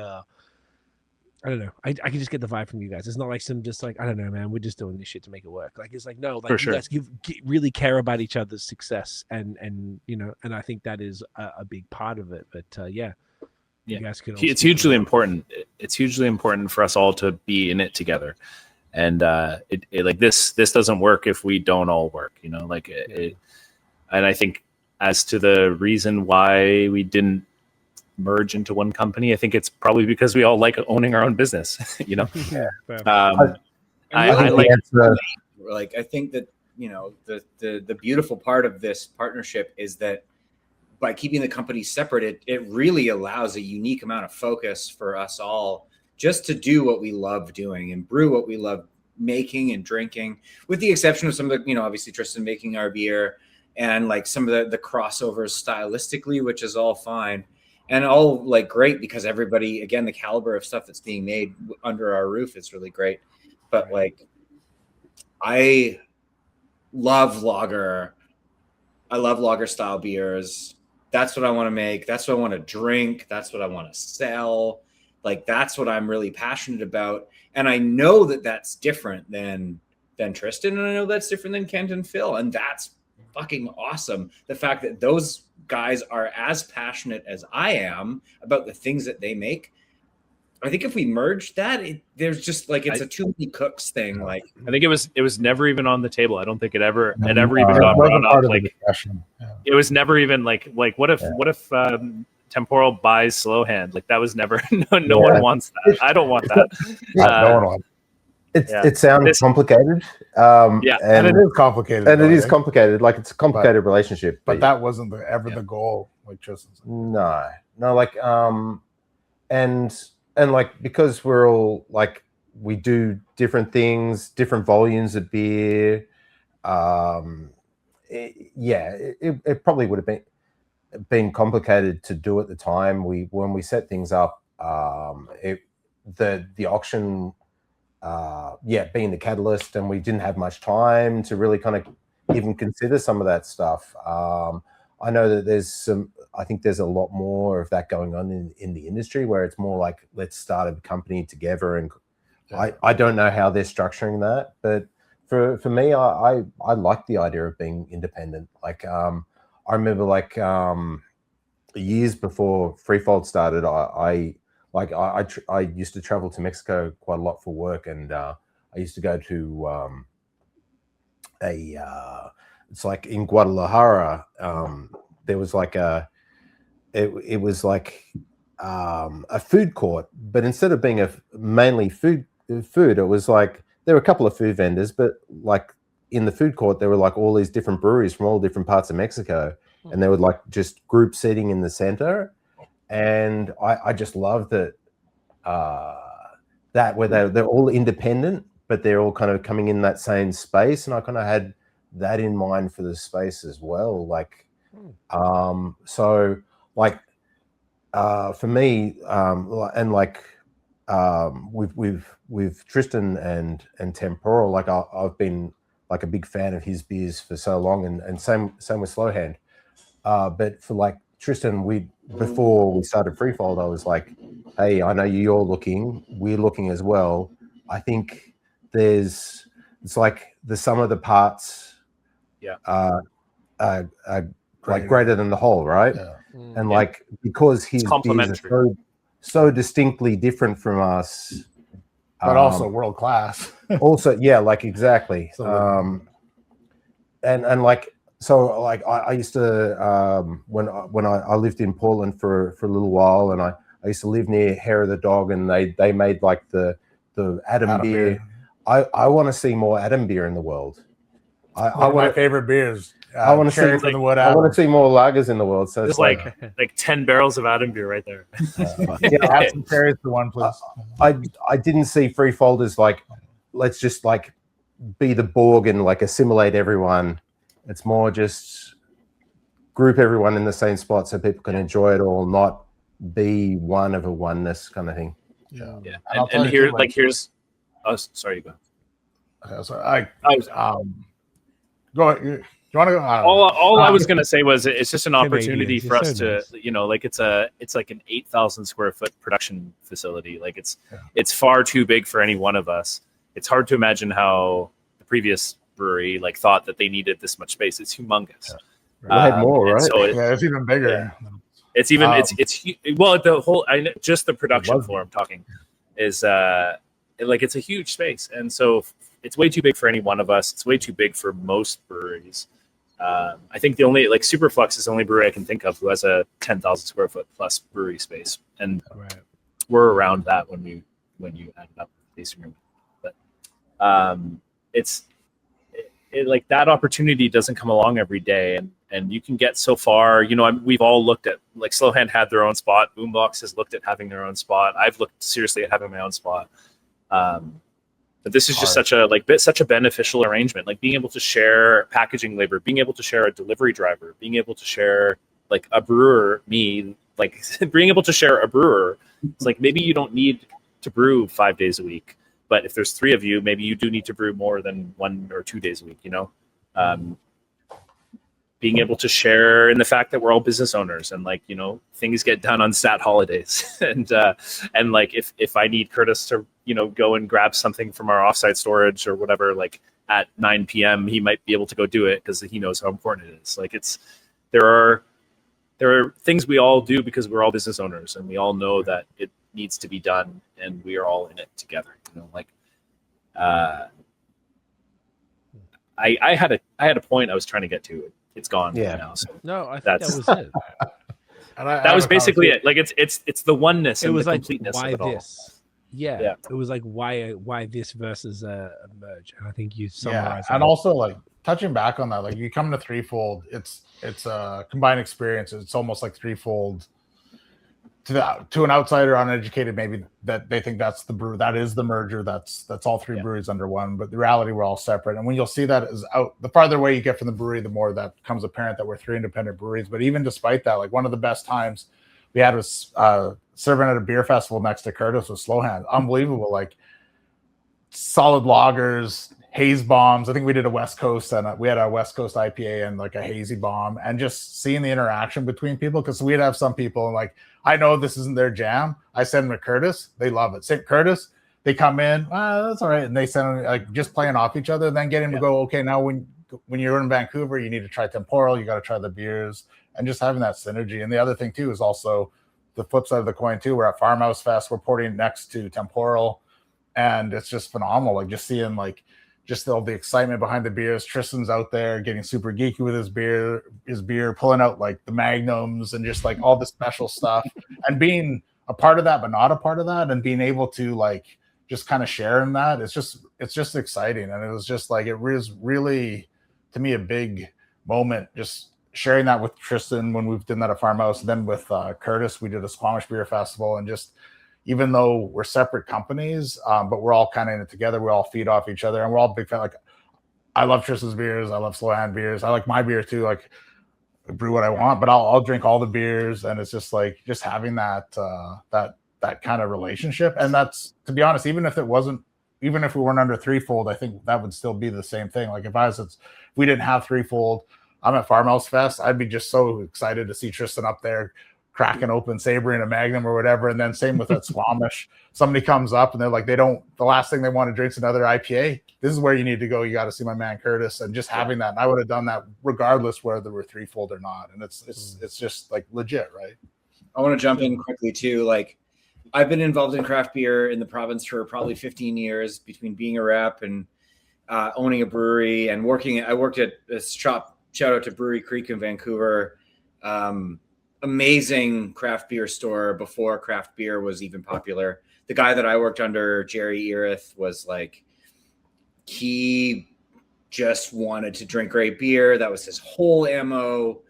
I don't know. I can just get the vibe from you guys. It's not like some just like, I don't know, man, we're just doing this shit to make it work. Like, it's like, no, like you guys really care about each other's success, and and I think that is a big part of it. But you guys can. It's hugely important. It's hugely important for us all to be in it together, and it like this doesn't work if we don't all work. Like it. And I think as to the reason why we didn't merge into one company, I think it's probably because we all like owning our own business. I think that the beautiful part of this partnership is that by keeping the companies separate, it really allows a unique amount of focus for us all just to do what we love doing and brew what we love making and drinking, with the exception of some of the obviously Tristan making our beer and like some of the crossovers stylistically, which is all fine. And all like great because everybody, again, the caliber of stuff that's being made under our roof is really great. But like, I love lager. I love lager style beers. That's what I want to make. That's what I want to drink. That's what I want to sell. Like, that's what I'm really passionate about. And I know that that's different than Tristan. And I know that's different than Kent and Phil. And that's fucking awesome. The fact that those guys are as passionate as I am about the things that they make. I think if we merge that, there's just like it's a too many cooks thing. Like, I think it was never even on the table. I don't think it ever even got brought up. Like, it was never even like what if Temporal buys Slow Hand? Like, that was never. No one wants that. I don't want that. No one wants. It sounds complicated. And it is complicated. And it is complicated. Like, it's a complicated relationship. But that wasn't ever the goal, like Tristan said. No, like and like, because we're all like, we do different things, different volumes of beer. It probably would have been complicated to do at the time. When we set things up, the auction, being the catalyst, and we didn't have much time to really kind of even consider some of that stuff. I know that I think there's a lot more of that going on in the industry, where it's more like, let's start a company together. And I don't know how they're structuring that, but for me, I like the idea of being independent. Like, I remember like years before Threefold started, I used to travel to Mexico quite a lot for work, and I used to go to it's like in Guadalajara. There was like it was like a food court, but instead of being mainly food, it was like there were a couple of food vendors, but like in the food court there were like all these different breweries from all different parts of Mexico, and they would like just group seating in the center. And I just love that where they're all independent, but they're all kind of coming in that same space. And I kind of had that in mind for the space as well. Like, so like for me, and like with Tristan and Temporal, like I've been like a big fan of his beers for so long, and same with Slow Hand. But for like Tristan, before we started Threefold, I was like, hey, I know you're looking, we're looking as well. I think it's like the sum of the parts are like greater than the whole, right? And like, because his beers are so distinctly different from us, but also world class. Also, like exactly. And like, so like I used to when I lived in Portland for a little while, and I used to live near Hair of the Dog, and they made like the Adam beer. I want to see more Adam beer in the world. My favorite beers. I want to see from the wood. I want to see more lagers in the world. So it's like 10 barrels of Adam beer right there. Add some cherries to one, please. I didn't see Threefold as like, let's just like be the Borg and like assimilate everyone. It's more just group everyone in the same spot so people can enjoy it all, not be one of a oneness kind of thing. Yeah. And here, here's. Oh, sorry, you go. Okay, so go ahead. You want to go? All I was gonna say was it's just an opportunity Canadians, for us you're to, so nice. it's like an 8,000 square foot production facility. Like it's far too big for any one of us. It's hard to imagine how the previous brewery thought that they needed this much space. It's humongous. We had more, right? So it's even bigger. Yeah. It's even the whole just the production floor I'm talking is it's a huge space, and so it's way too big for any one of us. It's way too big for most breweries. I think the only Superflux is the only brewery I can think of who has a 10,000 square foot plus brewery space, and we're around that when you add up the tasting room. But that opportunity doesn't come along every day, and you can get so far. We've all looked at Slow Hand had their own spot. Boombox has looked at having their own spot. I've looked seriously at having my own spot. But this is just such a beneficial arrangement, being able to share packaging labor, being able to share a delivery driver, being able to share a brewer, being able to share a brewer. It's maybe you don't need to brew 5 days a week, but if there's 3 of you, maybe you do need to brew more than 1 or 2 days a week, being able to share in the fact that we're all business owners and things get done on stat holidays. and if I need Kurtis to, go and grab something from our offsite storage or whatever, at 9 PM, he might be able to go do it because he knows how important it is. There are things we all do because we're all business owners and we all know that it needs to be done and we are all in it together. I had a point I was trying to get to. It's gone now. So no, I think that was it. That was basically it. It's the oneness and it was the completeness why of it all. this? Yeah, it was why this versus a merge, and I think you summarized. And also touching back on that, you come to Threefold, it's a combined experience. It's almost like Threefold to an outsider, uneducated, maybe that they think that's the brew, that is the merger, that's all 3 breweries under one. But the reality, we're all separate. And when you'll see that is out, the farther away you get from the brewery, the more that becomes apparent that we're 3 independent breweries. But even despite that, one of the best times we had was serving at a beer festival next to Kurtis with Slow Hand. Unbelievable, solid lagers, haze bombs. I think we did a West Coast and we had a West Coast IPA and a hazy bomb, and just seeing the interaction between people, because we'd have some people and I know this isn't their jam. I send them to Kurtis, they love it. St. Kurtis, they come in, that's all right, and they send them just playing off each other, and then getting to go, okay, now when you're in Vancouver, you need to try Temporal, you got to try the beers, and just having that synergy. And the other thing too is also the flip side of the coin too. We're at Farmhouse Fest, we're porting next to Temporal, and it's just phenomenal. Just seeing just all the excitement behind the beers. Tristan's out there getting super geeky with his beer, pulling out the magnums and just all the special stuff, and being a part of that, but not a part of that, and being able to just kind of share in that. It's just exciting. And it was just it was really, to me, a big moment, just sharing that with Tristan when we've done that at Farmhouse. And then with Kurtis, we did a Squamish Beer Festival, and just, even though we're separate companies, but we're all kind of in it together. We all feed off each other, and we're all big fan. I love Tristan's beers. I love Slow Hand beers. I like my beer too. I brew what I want, but I'll drink all the beers. And it's just just having that kind of relationship. And that's, to be honest, even if we weren't under Threefold, I think that would still be the same thing. If we didn't have Threefold, I'm at Farmhouse Fest, I'd be just so excited to see Tristan up there cracking open, savoring a Magnum or whatever. And then same with that Squamish. Somebody comes up and they're the last thing they want to drink is another IPA. This is where you need to go. You got to see my man Kurtis, and just having that. And I would have done that regardless whether we're Threefold or not. And it's just legit, right? I want to jump in quickly too. I've been involved in craft beer in the province for probably 15 years, between being a rep and owning a brewery and working. I worked at a shop, shout out to Brewery Creek in Vancouver. Amazing craft beer store before craft beer was even popular. The guy that I worked under, Jerry Erith, was he just wanted to drink great beer. That was his whole MO.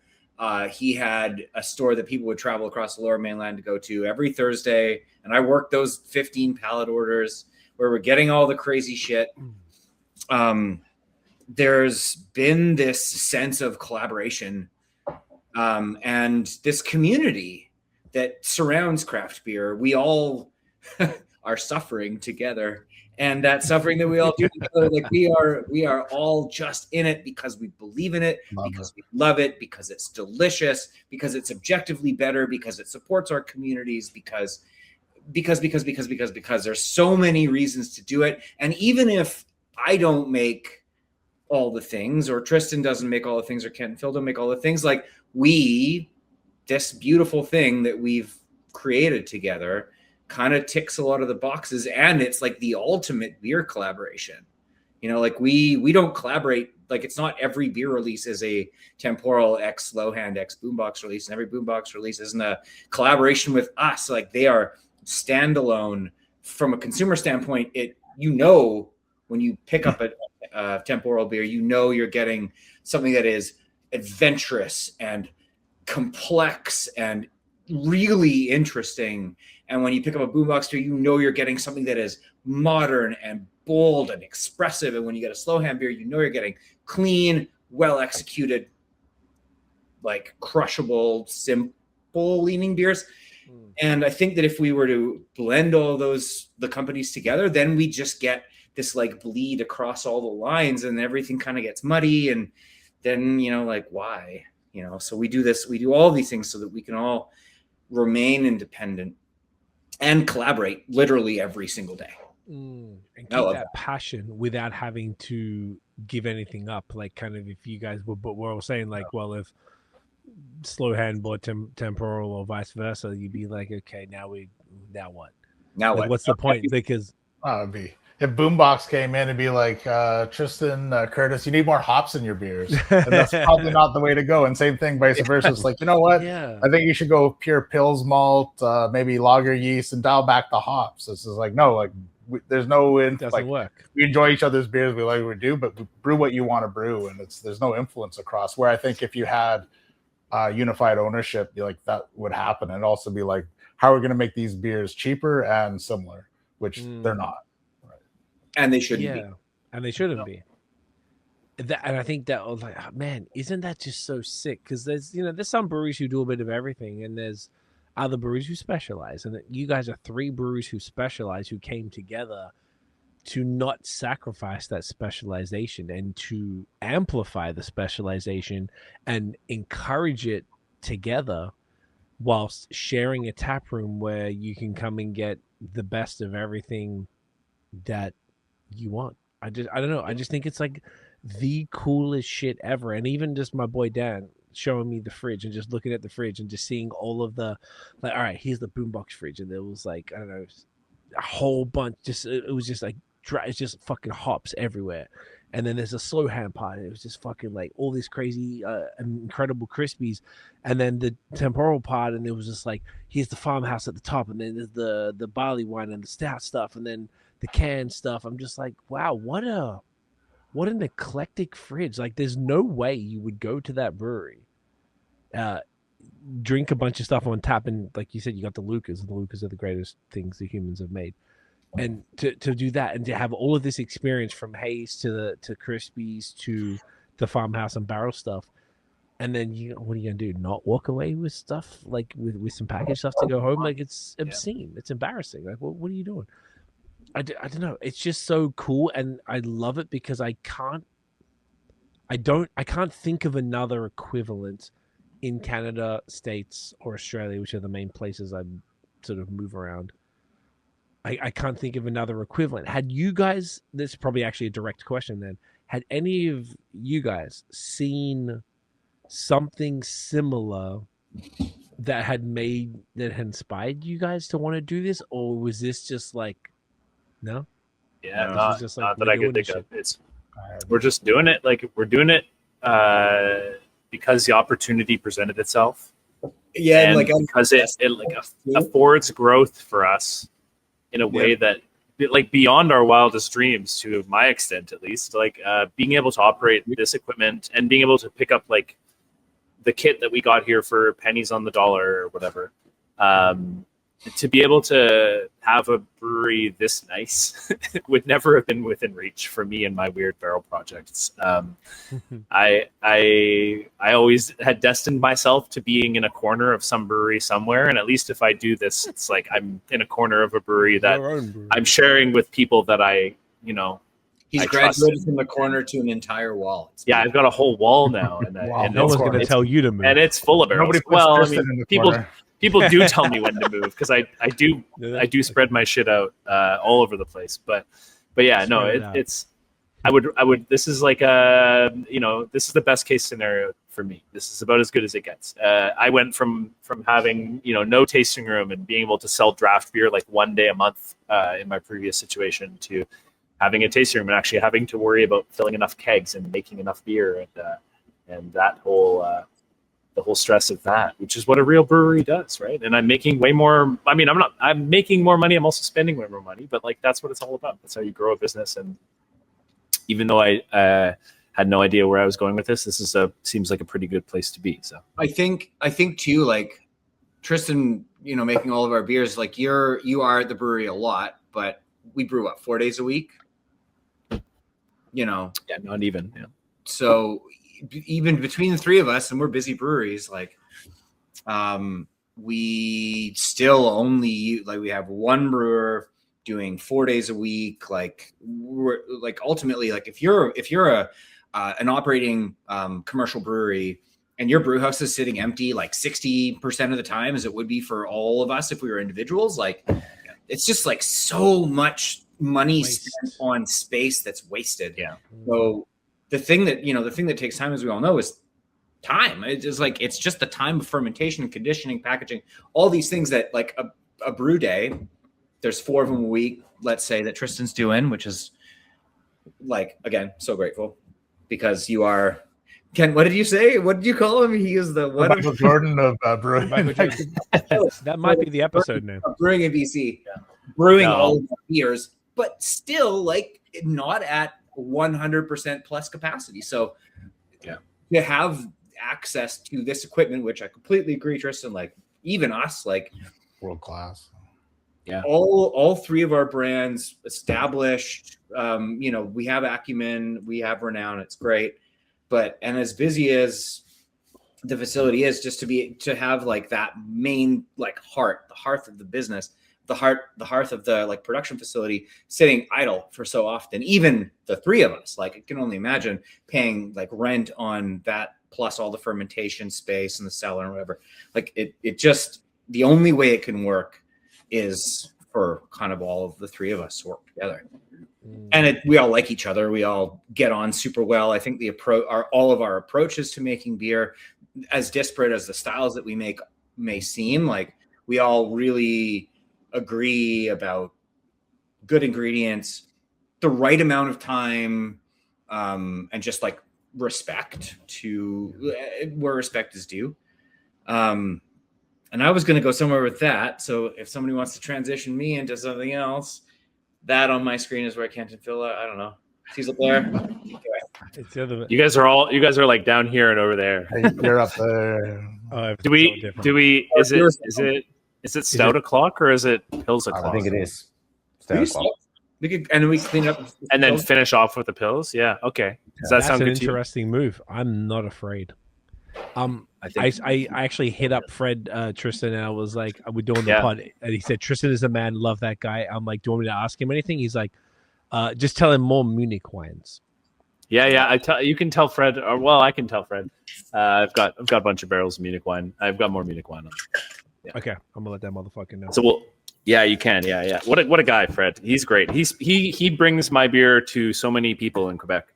He had a store that people would travel across the Lower Mainland to go to every Thursday. And I worked those 15 pallet orders where we're getting all the crazy shit. There's been this sense of collaboration And this community that surrounds craft beer, we all are suffering together. And that suffering that we all do together, like we are all just in it because we believe in it, because we love it, because it's delicious, because it's objectively better, because it supports our communities, because there's so many reasons to do it. And even if I don't make all the things, or Tristan doesn't make all the things, or Kent and Phil don't make all the things, like this beautiful thing that we've created together kind of ticks a lot of the boxes, and it's like the ultimate beer collaboration. You know, like we don't collaborate, like it's not every beer release is a Temporal X Slow Hand X Boombox release, and every Boombox release isn't a collaboration with us. Like they are standalone from a consumer standpoint. When you pick up a Temporal beer, you're getting something that is adventurous and complex and really interesting. And when you pick up a Boombox beer, you're getting something that is modern and bold and expressive. And when you get a Slow Hand beer, you're getting clean, well executed, like crushable, simple leaning beers. And I think that if we were to blend all the companies together, then we just get this like bleed across all the lines, and everything kind of gets muddy. And then, like, why? So we do all these things so that we can all remain independent and collaborate literally every single day. And keep that passion without having to give anything up. Like, kind of, if you guys we're all saying, like, well, if Slow Hand bought Temporal or vice versa, you'd be like, okay, now what? Now like, what? What's the point? Because it'd be if Boombox came in and be like, Tristan, Kurtis, you need more hops in your beers. And that's probably not the way to go. And same thing, vice versa. It's like, you know what? Yeah. I think you should go pure Pils malt, maybe lager yeast, and dial back the hops. This is like, no, like there's no doesn't work. We enjoy each other's beers, we like what we do, but we brew what you want to brew, and there's no influence across. Where I think if you had unified ownership, like that would happen, and also be like, how are we going to make these beers cheaper and similar, which they're not. And they shouldn't be. And they shouldn't be. And I think that was like, oh, man, isn't that just so sick? Because there's some breweries who do a bit of everything, and there's other breweries who specialize. And you guys are three breweries who specialize, who came together to not sacrifice that specialization and to amplify the specialization and encourage it together, whilst sharing a tap room where you can come and get the best of everything that you want. I don't know. I just think it's like the coolest shit ever. And even just my boy Dan showing me the fridge and just looking at the fridge and just seeing all of the, like, all right, here's the Boombox fridge, and there was like, I don't know, a whole bunch. It was just like it's just fucking hops everywhere. And then there's a Slow Hand part, and it was just fucking like all these crazy, incredible crispies. And then the Temporal part, and it was just like, here's the Farmhouse at the top, and then there's the barley wine and the stout stuff, and then the canned stuff. I'm just like, wow, what an eclectic fridge. Like, there's no way you would go to that brewery, drink a bunch of stuff on tap, and like you said, you got the Lucas, and the Lucas are the greatest things the humans have made. And to do that and to have all of this experience from haze to crispies to the Farmhouse and barrel stuff, and then what are you gonna do? Not walk away with stuff, like with some packaged stuff to go home? Like, it's obscene. It's embarrassing. Like, what are you doing? I don't know. It's just so cool, and I love it because I can't think of another equivalent in Canada, States, or Australia, which are the main places I sort of move around. I can't think of another equivalent. Had you guys, this is probably actually a direct question then, had any of you guys seen something similar that had inspired you guys to want to do this, or was this just like, no? Yeah, No, not just like, that I could think of. We're just doing it. Like, we're doing it because the opportunity presented itself. Yeah, and like because it affords growth for us in a way that, like, beyond our wildest dreams, to my extent at least. Like, being able to operate this equipment and being able to pick up like the kit that we got here for pennies on the dollar or whatever, to be able to have a brewery this nice would never have been within reach for me and my weird barrel projects. I always had destined myself to being in a corner of some brewery somewhere, and at least if I do this, it's like I'm in a corner of a brewery that I'm sharing with people that I He's graduated from the corner to an entire wall. Yeah, I've got a whole wall now, and no one's going to tell you to move, and it's full of barrels. Well, I mean, people do tell me when to move because I do spread my shit out all over the place. But yeah, no, it's I would. This is like this is the best case scenario for me. This is about as good as it gets. I went from having no tasting room and being able to sell draft beer like one day a month in my previous situation to having a tasting room and actually having to worry about filling enough kegs and making enough beer and that whole the whole stress of that, which is what a real brewery does, right? And I'm making way more. I mean, I'm making more money. I'm also spending way more money, but like that's what it's all about. That's how you grow a business. And even though I had no idea where I was going with this, seems like a pretty good place to be. So I think too, like Tristan, making all of our beers, like you are at the brewery a lot, but we brew 4 days a week. Yeah, not even. Yeah. So even between the three of us, and we're busy breweries, like we still only we have one brewer doing 4 days a week. Like we're like ultimately, like if you're an operating commercial brewery and your brew house is sitting empty like 60% of the time, as it would be for all of us if we were individuals, like it's just like so much money spent on space that's wasted. Yeah. So the thing that takes time, as we all know, is time. It's just the time of fermentation, conditioning, packaging, all these things that like a brew day, there's 4 of them a week, let's say, that Tristan's doing, which is like, again, so grateful because you are Ken. What did you say? What did you call him? He is the what? Michael Jordan of brewing. That might be the episode name. Brewing in BC, brewing all of the beers, but still like not at 100% plus capacity. So to have access to this equipment, which I completely agree, Tristan, like even us, like world class. Yeah. All 3 of our brands established, we have acumen, we have renown, it's great. And as busy as the facility is, just to have like that main like the hearth of the business, the hearth of the like production facility sitting idle for so often, even the 3 of us, like I can only imagine paying like rent on that plus all the fermentation space and the cellar and whatever. Like it just, the only way it can work is for kind of all of the 3 of us to work together. And we all like each other. We all get on super well. I think all of our approaches to making beer, as disparate as the styles that we make may seem, like we all really agree about good ingredients, the right amount of time, and just like respect to where respect is due. And I was going to go somewhere with that. So if somebody wants to transition me into something else, that on my screen is where Kenton Phila. I don't know. He's up there. It's the other. You guys are like down here and over there. Hey, you're up there. Do we? Is it stout o'clock or is it pills o'clock? I think it is. Stout o'clock. We could clean up and then finish off with the pills. Yeah. Okay. Does that sound good to you? Interesting move. I'm not afraid. I actually hit up Fred Tristan and I was like, we're doing the pod, and he said Tristan is a man, love that guy. I'm like, do you want me to ask him anything? He's like, just tell him more Munich wines. Yeah. You can tell Fred, or well, I can tell Fred. I've got a bunch of barrels of Munich wine. I've got more Munich wine on. Yeah. Okay, I'm gonna let that motherfucker know. So you can. Yeah. What a guy, Fred. He's great. He brings my beer to so many people in Quebec.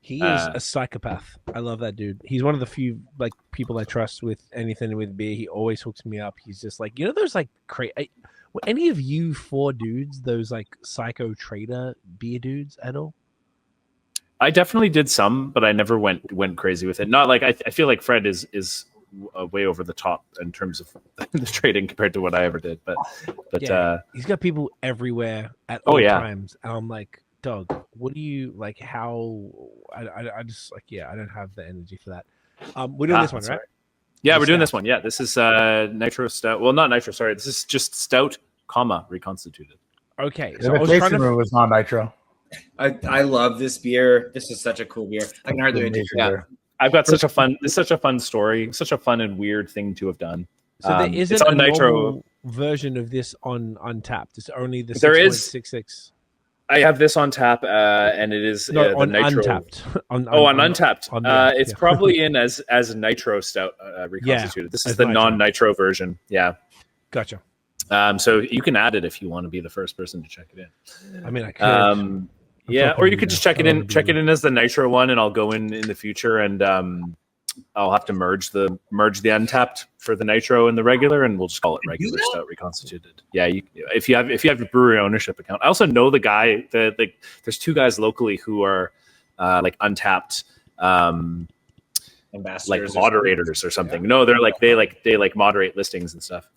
He is a psychopath. I love that dude. He's one of the few like people I trust with anything with beer. He always hooks me up. He's just like, there's like were any of you 4 dudes those like psycho trader beer dudes at all? I definitely did some, but I never went crazy with it. Not like I feel like Fred is way over the top in terms of the trading compared to what I ever did. But he's got people everywhere at all times, and I'm like, Doug, what do you like? How I just like, I don't have the energy for that. We're doing this one, right? Yeah, The we're doing stout. this one. Yeah, this is nitro stout. Well, not nitro. Sorry, this is just stout, reconstituted. Okay, The so I was trying tasting to. room was not nitro. I love this beer. This is such a cool beer. I can hardly wait to Amazing drink beer. I've got such a fun. It's such a fun story. Such a fun and weird thing to have done. So there It's isn't a on nitro. normal version of this on Untapped. It's only the There is. 6.66. I have this on tap, and it is No, the on nitro. Untapped. on Untapped. on the- It's yeah. probably in as a nitro stout reconstituted. This is as the nitro. non-nitro version. Yeah. Gotcha. So you can add it if you want to be the first person to check it in. I mean, I could. Yeah, or you could just check it in. Probably. Check it in as the nitro one, and I'll go in the future, and I'll have to merge the Untapped for the nitro and the regular, and we'll just call it regular stout reconstituted. Yeah, if you have a brewery ownership account. I also know the guy. There's two guys locally who are like Untapped. ambassadors, Like or moderators or something. No, they're like they moderate listings and stuff.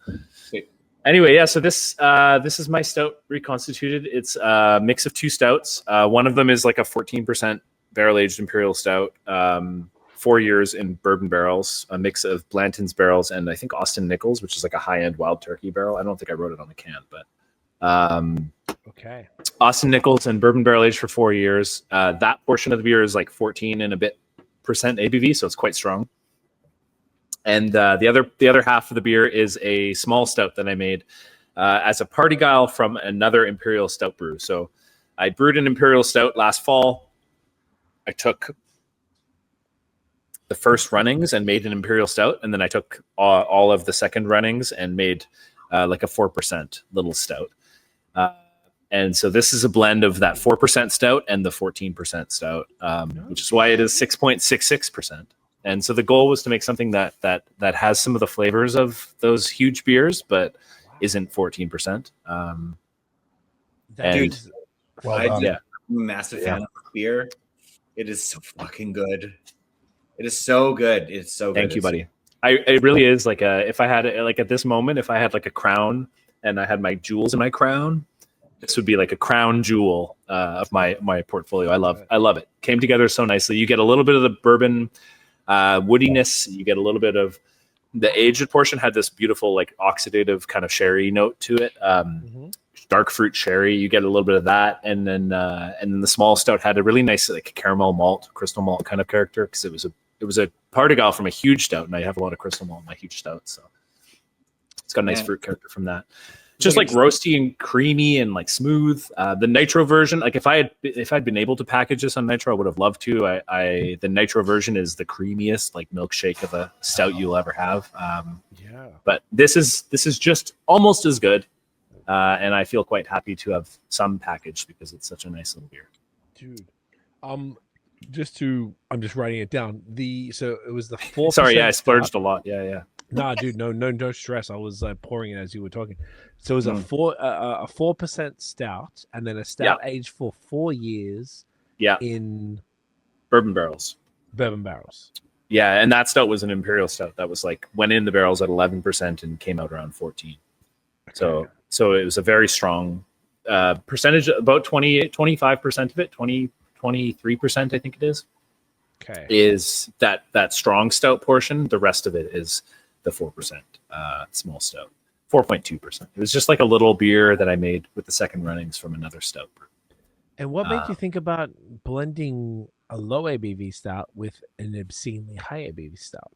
Anyway, yeah. So this is my stout reconstituted. It's a mix of two stouts. One of them is like a 14% barrel aged imperial stout, 4 years in bourbon barrels, a mix of Blanton's barrels and I think Austin Nichols, which is like a high end wild turkey barrel. I don't think I wrote it on the can, but Okay. Austin Nichols and bourbon barrel aged for 4 years. That portion of the beer is like 14 and a bit percent ABV, so it's quite strong. And the other half of the beer is a small stout that I made as a party guile from another imperial stout brew. So I brewed an imperial stout last fall. I took the first runnings and made an imperial stout, and then I took all of the second runnings and made like a 4% little stout. And so this is a blend of that 4% stout and the 14% stout, which is why it is 6.66%. And so the goal was to make something that has some of the flavors of those huge beers, but isn't 14%. That And- is- Well I done. did. Yeah. I'm a massive fan of beer. It is so fucking good. It is so good. It's so good. Thank you, buddy. It really is like if I had like at this moment, if I had like a crown and I had my jewels in my crown, this would be like a crown jewel of my portfolio. I love it. Came together so nicely. You get a little bit of the bourbon woodiness. You get a little bit of the aged portion had this beautiful like oxidative kind of sherry note to it. Dark fruit sherry. You get a little bit of that, and then the small stout had a really nice like caramel malt, crystal malt kind of character because it was a party guile from a huge stout, and I have a lot of crystal malt in my huge stout, so it's got a nice fruit character from that. Just like roasty and creamy and like smooth. The nitro version, like if I'd been able to package this on nitro, I would have loved to. The nitro version is the creamiest like milkshake of a stout you'll ever have. yeah. But this is just almost as good, and I feel quite happy to have some packaged because it's such a nice little beer. Dude. I'm just writing it down. So it was the 4%. Sorry, yeah, I splurged a lot. Yeah. Nah, dude, no stress. I was pouring it as you were talking. So it was a 4% stout, and then a stout aged for 4 years. Yeah, in bourbon barrels. Bourbon barrels. Yeah, and that stout was an imperial stout that was like went in the barrels at 11% and came out around 14. Okay. So it was a very strong percentage, about 25% of it, 23%, I think it is. Okay. Is that strong stout portion? The rest of it is the 4% small stout, 4.2%. It was just like a little beer that I made with the second runnings from another stout brew. And what made you think about blending a low ABV stout with an obscenely high ABV stout?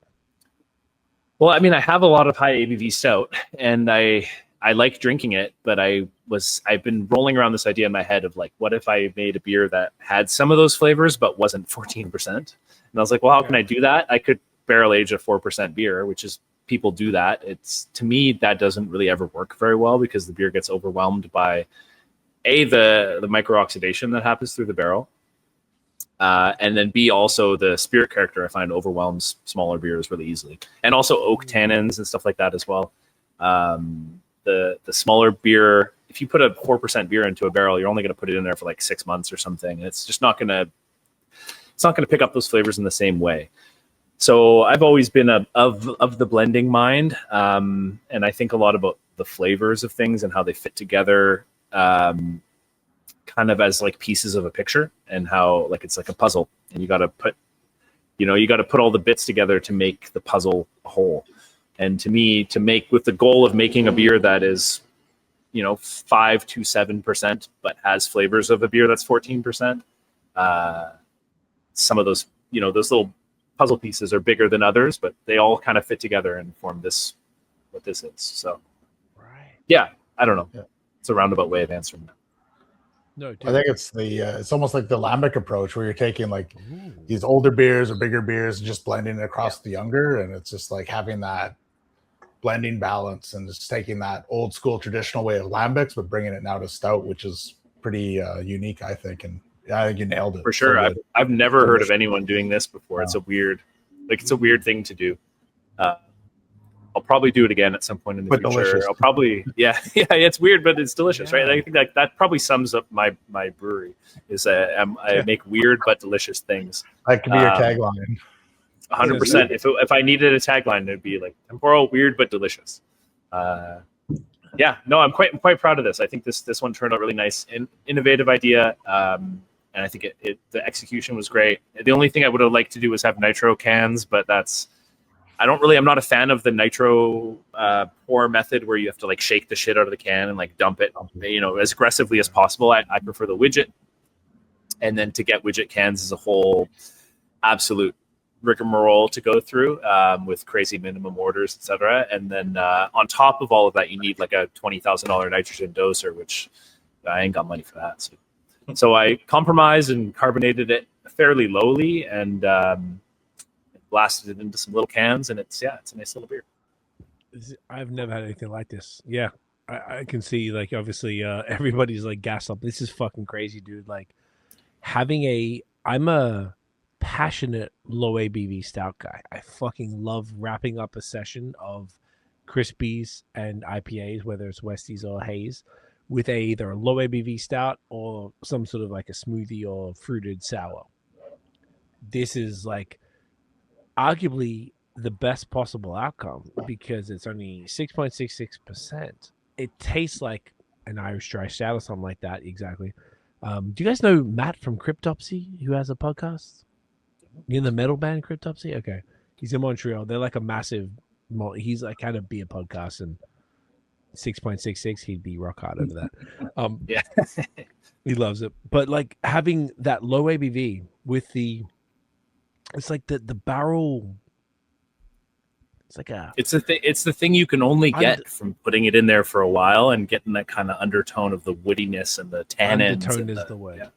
Well, I mean, I have a lot of high ABV stout, and I like drinking it, but I've been rolling around this idea in my head of like, what if I made a beer that had some of those flavors but wasn't 14%? And I was like, well, how can I do that? I could barrel age a 4% beer, which is people do that. It's to me that doesn't really ever work very well because the beer gets overwhelmed by the micro oxidation that happens through the barrel, and then B, also the spirit character I find overwhelms smaller beers really easily, and also oak tannins and stuff like that as well. The smaller beer, if you put a 4% beer into a barrel, you're only going to put it in there for like 6 months or something. It's just not going to pick up those flavors in the same way. So I've always been of the blending mind, and I think a lot about the flavors of things and how they fit together, kind of as like pieces of a picture, and how like it's like a puzzle, and you got to put You got to put all the bits together to make the puzzle whole. And to me, to make with the goal of making a beer that is, 5 to 7%, but has flavors of a beer that's 14%. Some of those, those little puzzle pieces are bigger than others, but they all kind of fit together and form what this is. So, yeah, I don't know. Yeah. It's a roundabout way of answering that. No, dude. I think it's it's almost like the lambic approach where you're taking like these older beers or bigger beers and just blending it across the younger, and it's just like having that blending balance and just taking that old school traditional way of lambics, but bringing it now to stout, which is pretty unique, I think. And I think you nailed it for sure. So I've never heard of anyone doing this before. Wow. It's a weird thing to do. I'll probably do it again at some point in the But future. delicious. I'll probably, it's weird, but it's delicious, right? I think that probably sums up my brewery. Is I make weird but delicious things. that could be your tagline. 100%. If I needed a tagline, it'd be like temporal, weird but delicious. I'm quite proud of this. I think this one turned out really nice, innovative idea, and I think the execution was great. The only thing I would have liked to do was have nitro cans, but I'm not a fan of the nitro pour method where you have to like shake the shit out of the can and like dump it, as aggressively as possible. I prefer the widget, and then to get widget cans is a whole absolute rigmarole to go through with crazy minimum orders, etc. And then on top of all of that, you need like a $20,000 nitrogen doser, which I ain't got money for that. So I compromised and carbonated it fairly lowly and blasted it into some little cans, and it's a nice little beer. I've never had anything like this. Yeah, I can see, like, obviously everybody's like gassed up. This is fucking crazy, dude. Like, I'm a passionate low ABV stout guy. I fucking love wrapping up a session of Crispies and IPAs, whether it's Westies or Haze, with either a low ABV stout or some sort of like a smoothie or fruited sour. This is like arguably the best possible outcome because it's only 6.66%. It tastes like an Irish dry stout or something like that. Exactly. Do you guys know Matt from Cryptopsy, who has a podcast? You know the metal band Cryptopsy? Okay. He's in Montreal. They're like a massive, he's like kind of beer podcast, and 6.66, he'd be rock hard over that. Yeah. He loves it. But like having that low ABV with it's like the barrel. It's like it's the thing you can only get from putting it in there for a while and getting that kind of undertone of the woodiness and the tannins. Undertone is the word.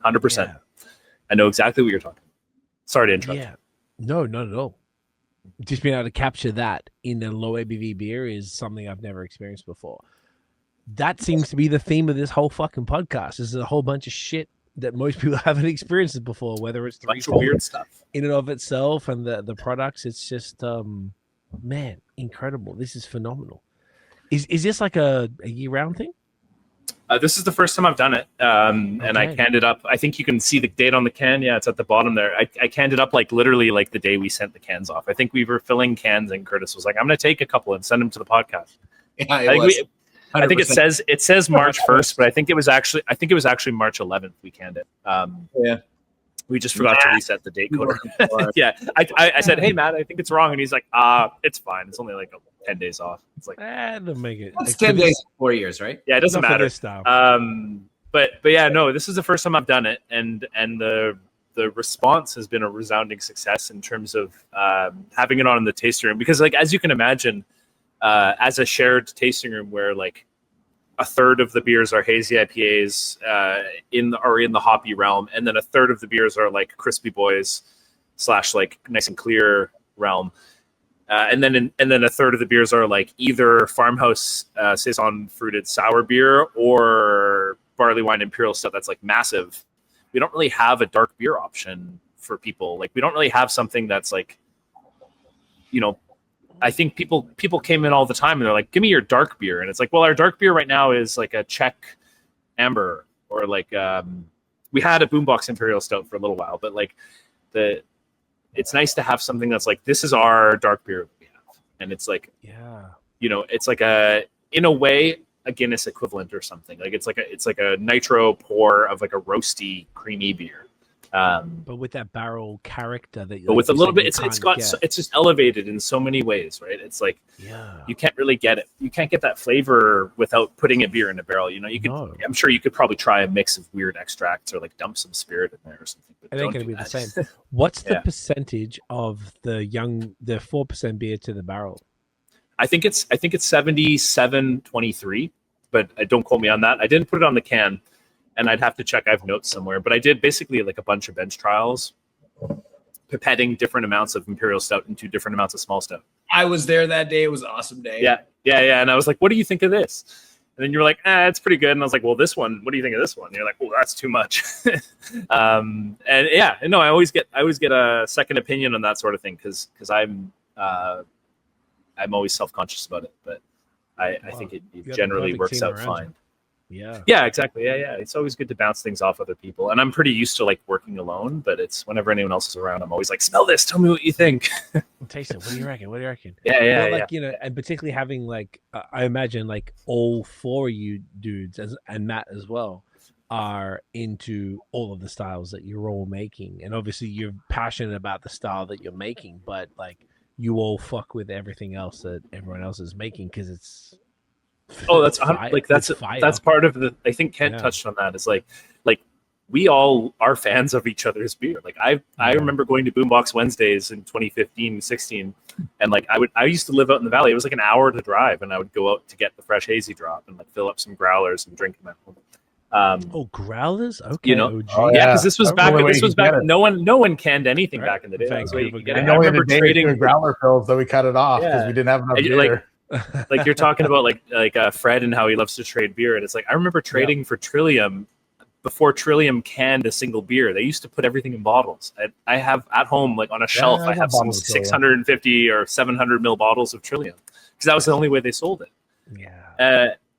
100%. I know exactly what you're talking about. Sorry to interrupt. Yeah. No, not at all. Just being able to capture that in a low ABV beer is something I've never experienced before. That seems to be the theme of this whole fucking podcast. Is a whole bunch of shit that most people haven't experienced before, whether it's Threefold weird stuff in and of itself and the products. It's just man, incredible. This is phenomenal. Is this like a year-round thing? This is the first time I've done it, and I canned it up. I think you can see the date on the can. Yeah, it's at the bottom there. I canned it up like literally like the day we sent the cans off. I think we were filling cans, and Kurtis was like, "I'm going to take a couple and send them to the podcast." Yeah, I think it says March 1st, but I think it was actually March 11th we canned it. Yeah. We just forgot to reset the date coder. Yeah, I said, "Hey Matt, I think it's wrong," and he's like, it's fine. It's only like 10 days off." It's like, they'll make it. It's 10 days, 4 years, right? Yeah, it doesn't Not for matter. this style. But yeah, no, this is the first time I've done it, and the response has been a resounding success in terms of having it on in the tasting room, because like as you can imagine, as a shared tasting room where like a third of the beers are hazy IPAs in the hoppy realm, and then a third of the beers are like crispy boys / like nice and clear realm, and then a third of the beers are like either Farmhouse saison fruited sour beer or barley wine imperial stout that's like massive. We don't really have a dark beer option for people. Like we don't really have something that's like, I think people came in all the time and they're like, "Give me your dark beer," and it's like, well, our dark beer right now is like a Czech amber, or like we had a Boombox imperial stout for a little while, but like it's nice to have something that's like, this is our dark beer that we have, and it's like, it's like in a way a Guinness equivalent or something. Like it's like a nitro pour of like a roasty creamy beer. But with that barrel character that But with a little bit, it's just elevated in so many ways, right? It's like you can't really get it. You can't get that flavor without putting a beer in a barrel. You know, you could. No. I'm sure you could probably try a mix of weird extracts or like dump some spirit in there or something. But it ain't going to be the same. What's the percentage of the 4% beer to the barrel? I think it's 77-23, but don't quote me on that. I didn't put it on the can. And I'd have to check. I have notes somewhere, but I did basically like a bunch of bench trials, pipetting different amounts of Imperial Stout into different amounts of small stout. I was there that day. It was an awesome day. Yeah. And I was like, "What do you think of this?" And then you're like, "It's pretty good." And I was like, "Well, this one. What do you think of this one?" And you're like, "Well, that's too much." I always get a second opinion on that sort of thing because I'm always self-conscious about it, but I think it generally works out fine. Yeah, exactly. Yeah. It's always good to bounce things off other people. And I'm pretty used to like working alone, but it's whenever anyone else is around, I'm always like, smell this, tell me what you think. Taste it. What do you reckon? Yeah. Like, you know, and particularly having like, I imagine like all four of you dudes and Matt as well are into all of the styles that you're all making. And obviously you're passionate about the style that you're making, but like you all fuck with everything else that everyone else is making because it's, that's part of the. I think Kent touched on that. Is like we all are fans of each other's beer. Like I remember going to Boombox Wednesdays in 2015, 16, and like I used to live out in the valley. It was like an hour to drive, and I would go out to get the fresh hazy drop and like fill up some growlers and drink them at home. Growlers, okay. You know, because this was back. No one canned anything back in the day. I remember trading growler fills, though we cut it off because we didn't have enough beer. Like you're talking about like Fred and how he loves to trade beer, and it's like I remember trading for Trillium before Trillium canned a single beer. They used to put everything in bottles. I have at home like on a shelf. I have some 650 or 700 mil bottles of Trillium because that was the only way they sold it.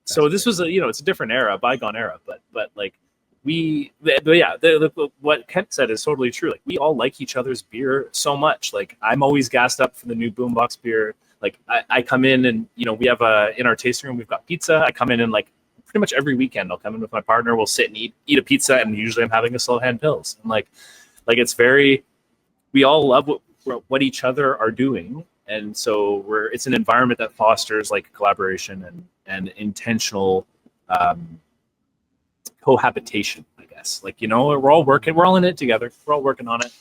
So this was it's a different era, a bygone era, but like what Kent said is totally true. Like we all like each other's beer so much. Like I'm always gassed up for the new Boombox beer. Like I come in and we have in our tasting room we've got pizza. I come in and like pretty much every weekend I'll come in with my partner. We'll sit and eat a pizza, and usually I'm having a Slow Hand Pils. And like it's very, we all love what each other are doing, and so it's an environment that fosters like collaboration and intentional cohabitation. I guess we're all working, we're all in it together. We're all working on it.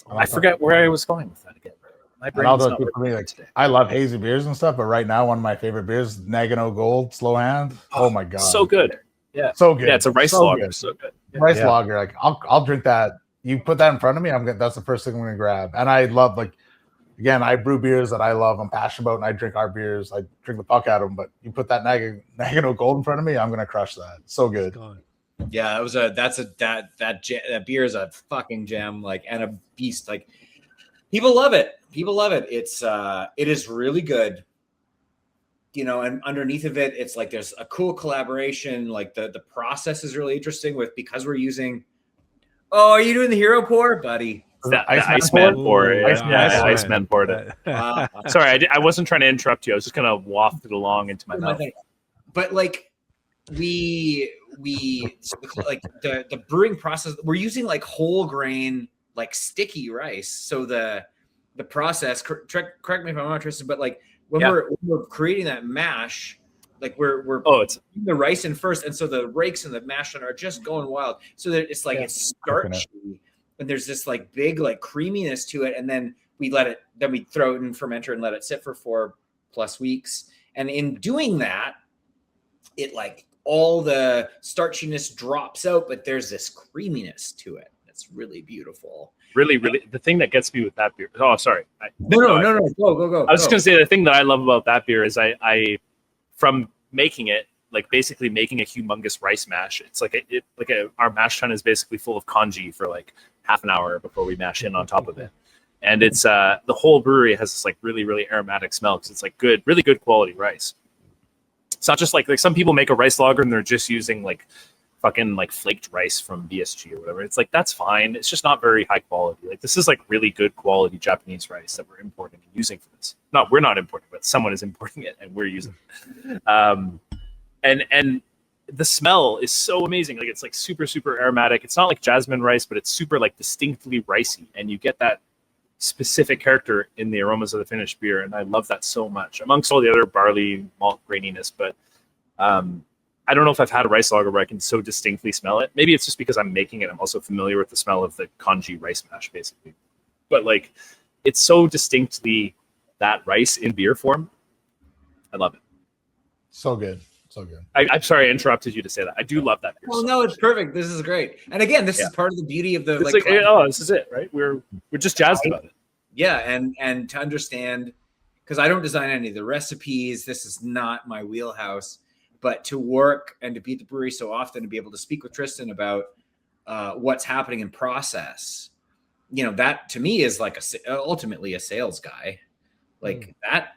I forget where I was going with that again. My brain's not working for me, today. I love hazy beers and stuff, but right now one of my favorite beers is Nagano Gold Slow Hand. Oh my god, so good! Yeah, so good. Yeah, it's a rice lager. So good. Yeah. Rice lager. Like I'll drink that. You put that in front of me, that's the first thing I'm gonna grab. And I love I brew beers that I love. I'm passionate about, and I drink our beers. I drink the fuck out of them. But you put that Nagano Gold in front of me, I'm gonna crush that. So good. Yeah, that beer is a fucking gem, and a beast. Like people love it. It is really good. And underneath of it, it's like there's a cool collaboration. Like the process is really interesting because we're using. Oh, are you doing the hero pour, buddy? The Iceman pour. Iceman poured it. Sorry, I wasn't trying to interrupt you. I was just gonna waft it along into my mouth. But we like the brewing process. We're using whole grain sticky rice. So the process. Correct me if I'm wrong, Tristan. But when we're creating that mash, we're it's the rice in first, and so the rakes and the mash are just going wild. So that it's it's starchy, and there's this big creaminess to it, and then we throw it in fermenter and let it sit for 4+ weeks. And in doing that, it all the starchiness drops out, but there's this creaminess to it. It's really beautiful. Really, the thing that gets me with that beer. Oh, sorry. No. Go. I was just gonna say the thing that I love about that beer is I from making it, basically making a humongous rice mash. It's our mash tun is basically full of congee for half an hour before we mash in on top of it, and it's the whole brewery has this really, really aromatic smell because it's really good quality rice. It's not just like some people make a rice lager and they're just using fucking flaked rice from BSG or whatever. It's that's fine. It's just not very high quality. This is really good quality Japanese rice that we're importing and using for this. No, we're not importing, but someone is importing it and we're using it. And the smell is so amazing. Like it's like super, super aromatic. It's not like jasmine rice, but it's super like distinctly ricey. And you get that specific character in the aromas of the finished beer. And I love that so much amongst all the other barley malt graininess. But I don't know if I've had a rice lager where I can so distinctly smell it. Maybe it's just because I'm making it. I'm also familiar with the smell of the congee rice mash, basically. But like, it's so distinctly that rice in beer form. I love it. So good. So good. I'm sorry I interrupted you to say that. I do love that beer. Well, no, it's perfect. This is great. And again, this is part of the beauty of the It's like oh, this is it, right? We're just jazzed about it. Yeah, and to understand, because I don't design any of the recipes. This is not my wheelhouse. But to work and to be at the brewery so often, to be able to speak with Tristan about what's happening in process, you know, that to me is like ultimately a sales guy. Like that.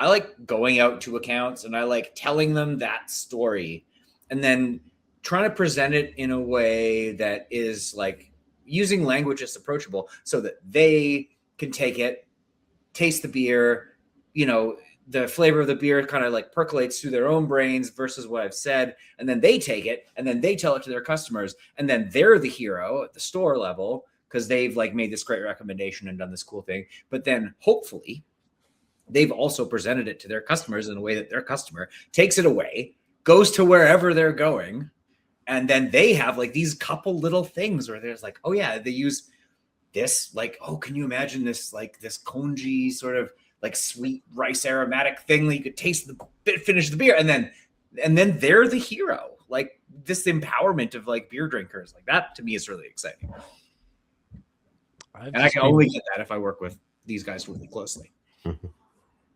I like going out to accounts and I like telling them that story and then trying to present it in a way that is like using language that's approachable so that they can take it, taste the beer, you know, the flavor of the beer kind of like percolates through their own brains versus what I've said. And then they take it and then they tell it to their customers. And then they're the hero at the store level because they've like made this great recommendation and done this cool thing. But then hopefully they've also presented it to their customers in a way that their customer takes it away, goes to wherever they're going. And then they have like these couple little things where there's like, oh yeah, they use this, like, oh, can you imagine this, like this congee sort of like sweet rice aromatic thing that you could taste finish the beer. And then they're the hero, like this empowerment of like beer drinkers. Like that to me is really exciting. And I can only get that if I work with these guys really closely.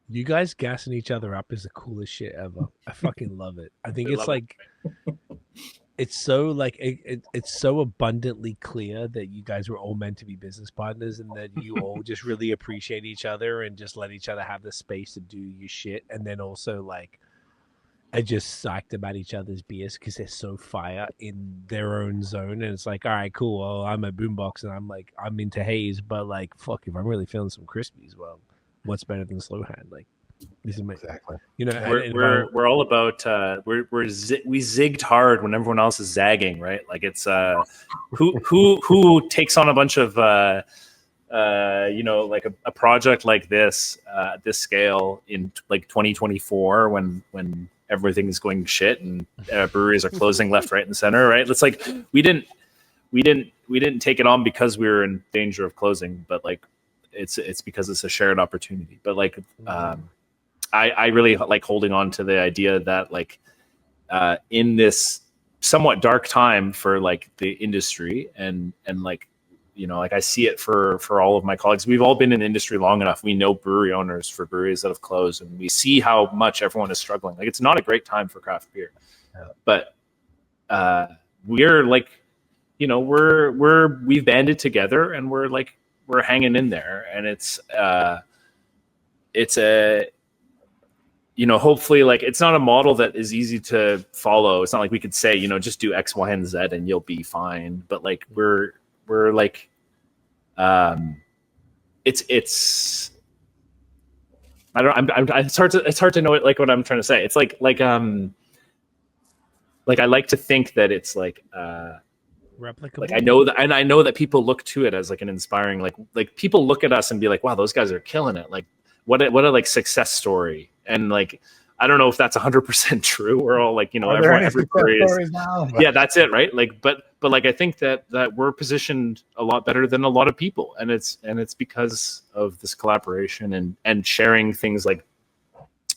You guys gassing each other up is the coolest shit ever. I fucking love it. I think it's like, it's so like, it's so abundantly clear that you guys were all meant to be business partners and that you all just really appreciate each other and just let each other have the space to do your shit. And then also like, are just psyched about each other's beers because they're so fire in their own zone. And it's like, all right, cool. Well, I'm a Boombox and I'm into haze, but like, fuck, if I'm really feeling some Crispies, well, what's better than Slow Hand? Like, this is my, Exactly. you know, We're all about we zigged hard when everyone else is zagging, right? Like it's who takes on a bunch of you know, like a project like this at this scale in like 2024 when everything is going shit and breweries are closing left, right, and center, right? It's like we didn't take it on because we were in danger of closing, but like it's because it's a shared opportunity. But like I really like holding on to the idea that like in this somewhat dark time for like the industry and like, you know, like I see it for all of my colleagues. We've all been in the industry long enough. We know brewery owners for breweries that have closed and we see how much everyone is struggling. Like it's not a great time for craft beer, but we're like, you know, we've banded together and we're hanging in there. And it's a, you know, hopefully like it's not a model that is easy to follow. It's not like we could say, you know, just do X, Y, and Z and you'll be fine. But like we're like it's I don't it's hard to know it, like what I'm trying to say. It's like I like to think that it's like replicable. Like I know that people look to it as like an inspiring, like people look at us and be like, wow, those guys are killing it. Like what a like success story. And like I don't know if that's 100% true. We're all like, you know, every brewery is now? Yeah, that's it, right? Like but like I think that we're positioned a lot better than a lot of people, and it's because of this collaboration and sharing things, like,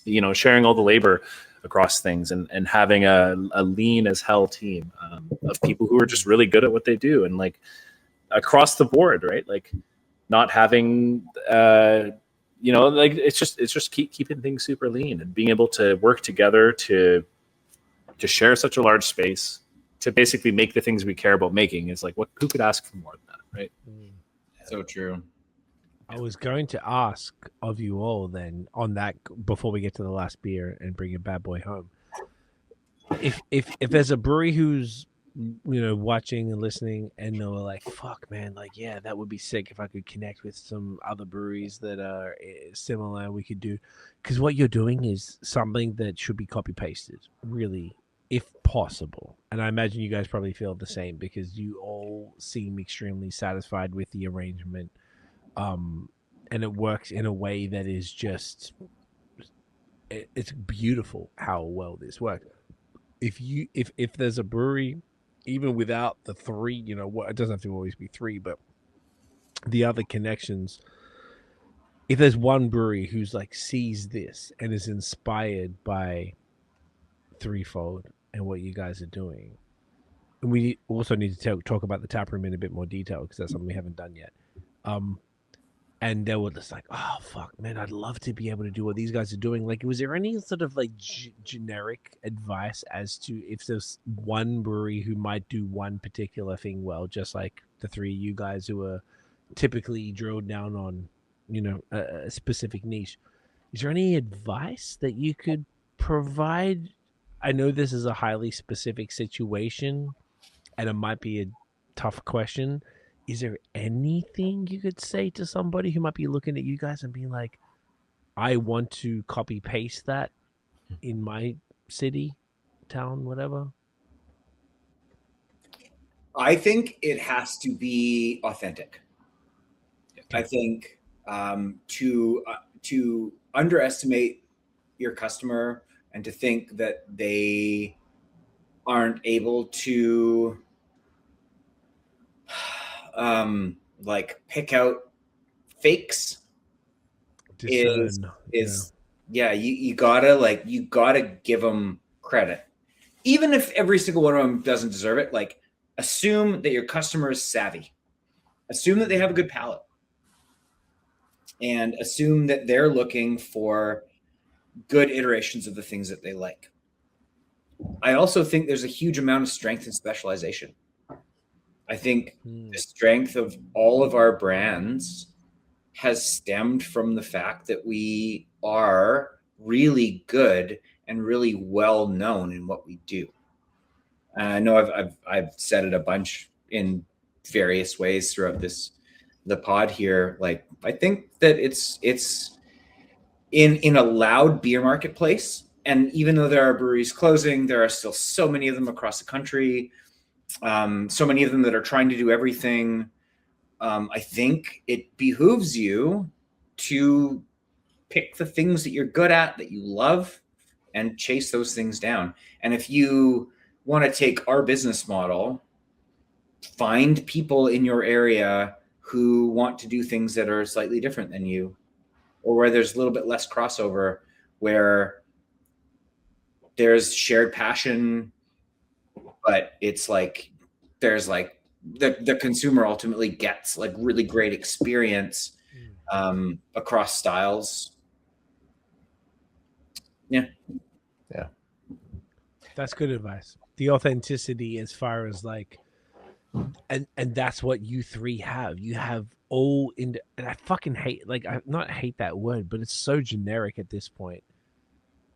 you know, sharing all the labor across things and having a lean as hell team of people who are just really good at what they do, and like across the board, right? Like not having you know, like it's just keeping things super lean and being able to work together to share such a large space to basically make the things we care about making is like, who could ask for more than that, right? So true. I was going to ask of you all then on that before we get to the last beer and bring a bad boy home. If there's a brewery who's, you know, watching and listening and they're like, fuck man, like, yeah, that would be sick if I could connect with some other breweries that are similar, we could do, because what you're doing is something that should be copy pasted really if possible, and I imagine you guys probably feel the same because you all seem extremely satisfied with the arrangement, and it works in a way that is just it's beautiful how well this works. If there's a brewery, even without the three, it doesn't have to always be three, but the other connections. If there's one brewery who's like sees this and is inspired by Threefold and what you guys are doing, and we also need to talk about the taproom in a bit more detail because that's something we haven't done yet. And they were just like, "Oh fuck, man, I'd love to be able to do what these guys are doing." Like, was there any sort of like generic advice as to if there's one brewery who might do one particular thing well, just like the three of you guys who are typically drilled down on, a specific niche? Is there any advice that you could provide? I know this is a highly specific situation, and it might be a tough question. Is there anything you could say to somebody who might be looking at you guys and being like, I want to copy paste that in my city, town, whatever? I think it has to be authentic. I think to underestimate your customer and to think that they aren't able to pick out fakes is you gotta give them credit, even if every single one of them doesn't deserve it. Like, assume that your customer is savvy, assume that they have a good palate, and assume that they're looking for good iterations of the things that they like. I also think there's a huge amount of strength in specialization. I think the strength of all of our brands has stemmed from the fact that we are really good and really well known in what we do. I know I've said it a bunch in various ways throughout the pod here. Like, I think that it's in a loud beer marketplace, and even though there are breweries closing, there are still so many of them across the country. So many of them that are trying to do everything. I think it behooves you to pick the things that you're good at, that you love, and chase those things down. And if you want to take our business model, find people in your area who want to do things that are slightly different than you, or where there's a little bit less crossover, where there's shared passion, but it's like there's like the consumer ultimately gets like really great experience across styles. Yeah. That's good advice. The authenticity, as far as like, and that's what you three have. You have all in, and I fucking hate, like, I not hate that word, but it's so generic at this point.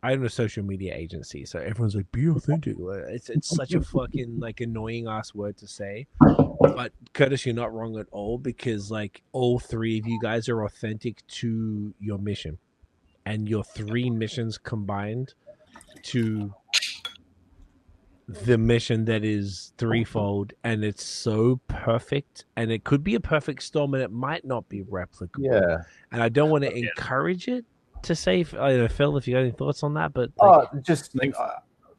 I'm a social media agency, so everyone's like, be authentic. It's such a fucking like annoying ass word to say. But Kurtis, you're not wrong at all, because like all three of you guys are authentic to your mission, and your three missions combined to the mission that is Threefold, and it's so perfect, and it could be a perfect storm, and it might not be replicable. Yeah. And I don't want to encourage it to say, Phil, if you got any thoughts on that, but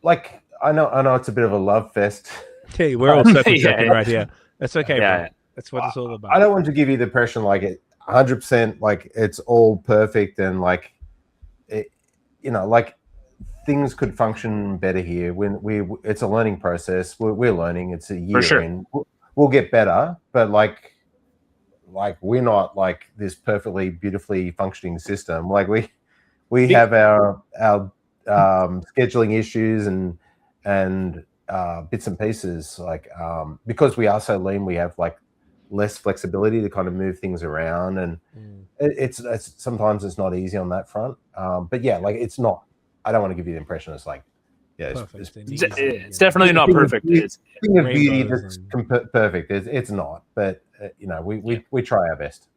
like, I know it's a bit of a love fest. Hey, we're all surfing right here. That's okay, bro. That's what it's all about. I don't want to give you the impression like it 100% like it's all perfect and like it, like things could function better here. When it's a learning process. We're learning. It's a year. For sure. In. We'll get better, but like we're not like this perfectly beautifully functioning system. Like we have our scheduling issues and bits and pieces, like because we are so lean, we have like less flexibility to kind of move things around, and it's sometimes it's not easy on that front. But yeah, like it's not, I don't want to give you the impression it's like, yeah, it's definitely not perfect. It's thing of beauty that's perfect. It's not, but we try our best.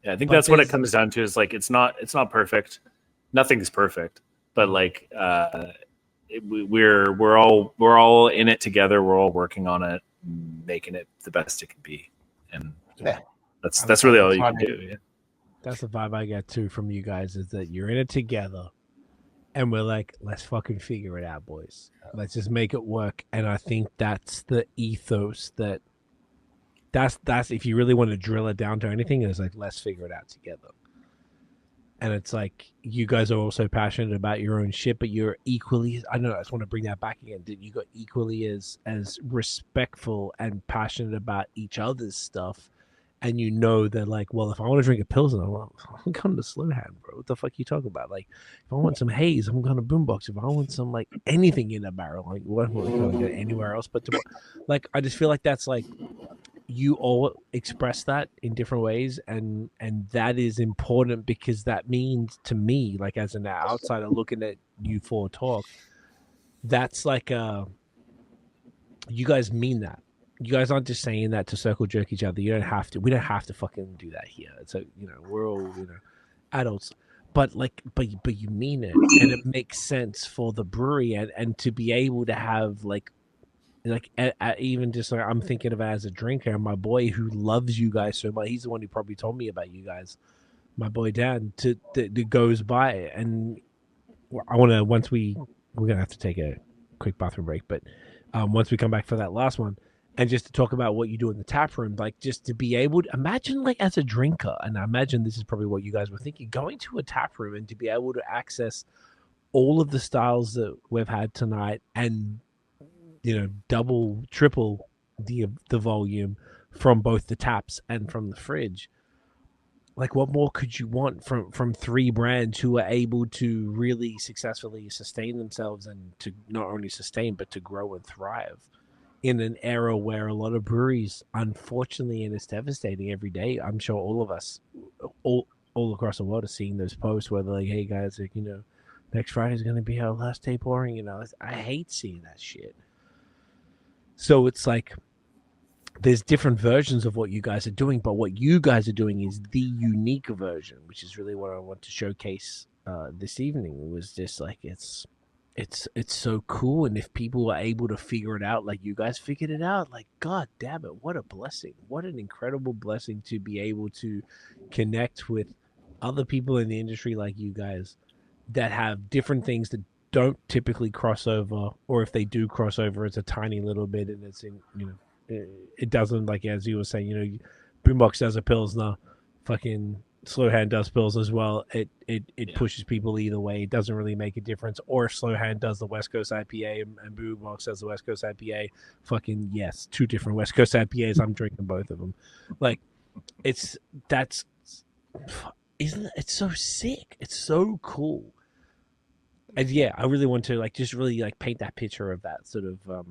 Yeah, I think that's what it comes down to, is like it's not perfect. Nothing's perfect, but like we're all in it together. We're all working on it, making it the best it can be, and Yeah. that's really all you can do. Yeah. That's the vibe I get too from you guys, is that you're in it together, and we're like, let's fucking figure it out, boys. Let's just make it work. And I think that's the ethos that's if you really want to drill it down to anything, is like, let's figure it out together. And it's like, you guys are also passionate about your own shit, but you're equally, I don't know, I just want to bring that back again. You got equally as respectful and passionate about each other's stuff. And you know that, like, well, if I want to drink a Pilsner, well, I'm going to Slow Hand, bro. What the fuck you talking about? Like, if I want some haze, I'm going to Boombox. If I want some, like, anything in a barrel, like, what am I going to get anywhere else? But, like, I just feel like that's, like, you all express that in different ways. And that is important, because that means to me, like, as an outsider looking at you four talk, that's like, you guys mean that. You guys aren't just saying that to circle jerk each other. You don't have to. We don't have to fucking do that here. So, you know, we're all, you know, adults. But like, but you mean it, and it makes sense for the brewery, and to be able to have like even just like, I'm thinking of it as a drinker. And my boy who loves you guys so much, he's the one who probably told me about you guys. My boy Dan that goes by, and I want to, we're gonna have to take a quick bathroom break, but once we come back for that last one. And just to talk about what you do in the tap room, like, just to be able to imagine, like, as a drinker, and I imagine this is probably what you guys were thinking, going to a tap room and to be able to access all of the styles that we've had tonight, and, you know, double, triple the volume from both the taps and from the fridge. Like, what more could you want from three brands who are able to really successfully sustain themselves, and to not only sustain, but to grow and thrive in an era where a lot of breweries, unfortunately, and it's devastating every day. I'm sure all of us, all across the world, are seeing those posts where they're like, hey guys, like, you know, next Friday is going to be our last day pouring. You know, I hate seeing that shit. So it's like, there's different versions of what you guys are doing, but what you guys are doing is the unique version, which is really what I want to showcase this evening. It was just like, it's so cool. And if people are able to figure it out like you guys figured it out, like, god damn it, what a blessing, what an incredible blessing to be able to connect with other people in the industry like you guys, that have different things that don't typically cross over, or if they do cross over, it's a tiny little bit, and it's in, you know, it doesn't, like, as you were saying, you know, Boombox does a Pilsner, fucking Slow Hand does Pils as well. It pushes people either way. It doesn't really make a difference. Or if Slow Hand does the West Coast IPA and Boombox does the West Coast IPA, fucking yes, two different West Coast IPAs. I'm drinking both of them. Like, it's so sick. It's so cool. And yeah, I really want to, like, just really, like, paint that picture of that sort of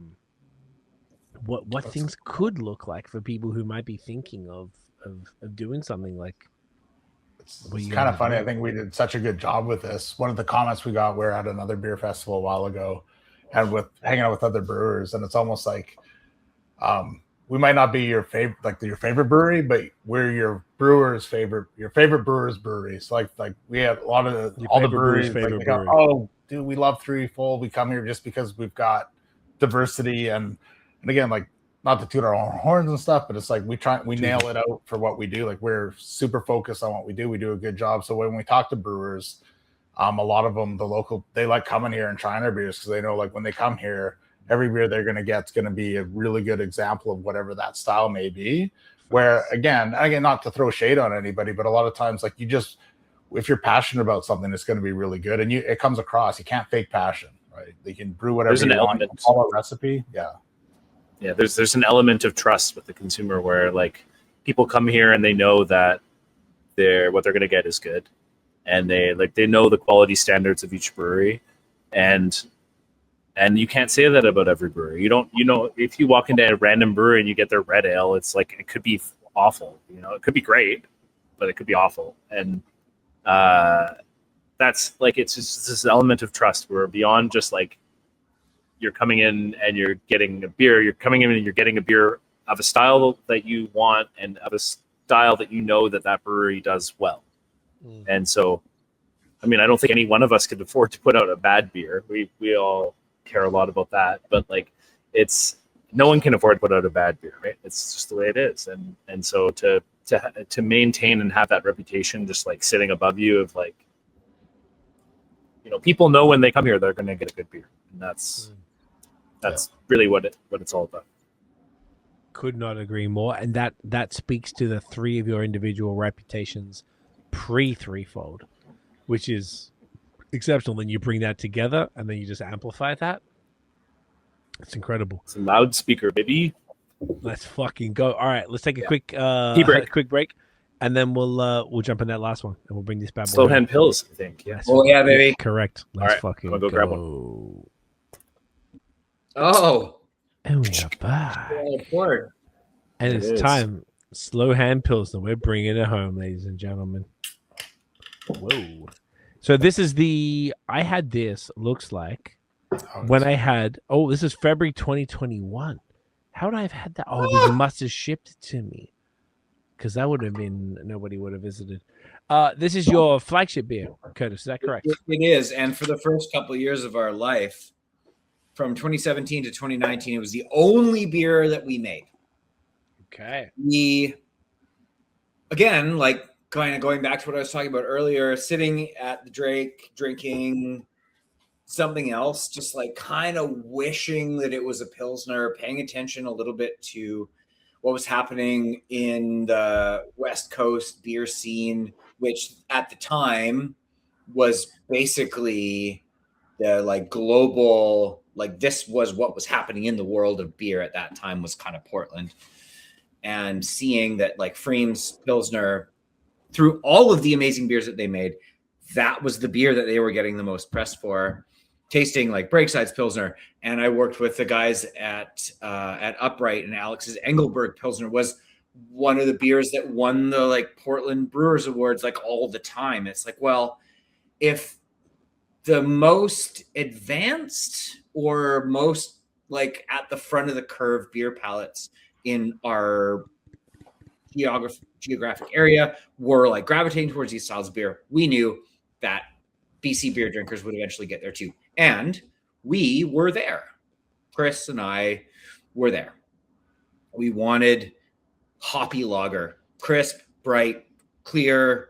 what things could look like for people who might be thinking of doing something like. It's kind of funny. I think we did such a good job with this. One of the comments we got, we're at another beer festival a while ago, and with hanging out with other brewers, and it's almost like we might not be your favorite, like your favorite brewery, but we're your favorite brewer's brewery. So like we had a lot of all the breweries. Like, go, oh, dude, we love Threefold. We come here just because we've got diversity, and again, like, not to toot our own horns and stuff, but it's like we nail it out for what we do. Like, we're super focused on what we do. We do a good job. So when we talk to brewers, a lot of them, they like coming here and trying our beers, because they know, like, when they come here, every beer they're going to get is going to be a really good example of whatever that style may be. Where again, not to throw shade on anybody, but a lot of times, like, if you're passionate about something, it's going to be really good, and it comes across. You can't fake passion, right? They can brew whatever you want. You can follow a recipe, yeah, there's an element of trust with the consumer where, like, people come here and they know that what they're going to get is good, and they know the quality standards of each brewery, and you can't say that about every brewery. You don't, if you walk into a random brewery and you get their red ale, it's like, it could be awful, it could be great, but it could be awful, and that's like, it's just this element of trust where beyond just like, you're coming in and you're getting a beer. You're coming in and you're getting a beer of a style that you want, and of a style that that brewery does well. And so, I mean, I don't think any one of us could afford to put out a bad beer. We all care a lot about that. But like, it's no one can afford to put out a bad beer, right? It's just the way it is. And so to maintain and have that reputation, just like sitting above you of like, you know, people know when they come here, they're going to get a good beer. And that's really what it's all about. Could not agree more. And that speaks to the three of your individual reputations pre-Threefold, which is exceptional. Then you bring that together and then you just amplify that. It's incredible. It's a loudspeaker, baby. Let's fucking go. All right, let's take a quick break, and then we'll jump in that last one, and we'll bring this back. Slow Hand Pills, I think. Yes. Oh yeah, baby. Correct. Let's all right, fucking go grab one. Oh. And we're back. And it's time. Slow Hand Pilsner. We're bringing it home, ladies and gentlemen. Whoa. So this is I had this, looks like, when I had, this is February 2021. How would I have had that? Oh, they must have shipped it to me. Because that would have been, nobody would have visited. This is your flagship beer, Kurtis. Is that correct? It is. And for the first couple of years of our life, from 2017 to 2019, it was the only beer that we made. Okay. We, again, like kind of going back to what I was talking about earlier, sitting at the Drake, drinking something else, just like kind of wishing that it was a Pilsner, paying attention a little bit to what was happening in the West Coast beer scene, which at the time was basically the like global, like this was what was happening in the world of beer at that time, was kind of Portland. And seeing that like Freem's Pilsner, through all of the amazing beers that they made, that was the beer that they were getting the most press for. Tasting like Breakside's Pilsner, and I worked with the guys at Upright, and Alex's Engelberg Pilsner was one of the beers that won the like Portland Brewers Awards like all the time. It's like, well, if the most advanced or most like at the front of the curve beer palettes in our geographic area were like gravitating towards these styles of beer, we knew that BC beer drinkers would eventually get there too. And we were there. Chris and I were there. We wanted hoppy lager, crisp, bright, clear,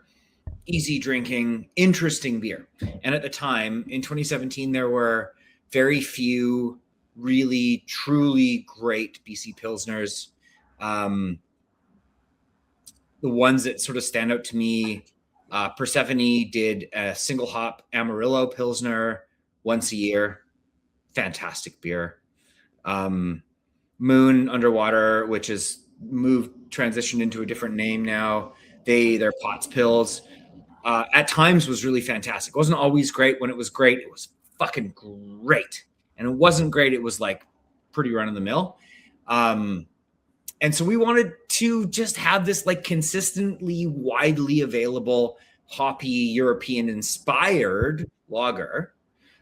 easy drinking, interesting beer. And at the time, in 2017, there were very few really, truly great BC Pilsners. The ones that sort of stand out to me, Persephone did a single hop Amarillo Pilsner once a year. Fantastic beer. Moon Underwater, which is transitioned into a different name now. Their Potts Pills at times was really fantastic. It wasn't always great. When it was great, it was fucking great. And it wasn't great, it was like pretty run of the mill. And so we wanted to just have this like consistently widely available hoppy European inspired lager.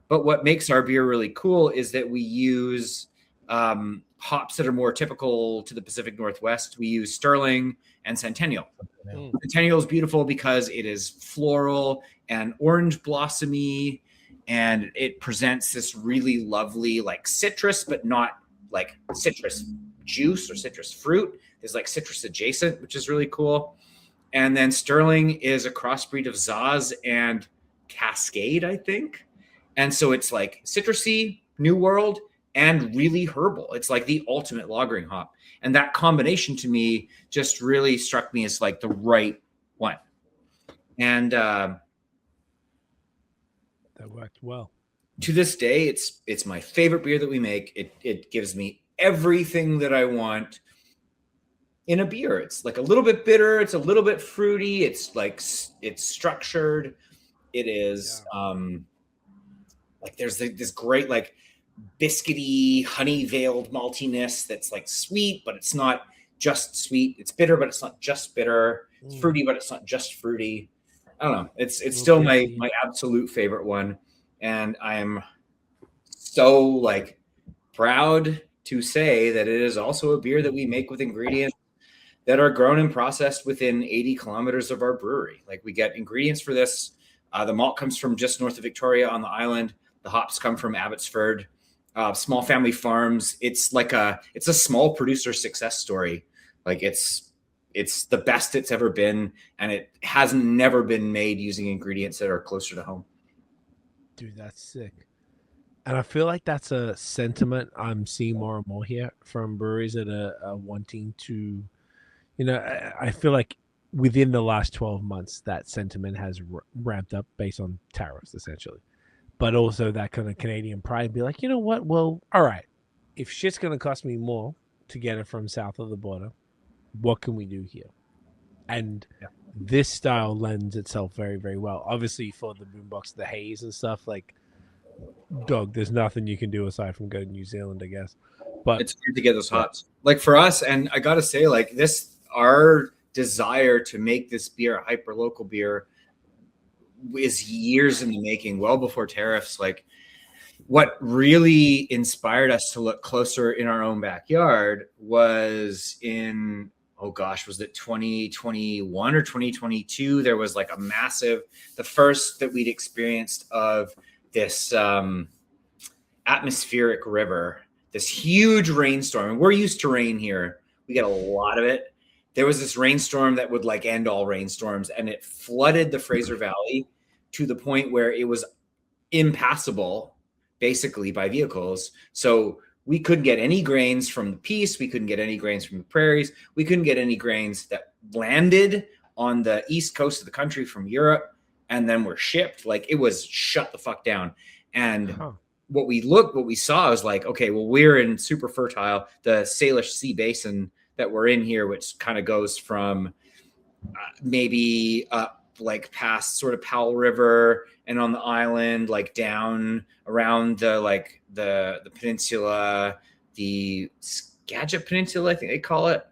But what makes our beer really cool is that we use hops that are more typical to the Pacific Northwest. We use Sterling and Centennial. Centennial is beautiful because it is floral and orange blossomy, and it presents this really lovely like citrus, but not like citrus juice or citrus fruit. There's like citrus adjacent, which is really cool. And then Sterling is a crossbreed of Zaz and Cascade, I think. And so it's like citrusy, New World, and really herbal. It's like the ultimate lagering hop. And that combination to me just really struck me as like the right one. And that worked well. To this day, it's my favorite beer that we make. It gives me everything that I want in a beer. It's like a little bit bitter. It's a little bit fruity. It's like, it's structured. It is like there's this great like biscuity, honey veiled maltiness that's like sweet, but it's not just sweet. It's bitter, but it's not just bitter. It's fruity, but it's not just fruity. I don't know. It's still my absolute favorite one. And I'm so like proud to say that it is also a beer that we make with ingredients that are grown and processed within 80 kilometers of our brewery. Like we get ingredients for this. The malt comes from just north of Victoria on the island. The hops come from Abbotsford. small family farms. It's a small producer success story. Like it's the best it's ever been, and it hasn't never been made using ingredients that are closer to home. Dude, that's sick. And I feel like that's a sentiment I'm seeing more and more here from breweries that are wanting to, I feel like within the last 12 months, that sentiment has ramped up based on tariffs, essentially. But also that kind of Canadian pride, be like, you know what? Well, all right, if shit's going to cost me more to get it from south of the border, what can we do here? And this style lends itself very, very well. Obviously, for the Boombox, the haze and stuff, like, dog, there's nothing you can do aside from go to New Zealand, I guess. But it's hard to get those hops. Like for us, and I got to say, like this, our desire to make this beer a hyper local beer is years in the making, well before tariffs. Like what really inspired us to look closer in our own backyard was in, oh gosh, was it 2021 or 2022? There was like a massive, the first that we'd experienced of this atmospheric river, this huge rainstorm. And we're used to rain here. We get a lot of it. There was this rainstorm that would like end all rainstorms, and it flooded the Fraser Valley to the point where it was impassable basically by vehicles. So we couldn't get any grains from the Peace. We couldn't get any grains from the prairies. We couldn't get any grains that landed on the east coast of the country from Europe and then were shipped. Like it was shut the fuck down. And what we saw was like, okay, well, we're in super fertile, the Salish Sea Basin that we're in here, which kind of goes from maybe up like past sort of Powell River and on the island, like down around the peninsula, the Skagit Peninsula, I think they call it,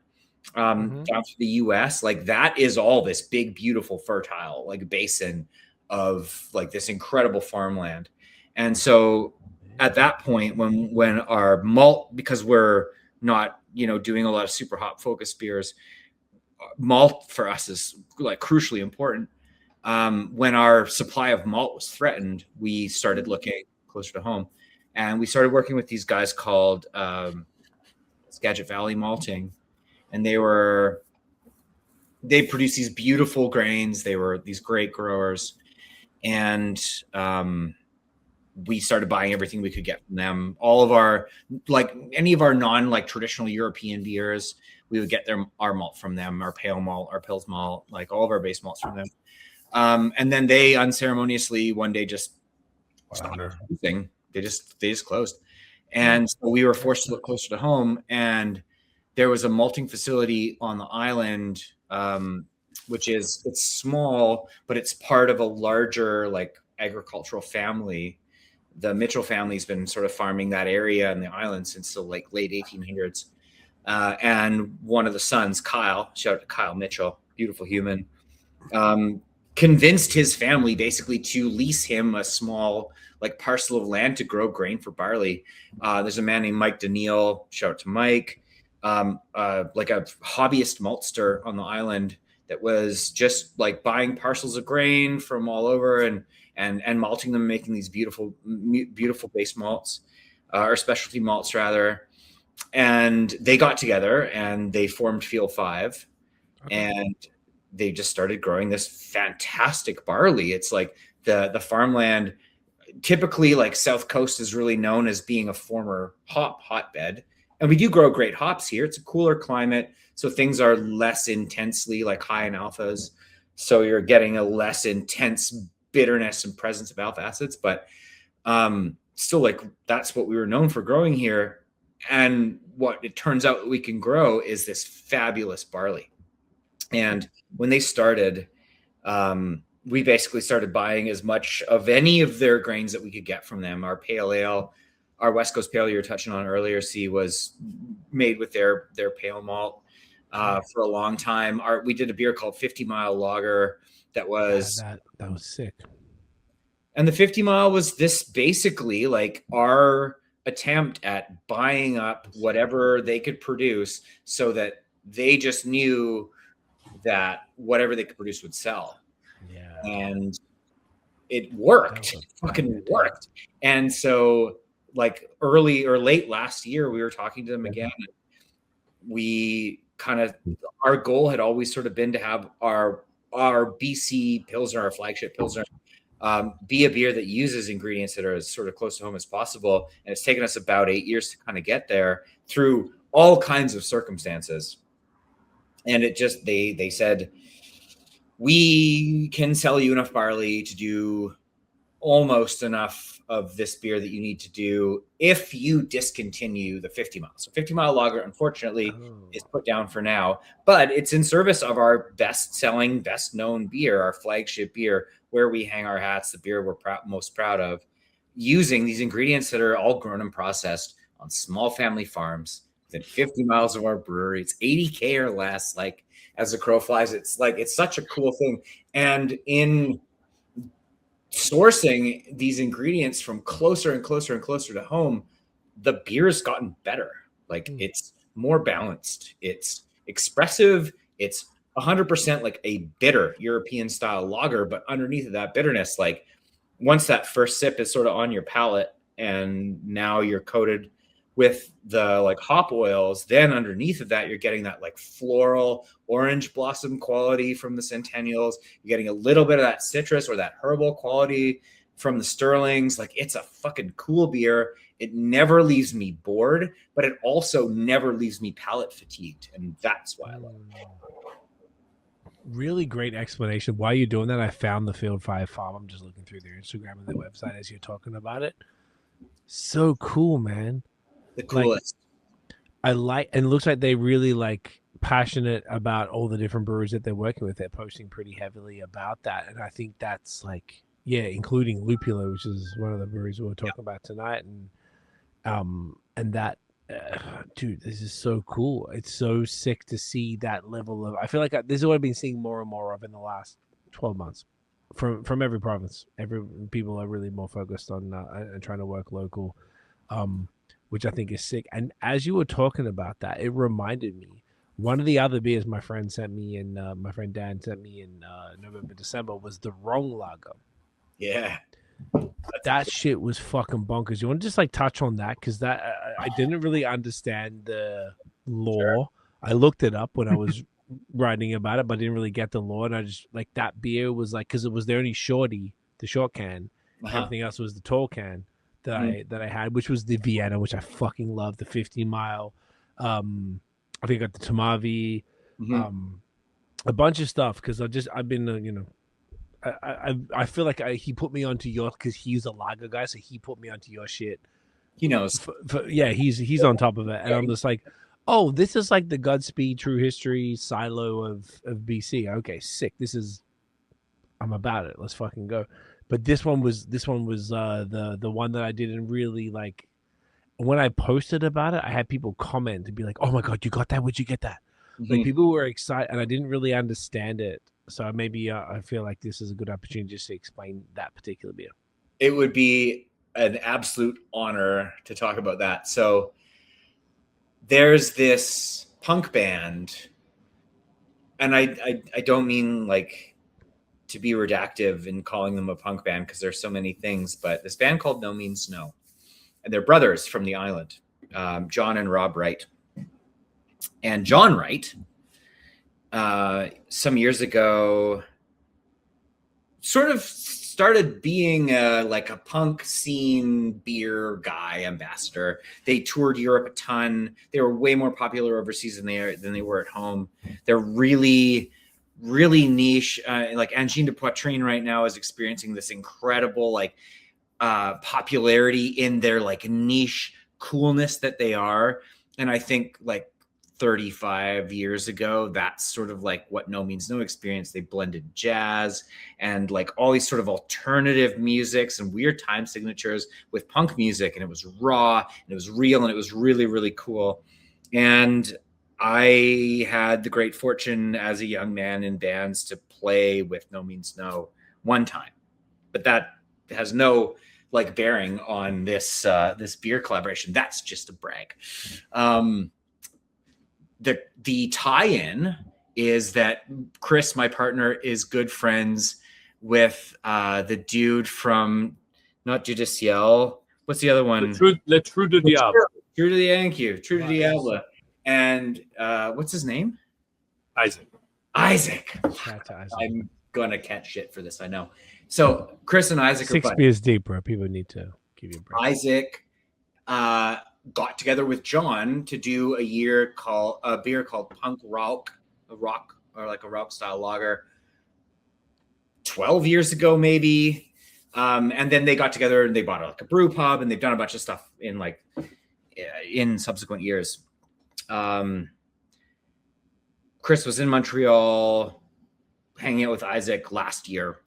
down to the US. Like that is all this big, beautiful, fertile, like basin of like this incredible farmland. And so at that point, when our malt, because we're not, doing a lot of super hop focused beers, malt for us is like crucially important. When our supply of malt was threatened, we started looking closer to home, and we started working with these guys called Skagit Valley Malting, and they produced these beautiful grains. They were these great growers, and we started buying everything we could get from them. All of our, like any of our non like traditional European beers, we would get our malt from them, our pale malt, our Pils malt, like all of our base malts from them. And then they unceremoniously one day just stopped producing. They just closed. And so we were forced to look closer to home. And there was a malting facility on the island, it's small, but it's part of a larger like agricultural family. The Mitchell family's been sort of farming that area and the island since the like late 1800s. And one of the sons, Kyle, shout out to Kyle Mitchell, beautiful human, convinced his family basically to lease him a small like parcel of land to grow grain for barley. There's a man named Mike Daniil, shout out to Mike, like a hobbyist maltster on the island that was just like buying parcels of grain from all over and malting them, making these beautiful base malts, or specialty malts rather. And they got together and they formed Field 5, and they just started growing this fantastic barley. It's like the farmland, typically like South Coast is really known as being a former hotbed. And we do grow great hops here. It's a cooler climate, so things are less intensely like high in alphas. So you're getting a less intense bitterness and presence of alpha acids, but still like that's what we were known for growing here. And what it turns out that we can grow is this fabulous barley. And when they started, we basically started buying as much of any of their grains that we could get from them. Our pale ale, our West Coast pale you were touching on earlier, was made with their pale malt for a long time. We did a beer called 50 Mile Lager that was that was sick. And the 50 Mile was this basically like our attempt at buying up whatever they could produce so that they just knew that whatever they could produce would sell. Yeah. And it worked. It fucking worked. And so like early or late last year, we were talking to them again. We kind of, our goal had always sort of been to have our BC Pilsner, our flagship Pilsner, be a beer that uses ingredients that are as sort of close to home as possible. And it's taken us about 8 years to kind of get there through all kinds of circumstances. And it just, they said, we can sell you enough barley to do almost enough of this beer that you need to do if you discontinue the 50 mile. So 50 mile lager, unfortunately, is put down for now, but it's in service of our best selling, best known beer, our flagship beer, where we hang our hats, the beer we're most proud of, using these ingredients that are all grown and processed on small family farms within 50 miles of our brewery. It's 80K or less, like as the crow flies. It's like, it's such a cool thing. And in sourcing these ingredients from closer and closer and closer to home, the beer has gotten better. Like it's more balanced, it's expressive, it's 100% like a bitter European style lager, but underneath of that bitterness, like once that first sip is sort of on your palate and now you're coated with the like hop oils, then underneath of that, you're getting that like floral orange blossom quality from the Centennials. You're getting a little bit of that citrus or that herbal quality from the Sterlings. Like it's a fucking cool beer. It never leaves me bored, but it also never leaves me palate fatigued. And that's why I love it. Really great explanation. While you're doing that, I found the Field 5 Farm. I'm just looking through their Instagram and their website as you're talking about it. So cool, man. The coolest. Like, and it looks like they really like passionate about all the different breweries that they're working with. They're posting pretty heavily about that. And I think that's like, yeah, including Lupula, which is one of the breweries we're talking about tonight. And that, dude, this is so cool. It's so sick to see that level of, I feel like this is what I've been seeing more and more of in the last 12 months from every province. People are really more focused on trying to work local, which I think is sick. And as you were talking about that, it reminded me, one of the other beers my friend sent me and my friend Dan sent me in November, December was the Wrong Lager. Yeah. That shit was fucking bonkers. You want to just like touch on that? Because that I didn't really understand the lore. Sure. I looked it up when I was writing about it, but I didn't really get the lore. And I just like that beer was like, because it was the only shorty, the short can. Everything else was the tall can that I had, which was the Vienna, which I fucking love. The 50 mile. I think I got the Tomavi, a bunch of stuff because I've been I feel like he put me onto your, because he's a lager guy, so he put me onto your shit. He knows. Yeah, he's on top of it, and I'm just like, oh, this is like the Godspeed True History silo of BC. Okay, sick. I'm about it. Let's fucking go. But this one was the one that I didn't really like. When I posted about it, I had people comment and be like, "Oh my god, you got that? Where'd you get that?" Like people were excited, and I didn't really understand it. So maybe I feel like this is a good opportunity just to explain that particular beer. It would be an absolute honor to talk about that. So there's this punk band, and I don't mean like to be redactive in calling them a punk band because there's so many things, but this band called No Means No, and they're brothers from the island, John and Rob Wright. And John Wright, some years ago, sort of started being like a punk scene beer guy ambassador. They toured Europe a ton. They were way more popular overseas than they were at home. They're really, really niche. Like Angine de Poitrine right now is experiencing this incredible like popularity in their like niche coolness that they are. And I think like 35 years ago, that's sort of like what No Means No experienced. They blended jazz and like all these sort of alternative musics and weird time signatures with punk music. And it was raw and it was real and it was really, really cool. And I had the great fortune as a young man in bands to play with No Means No one time, but that has no like bearing on this beer collaboration. That's just a brag. The tie-in is that Chris, my partner, is good friends with the dude from not Judiciel, what's the other one? Le True de Diable. True to the Thank you. True to Diablo. And what's his name? Isaac. Shout out to Isaac. I'm gonna catch shit for this, I know. So Chris and Isaac are 6 buddies. beers deep, bro. People need to give you a break. Isaac got together with John to do a beer called Punk Rock, a rock style lager 12 years ago, maybe. And then they got together and they bought like a brew pub, and they've done a bunch of stuff in subsequent years. Chris was in Montreal hanging out with Isaac last year,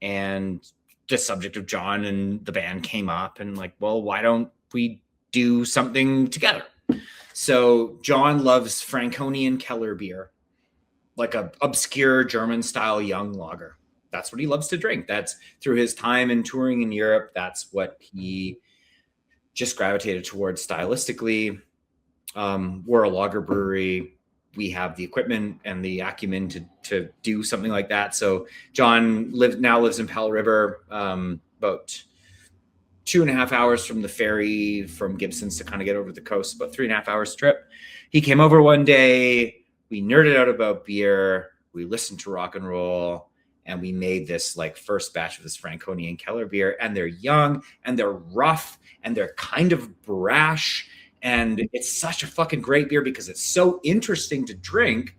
and the subject of John and the band came up, and like, well, why don't we do something together? So John loves Franconian Keller beer, like a obscure German style young lager. That's what he loves to drink. That's through his time in touring in Europe. That's what he just gravitated towards stylistically. We're a lager brewery. We have the equipment and the acumen to do something like that. So John now lives in Powell River, about 2.5 hours from the ferry from Gibson's to kind of get over the coast, about 3.5 hours trip. He came over one day. We nerded out about beer. We listened to rock and roll, and we made this like first batch of this Franconian Keller beer. And they're young and they're rough and they're kind of brash. And it's such a fucking great beer because it's so interesting to drink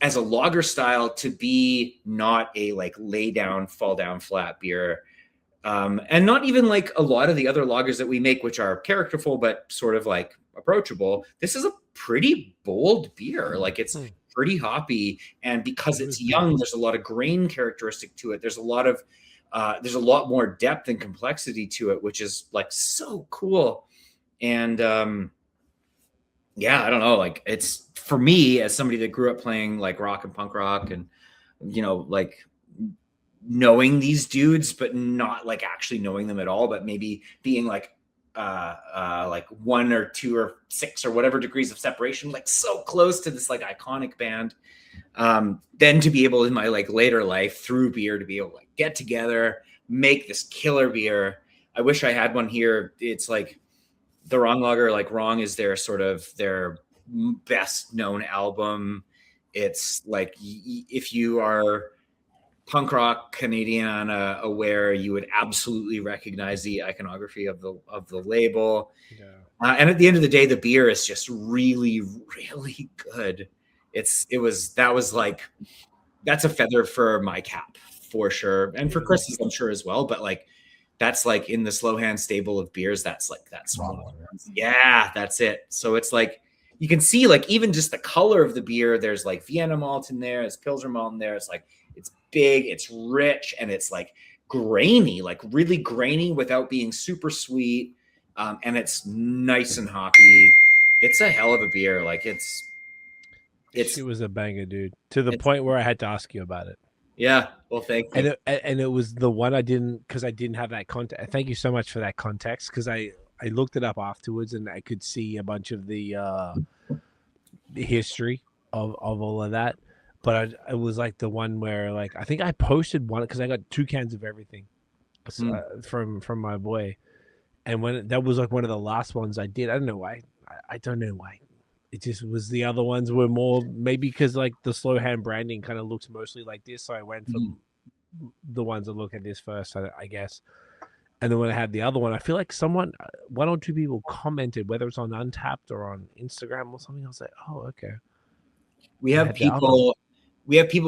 as a lager style, to be not a like lay down, fall down flat beer. And not even like a lot of the other lagers that we make, which are characterful, but sort of like approachable. This is a pretty bold beer. Like it's pretty hoppy. And because it's young, there's a lot of grain characteristic to it. There's a lot more depth and complexity to it, which is like so cool. And yeah, I don't know, like it's, for me as somebody that grew up playing like rock and punk rock and, you know, like knowing these dudes, but not like actually knowing them at all, but maybe being like 1 or 2 or 6 or whatever degrees of separation, like so close to this like iconic band. Then to be able in my like later life through beer to be able to like get together, make this killer beer. I wish I had one here. It's like the Wrong Lager, like Wrong is their sort of their best known album. It's like, if you are punk rock Canadian aware, you would absolutely recognize the iconography of the label. Yeah. And at the end of the day, the beer is just really, really good. That's a feather for my cap for sure. And for Chris's, I'm sure as well. But like, that's like in the Slow Hand stable of beers. That's one of the ones. Yeah, that's it. So it's like, you can see like even just the color of the beer, there's like Vienna malt in there, there's Pilsner malt in there. It's like, it's big, it's rich, and it's like grainy, like really grainy without being super sweet. And it's nice and hoppy. It's a hell of a beer. Like it was a banger, dude. To the point where I had to ask you about it. Yeah. Well, thank you. And it was the one I didn't have that context. Thank you so much for that context, because I looked it up afterwards and I could see a bunch of the history of all of that. But it was like the one where like I think I posted one because I got 2 cans of everything from my boy, and when that was like one of the last ones I did. I don't know why. I don't know why. It just was, the other ones were more maybe because like the Slow Hand branding kind of looks mostly like this, so I went for the ones that look at this first, I guess. And then when I had the other one, I feel like one or two people commented, whether it's on Untapped or on Instagram or something. I was like, oh, okay. We have people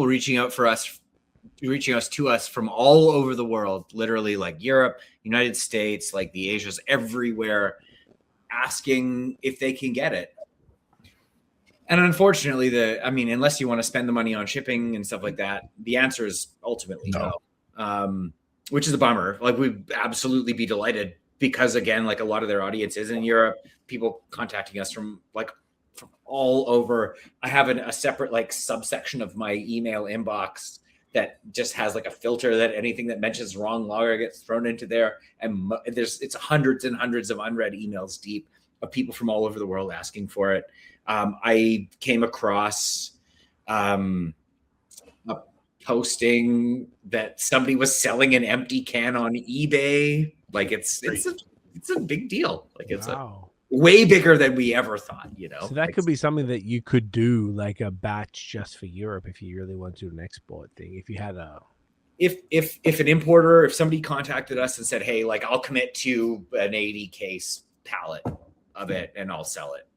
reaching out to us from all over the world, literally like Europe, United States, like the Asias, everywhere, asking if they can get it. And unfortunately, unless you want to spend the money on shipping and stuff like that, the answer is ultimately no. Which is a bummer. Like, we'd absolutely be delighted because, again, like a lot of their audience is in Europe. People contacting us from all over. I have a separate like subsection of my email inbox that just has like a filter that anything that mentions Wrong Lager gets thrown into there. And it's hundreds and hundreds of unread emails deep of people from all over the world asking for it. I came across a posting that somebody was selling an empty can on eBay Like it's a big deal. Like it's Wow. way bigger than we ever thought, you know. So that could be something that you could do, like a batch just for Europe, if you really want to do an export thing. If you had a, if an importer, if somebody contacted us and said, hey, like I'll commit to an 80 case pallet of it and I'll sell it.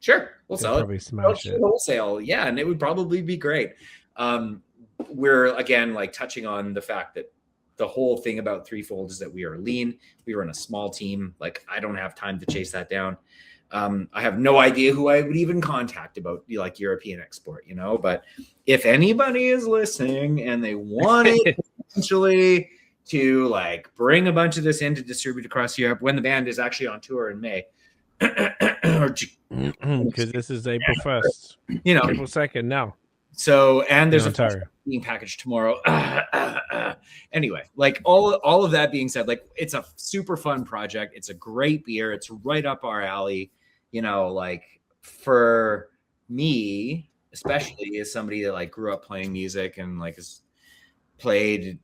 Sure, we'll sell probably it. smash it. Wholesale, yeah, and it would probably be great. We're again like touching on the fact that the whole thing about Threefold is that we are lean. We run a small team. Like I don't have time to chase that down. I have no idea who I would even contact about like European export, you know. But if anybody is listening and they want it potentially to like bring a bunch of this in to distribute across Europe when the band is actually on tour in May, because this is April 1st, you know, April 2nd now. So, and there's In Ontario. being packaged tomorrow. Anyway, like all of that being said, like it's a super fun project. It's a great beer. It's right up our alley. You know, like for me, especially as somebody that like grew up playing music and like has played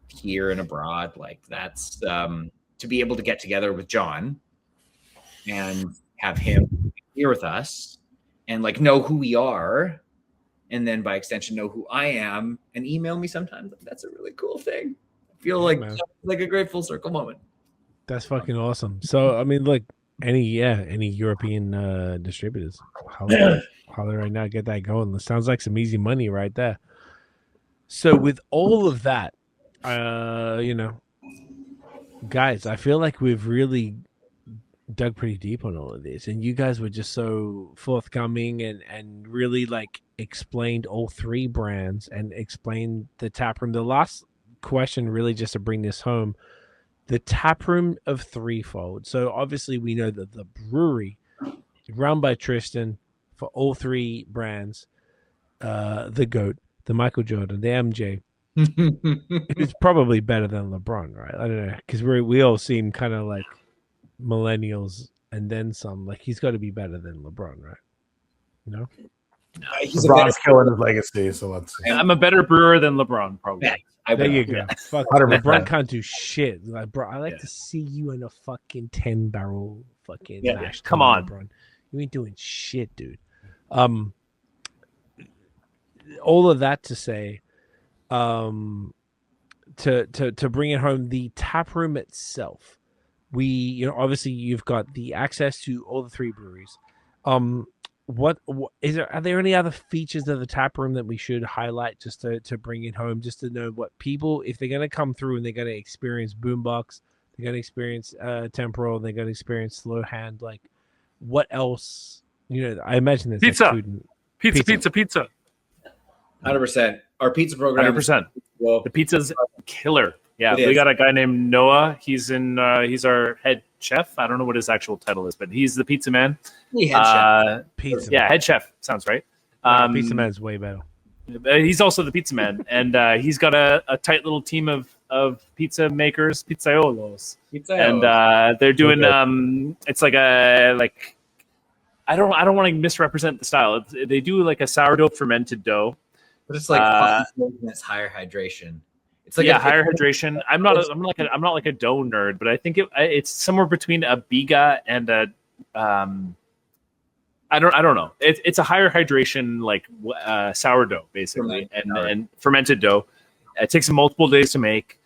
here and abroad, like that's to be able to get together with John and have him here with us and like know who we are. And then by extension, know who I am and email me sometimes. That's a really cool thing. I feel like a great full circle moment. That's fucking awesome. So, I mean, like any European distributors, holler right now, get that going. It sounds like some easy money right there. So with all of that, you know, guys, I feel like we've really dug pretty deep on all of this, and you guys were just so forthcoming and really like explained all three brands and explained the taproom. The last question, really just to bring this home, the taproom of Threefold. So obviously we know that the brewery run by Tristan for all three brands, the GOAT, the Michael Jordan, the MJ, who's probably better than LeBron, right? I don't know, because we all seem kind of like millennials and then some. Like he's got to be better than LeBron, right? You know, He's LeBron's killing his legacy, so let's see. I'm a better brewer than LeBron, probably. Yeah, there you go. Fuck, 100%. LeBron can't do shit. Like, bro, I like to see you in a fucking 10-barrel fucking mash. Come on, LeBron. You ain't doing shit, dude. All of that to say, to bring it home, the taproom itself. We, you know, obviously you've got the access to all the three breweries. What is there? Are there any other features of the taproom that we should highlight just to bring it home, just to know what people, if they're going to come through and they're going to experience Boombox, they're going to experience Temporal, they're going to experience Slow Hand, like what else? You know, I imagine there's Pizza. like food and Pizza. 100%. Our pizza program. 100%. Well, The pizza's killer. Yeah, It we is. got a guy named Noah. He's our head chef. I don't know what his actual title is, but he's the pizza man. pizza. Yeah, head chef sounds right. Pizza man's way better. He's also the pizza man, and he's got a tight little team of pizza makers, pizzaiolos, and they're doing it's like a like I don't want to misrepresent the style. They do like a sourdough fermented dough, but it's like it's higher hydration. It's like higher hydration. I'm not like a dough nerd, but I think it's somewhere between a biga and a I don't know. It's a higher hydration like sourdough basically, and fermented dough. It takes them multiple days to make.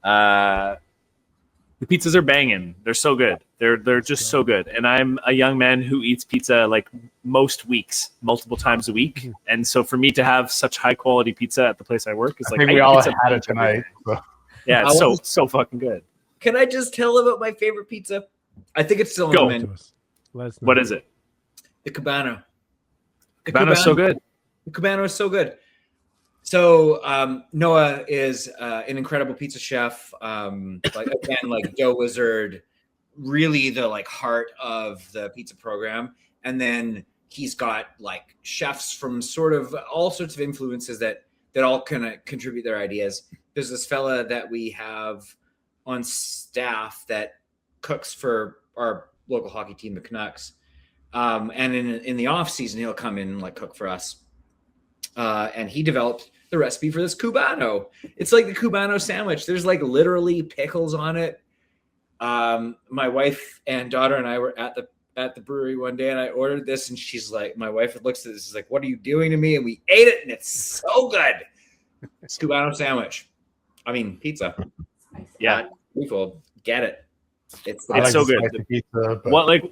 The pizzas are banging. They're so good. They're just so good. And I'm a young man who eats pizza like most weeks, multiple times a week. And so for me to have such high quality pizza at the place I work is like I think we all had it tonight. So. Yeah, it's so fucking good. Can I just tell about my favorite pizza? I think it's still on the menu. What is it? The Cabano. Cabano's so good. The Cabano is so good. So Noah is an incredible pizza chef. Like again, like dough wizard, really the like heart of the pizza program. And then he's got like chefs from sort of all sorts of influences that all kind of contribute their ideas. There's this fella that we have on staff that cooks for our local hockey team, the Canucks. And in the off season, he'll come in and like cook for us. And he developed the recipe for this Cubano. It's like the Cubano sandwich. There's like literally pickles on it. My wife and daughter and I were at the brewery one day, and I ordered this, and she's like, my wife looks at this, is like, "What are you doing to me?" And we ate it, and it's so good. It's Cubano sandwich. I mean, pizza. Yeah, Threefold. Get it. It's so good. Pizza, What, like,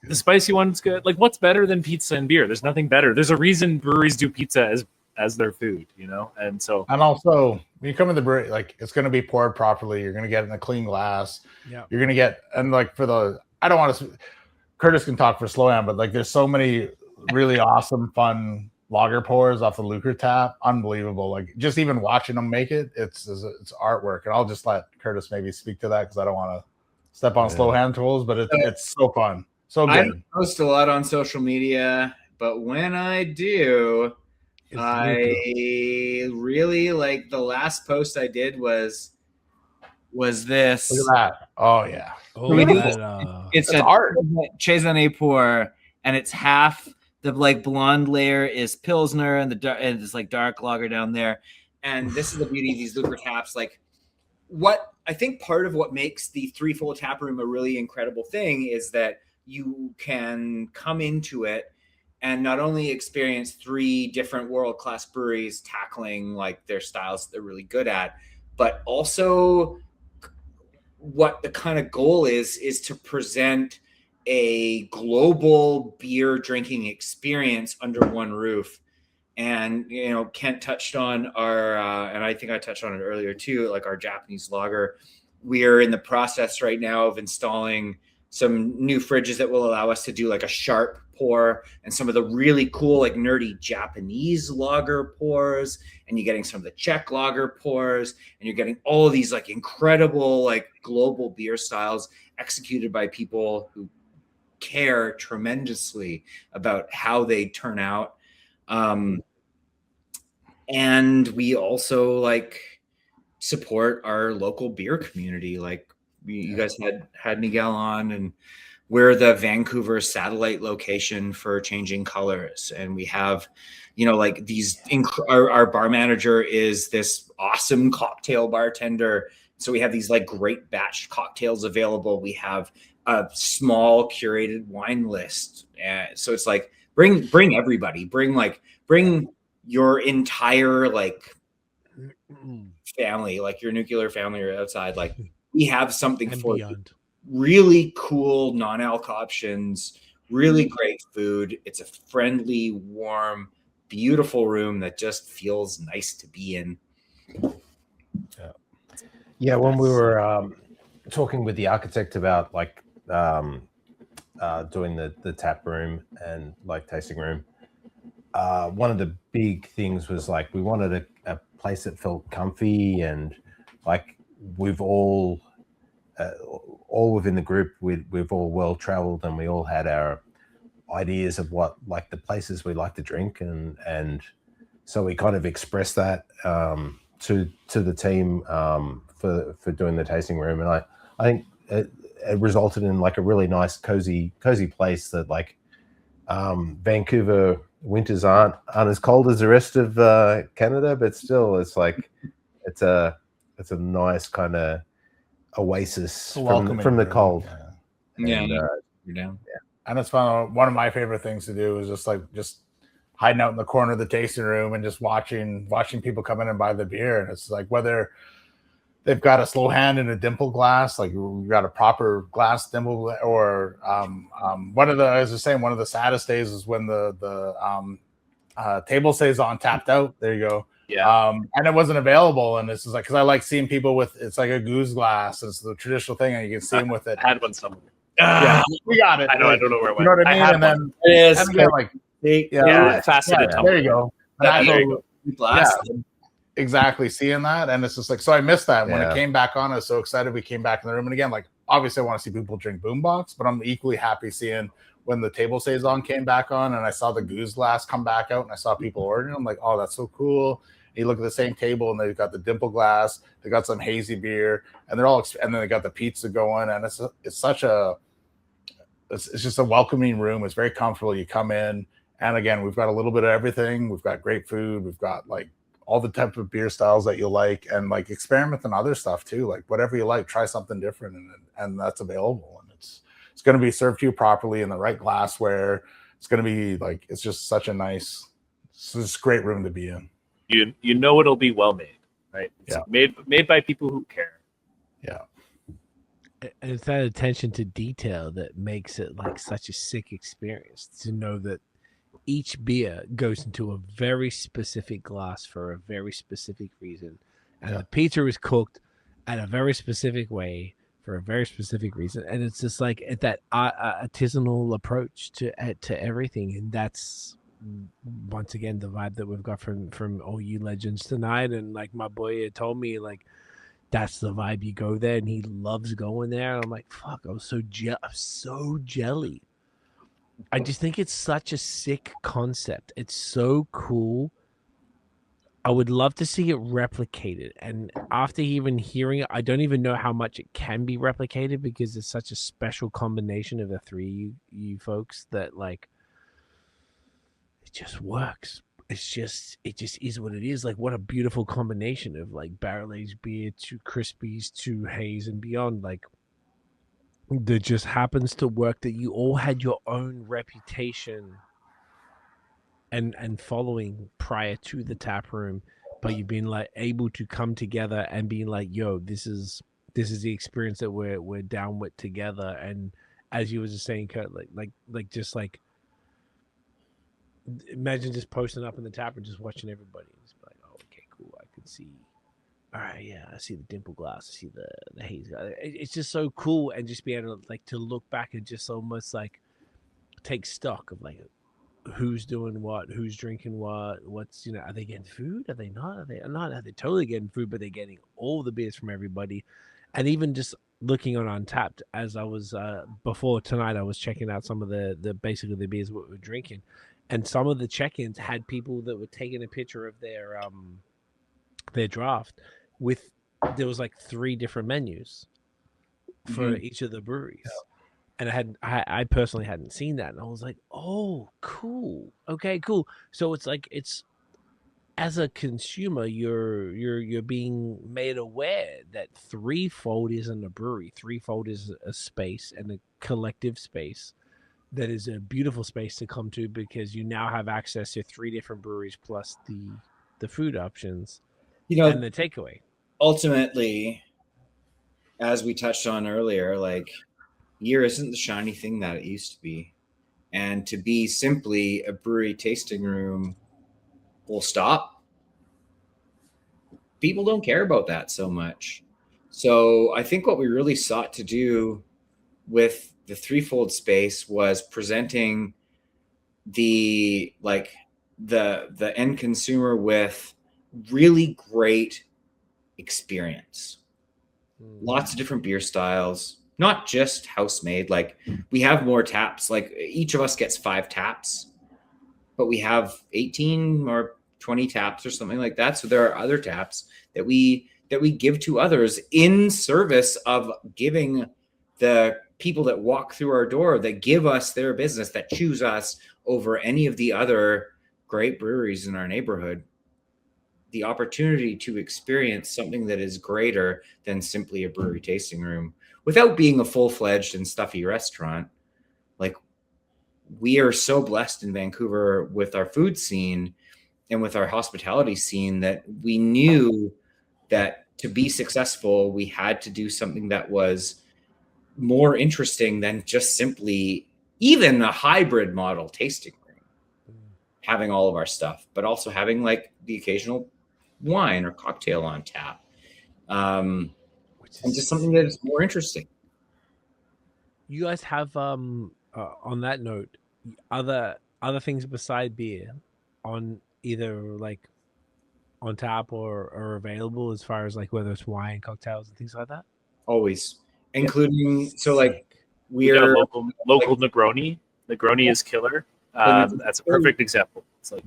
the spicy one's good. Like, what's better than pizza and beer? There's nothing better. There's a reason breweries do pizza as their food, you know? And so, and also when you come to the brewery, like, it's going to be poured properly. You're going to get it in a clean glass. Yeah. You're going to get, and like I don't want to, Kurtis can talk for Slow Hand, but like there's so many really awesome, fun lager pours off the Lucre tap. Unbelievable. Like, just even watching them make it, it's artwork. And I'll just let Kurtis maybe speak to that, because I don't want to step on Slow Hand tools, but it's so fun. So good. I don't post a lot on social media, but when I do, I really like, the last post I did was this. Look at that. Oh yeah. Oh, It's an art. Chaisané pour, and it's half the like blonde layer is Pilsner, and and it's like dark lager down there. And this is the beauty of these Lucre taps. Like, what I think part of what makes the Threefold tap room a really incredible thing is that you can come into it and not only experience 3 different world-class breweries tackling like their styles that they're really good at, but also what the kind of goal is to present a global beer drinking experience under one roof. And, you know, Kent touched on our, and I think I touched on it earlier too, like our Japanese lager. We are in the process right now of installing some new fridges that will allow us to do like a sharp pour and some of the really cool, like nerdy Japanese lager pours. And you're getting some of the Czech lager pours, and you're getting all of these like incredible, like global beer styles executed by people who care tremendously about how they turn out. And we also like support our local beer community. Like, you guys had Miguel on, and we're the Vancouver satellite location for Changing Colors. And we have, you know, like these, our bar manager is this awesome cocktail bartender. So we have these like great batch cocktails available. We have a small curated wine list. So it's like, bring everybody, bring your entire like family, like your nuclear family or outside. Like, we have something and for beyond. you. Really cool non-alc options, really great food. It's a friendly, warm, beautiful room that just feels nice to be in. Yeah, when we were talking with the architect about like doing the tap room and like tasting room, one of the big things was like we wanted a place that felt comfy, and like we've all within the group, we've all well traveled, and we all had our ideas of what like the places we like to drink, and so we kind of expressed that to the team for doing the tasting room. And I think it resulted in like a really nice cozy place that like Vancouver winters aren't as cold as the rest of Canada, but still it's like it's a nice kind of oasis from the cold. Yeah. And, You're down. Yeah. And it's fun. One of my favorite things to do is just hiding out in the corner of the tasting room and just watching people come in and buy the beer. And it's like, whether they've got a Slow Hand in a dimple glass, like we've got a proper glass dimple, or one of the saddest days is when the table stays on tapped out. There you go. yeah. And it wasn't available. And this is like, because I like seeing people with, it's like a goose glass. It's the traditional thing, and you can see them with it. I had one somewhere. Yeah, we got it. I know. I don't know where it You went. know what I mean? had And one. then It is. again, like, Faceted tumbler. there you go. And There you go. Glass. Exactly, seeing that, and it's just like, so I missed that when Yeah. it came back on. I was so excited we came back in the room, and again, like obviously I want to see people drink Boombox, but I'm equally happy seeing when the table saison came back on, and I saw the goose glass come back out, and I saw people ordering. I'm like, oh, that's so cool. And you look at the same table, and they've got the dimple glass, they got some hazy beer, and they're all, and then they got the pizza going, and it's just a welcoming room. It's very comfortable. You come in, and again, we've got a little bit of everything. We've got great food. We've got like all the type of beer styles that you like, and like experiment with other stuff too. Like whatever you like, try something different, and that's available. And it's going to be served to you properly in the right glassware. It's going to be like, it's just such a nice, it's just a great room to be in. You know it'll be well made, right? It's made by people who care. Yeah. And it's that attention to detail that makes it like such a sick experience, to know that each beer goes into a very specific glass for a very specific reason, and the pizza is cooked at a very specific way for a very specific reason. And it's just like that artisanal approach to everything, and that's once again the vibe that we've got from all you legends tonight. And like my boy had told me, like, that's the vibe. You go there, and he loves going there. And I'm like, fuck, I'm so jelly. I just think it's such a sick concept. It's so cool. I would love to see it replicated. And after even hearing it, I don't even know how much it can be replicated, because it's such a special combination of the three you folks that, like, it just works. It just is what it is. Like, what a beautiful combination of like barrel aged beer to crispies to haze and beyond. Like, that just happens to work, that you all had your own reputation and following prior to the tap room, but you've been like able to come together and being like, yo, this is the experience that we're down with together. And as you were just saying, Kurt, like just like, imagine just posting up in the tap room, just watching everybody. It's like, oh, okay, cool. I can see. All right, yeah, I see the dimple glass. I see the haze. It's just so cool, and just be able to like to look back and just almost like take stock of like who's doing what, who's drinking what, what's, you know, are they getting food? Are they not? Are they not? Are they totally getting food? But they're getting all the beers from everybody, and even just looking on Untapped as I was before tonight, I was checking out some of the basically the beers we were drinking, and some of the check-ins had people that were taking a picture of their draft. With there was like 3 different menus for each of the breweries, and I personally hadn't seen that, and I was like, oh, cool, okay, cool. So it's like, it's, as a consumer, you're being made aware that Threefold isn't a brewery. Threefold is a space, and a collective space that is a beautiful space to come to, because you now have access to 3 different breweries plus the food options, You know, and the takeaway. Ultimately, as we touched on earlier, like, beer isn't the shiny thing that it used to be. And to be simply a brewery tasting room, full stop, people don't care about that so much. So I think what we really sought to do with the Threefold space was presenting the end consumer with really great experience. Lots of different beer styles, not just house made. Like, we have more taps, like each of us gets 5 taps, but we have 18 or 20 taps or something like that. So there are other taps that we give to others in service of giving the people that walk through our door, that give us their business, that choose us over any of the other great breweries in our neighborhood, the opportunity to experience something that is greater than simply a brewery tasting room without being a full-fledged and stuffy restaurant. Like, we are so blessed in Vancouver with our food scene and with our hospitality scene that we knew that to be successful, we had to do something that was more interesting than just simply even a hybrid model tasting room, having all of our stuff, but also having like the occasional wine or cocktail on tap, and just something that is more interesting. You guys have on that note, other things beside beer on either like on tap or available, as far as like whether it's wine, cocktails, and things like that? Always, including so like We got a we're local Negroni. Negroni is killer. That's a perfect example. It's like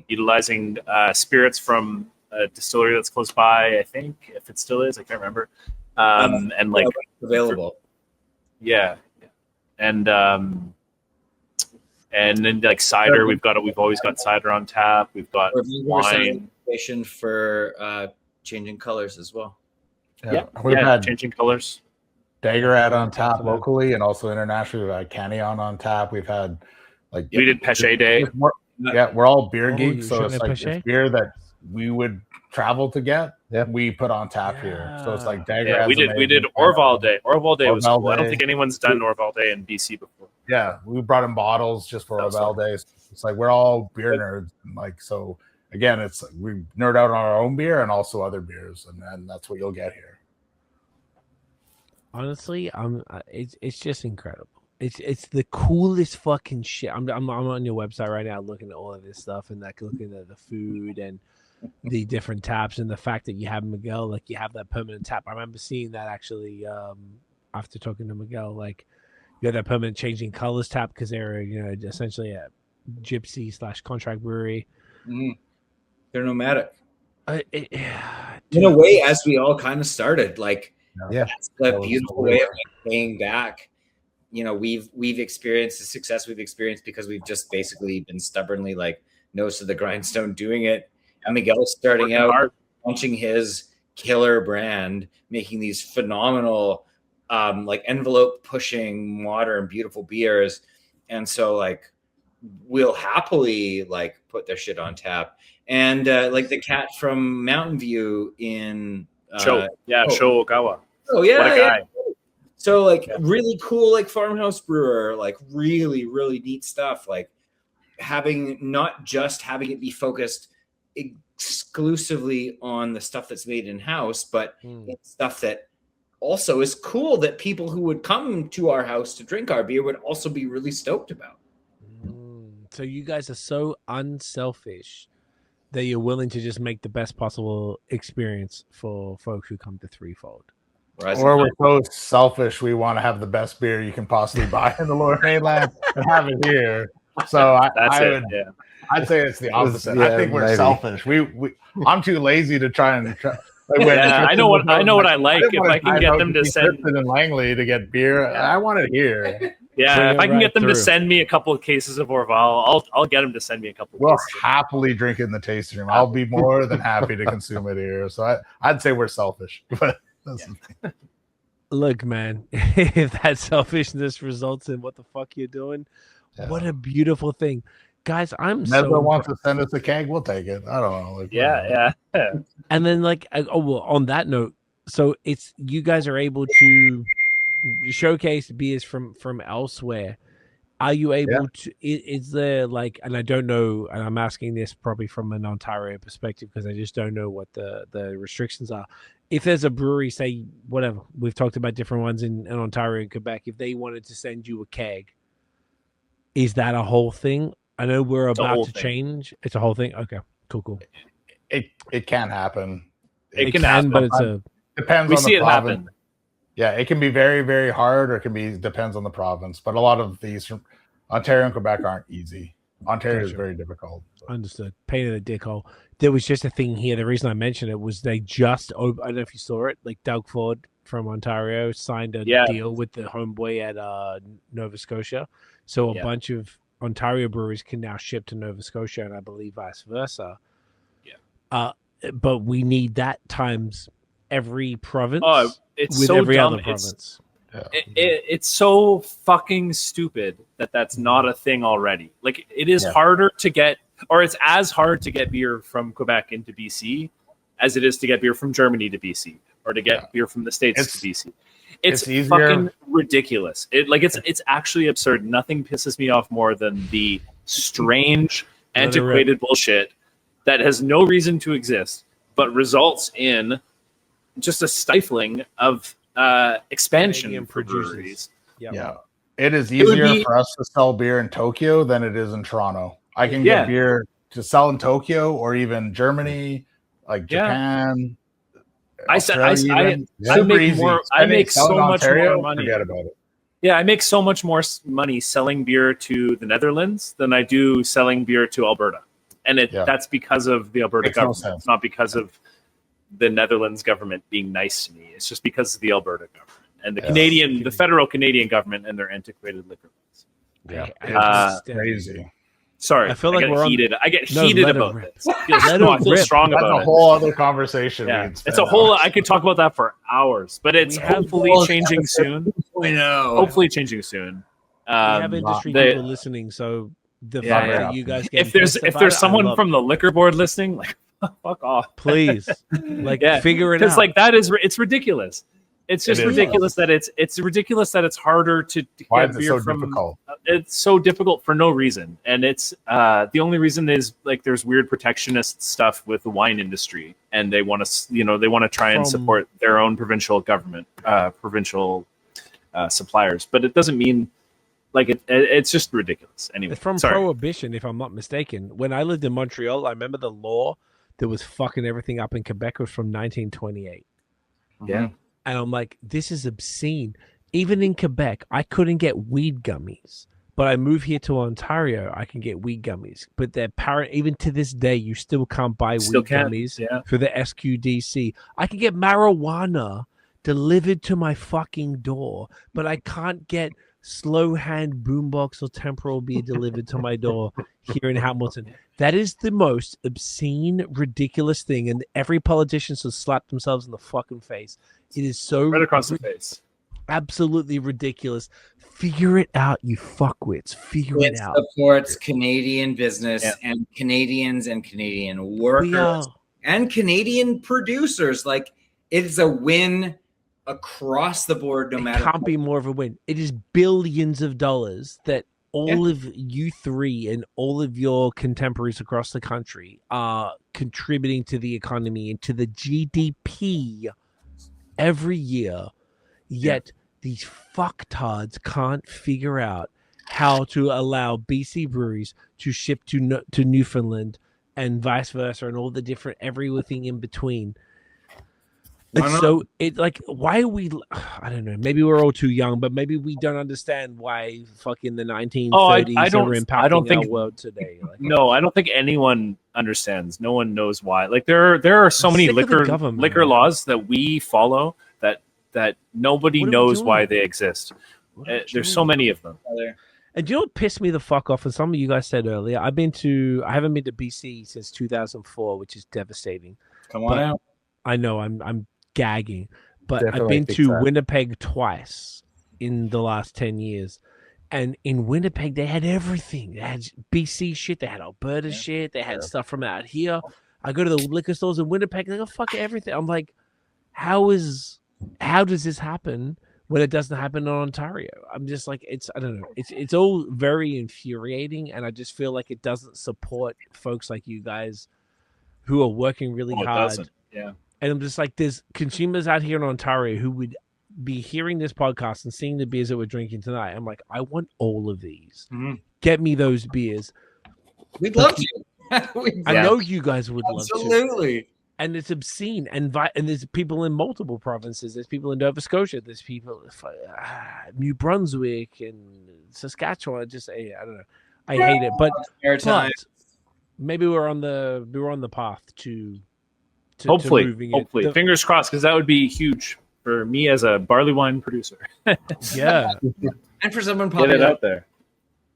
utilizing spirits from a distillery that's close by, I think, if it still is, I can't remember. And like available. And then like cider, we've always got cider on tap. We've got wine. Cohabitation for changing colors as well. We've had changing colors. Daggerhead on tap locally and also internationally. We've had Canyon on tap. We've had we did Peche Day. We're all beer geeks, so it's like Peche? it's beer that we would travel to get. We put on tap here, so it's like Daggerhead. Yeah, we did Orval Day. Orval Day was cool. I don't Day. think anyone's done Orval Day in BC before. Yeah, we brought in bottles just for Orval Day. It's like we're all beer nerds, and like so. Again, it's we nerd out on our own beer and also other beers, and that's what you'll get here. Honestly, it's just incredible. It's the coolest fucking shit. I'm on your website right now looking at all of this stuff and like looking at the food and the different taps and the fact that you have Miguel, like you have that permanent tap. I remember seeing that actually after talking to Miguel, like you have that permanent changing colors tap because they're essentially a gypsy / contract brewery. They're nomadic. In a way, as we all kind of started, like that's the beautiful way of paying back. We've experienced the success we've experienced because we've just basically been stubbornly like nose to the grindstone doing it. And Miguel's starting out, launching his killer brand, making these phenomenal, like envelope pushing, modern, beautiful beers. And so like we'll happily like put their shit on tap. And like the cat from Mountain View in Sho Ogawa. Oh yeah, what a guy. So like really cool, like farmhouse brewer, like really, really neat stuff. Like not just having it be focused exclusively on the stuff that's made in house, but it's stuff that also is cool that people who would come to our house to drink our beer would also be really stoked about. So you guys are so unselfish that you're willing to just make the best possible experience for folks who come to Threefold. Or we're so selfish, we want to have the best beer you can possibly buy in the Lower Mainland and have it here. So I'd say it's the opposite. I think we're selfish. I'm too lazy to try and. I know what I like. If I can get them to send in Langley to get beer, I want it here. Yeah, if I can get them to send me a couple of cases of Orval, I'll get them to send me a couple. We'll happily drink it in the tasting room. I'll be more than happy to consume it here. So I'd say we're selfish, but look, man, if that selfishness results in what the fuck you're doing, what a beautiful thing, guys. Never wants to send us a keg, we'll take it. I don't know. Yeah. And then on that note, so it's you guys are able to showcase beers from elsewhere. Are you able to? Is there like, and I don't know, and I'm asking this probably from an Ontario perspective because I just don't know what the restrictions are. If there's a brewery, say whatever, we've talked about different ones in Ontario and Quebec, if they wanted to send you a keg, is that a whole thing? I know we're about to change. It's a whole thing. Okay, cool. It can happen. It can happen, but depends we on see the it province. happen. Yeah, it can be very, very hard, or it can be depends on the province. But a lot of these from Ontario and Quebec aren't easy. Ontario is very difficult. Understood. Pain in the dick hole. There was just a thing here. The reason I mentioned it was they just, I don't know if you saw it, like Doug Ford from Ontario signed a deal with the homeboy at Nova Scotia. So a bunch of Ontario breweries can now ship to Nova Scotia, and I believe vice versa. Yeah. But we need that times every province. Oh, it's with so every dumb. other province. It's so fucking stupid that that's not a thing already. Like it is harder to get, or it's as hard to get beer from Quebec into BC as it is to get beer from Germany to BC, or to get beer from the States to BC. It's fucking ridiculous. It's actually absurd. Nothing pisses me off more than the strange, antiquated bullshit that has no reason to exist, but results in just a stifling of expansion for breweries. It is easier for us to sell beer in Tokyo than it is in Toronto. I can get beer to sell in Tokyo or even Germany, like Japan. I make so much more money. Forget about it. Yeah, I make so much more money selling beer to the Netherlands than I do selling beer to Alberta, and that's because of the Alberta government. It's not because of the Netherlands government being nice to me. It's just because of the Alberta government and the federal Canadian government and their antiquated liquor laws. It's crazy. Sorry, I feel like we're heated. I get No, heated let it about rip. this. I feel Let strong, it I feel rip. strong That's about a it. whole other conversation. Yeah, We can spend it's a whole. hours. I could talk about that for hours, but it's We have- hopefully changing soon. I know. Hopefully changing soon. We have industry they- people listening, so the Yeah, fact yeah. that you guys get if there's someone from the liquor board listening, like fuck off, please, like Yeah, figure it because out. like that is it's ridiculous. It's just It is. ridiculous that it's ridiculous that it's harder to Why get is it beer so from. difficult? It's so difficult for no reason, and it's the only reason is like there's weird protectionist stuff with the wine industry, and they want to try and From- support their own provincial government, provincial suppliers, but it doesn't mean like it's just ridiculous. Anyway, It's from sorry. Prohibition, if I'm not mistaken. When I lived in Montreal, I remember the law that was fucking everything up in Quebec was from 1928. Yeah. And I'm like, this is obscene. Even in Quebec, I couldn't get weed gummies. But I move here to Ontario, I can get weed gummies. But they're even to this day, you still can't buy Still weed can't, gummies yeah. for the SQDC. I can get marijuana delivered to my fucking door, but I can't get Slow Hand Boombox or Temporal beer delivered to my door here in Hamilton. That is the most obscene, ridiculous thing, and every politician should slap themselves in the fucking face. It is so Right across the face. absolutely ridiculous. Figure it out, you fuckwits. Figure It it out. supports Canadian business and Canadians and Canadian We workers are and Canadian producers. Like, it's a win across the board, no it matter. can't be more of a win. It is billions of dollars that all of you three and all of your contemporaries across the country are contributing to the economy and to the GDP every year. Yet these fucktards can't figure out how to allow BC breweries to ship to Newfoundland and vice versa, and all the different everything in between. Why It's not? so it like why are we? I don't know. Maybe we're all too young, but maybe we don't understand why fucking the 1930s I don't- are impacting I don't think- our world today. Like, No, I don't think anyone understands. No one knows why. Like there are so I'm many sick of the liquor government. laws that we follow that nobody What are we knows doing? why they exist. what are we There's so doing? many of them. And do you know what pissed me the fuck off? And some of you guys said earlier, I haven't been to BC since 2004, which is devastating. Come on But- out. I know I'm gagging, but I've Definitely been fix to that. Winnipeg twice in the last 10 years. And in Winnipeg, they had everything. They had BC shit, they had Alberta shit, they had stuff from out here. I go to the liquor stores in Winnipeg, they go fuck everything. I'm like, how does this happen when it doesn't happen in Ontario? I'm just like, I don't know. It's all very infuriating, and I just feel like it doesn't support folks like you guys who are working really Well, it hard. doesn't. Yeah. And I'm just like, there's consumers out here in Ontario who would be hearing this podcast and seeing the beers that we're drinking tonight. I'm like, I want all of these. Mhm. Get me those beers. We'd love to. I Yeah. know you guys would love to. Absolutely. And it's obscene. And there's people in multiple provinces. There's people in Nova Scotia. There's people New Brunswick and Saskatchewan. I don't know. I hate it, but Airtime. maybe we're on the path to Hopefully, moving it. hopefully, fingers crossed, because that would be huge for me as a barley wine producer. Yeah, And for someone Get probably it out there.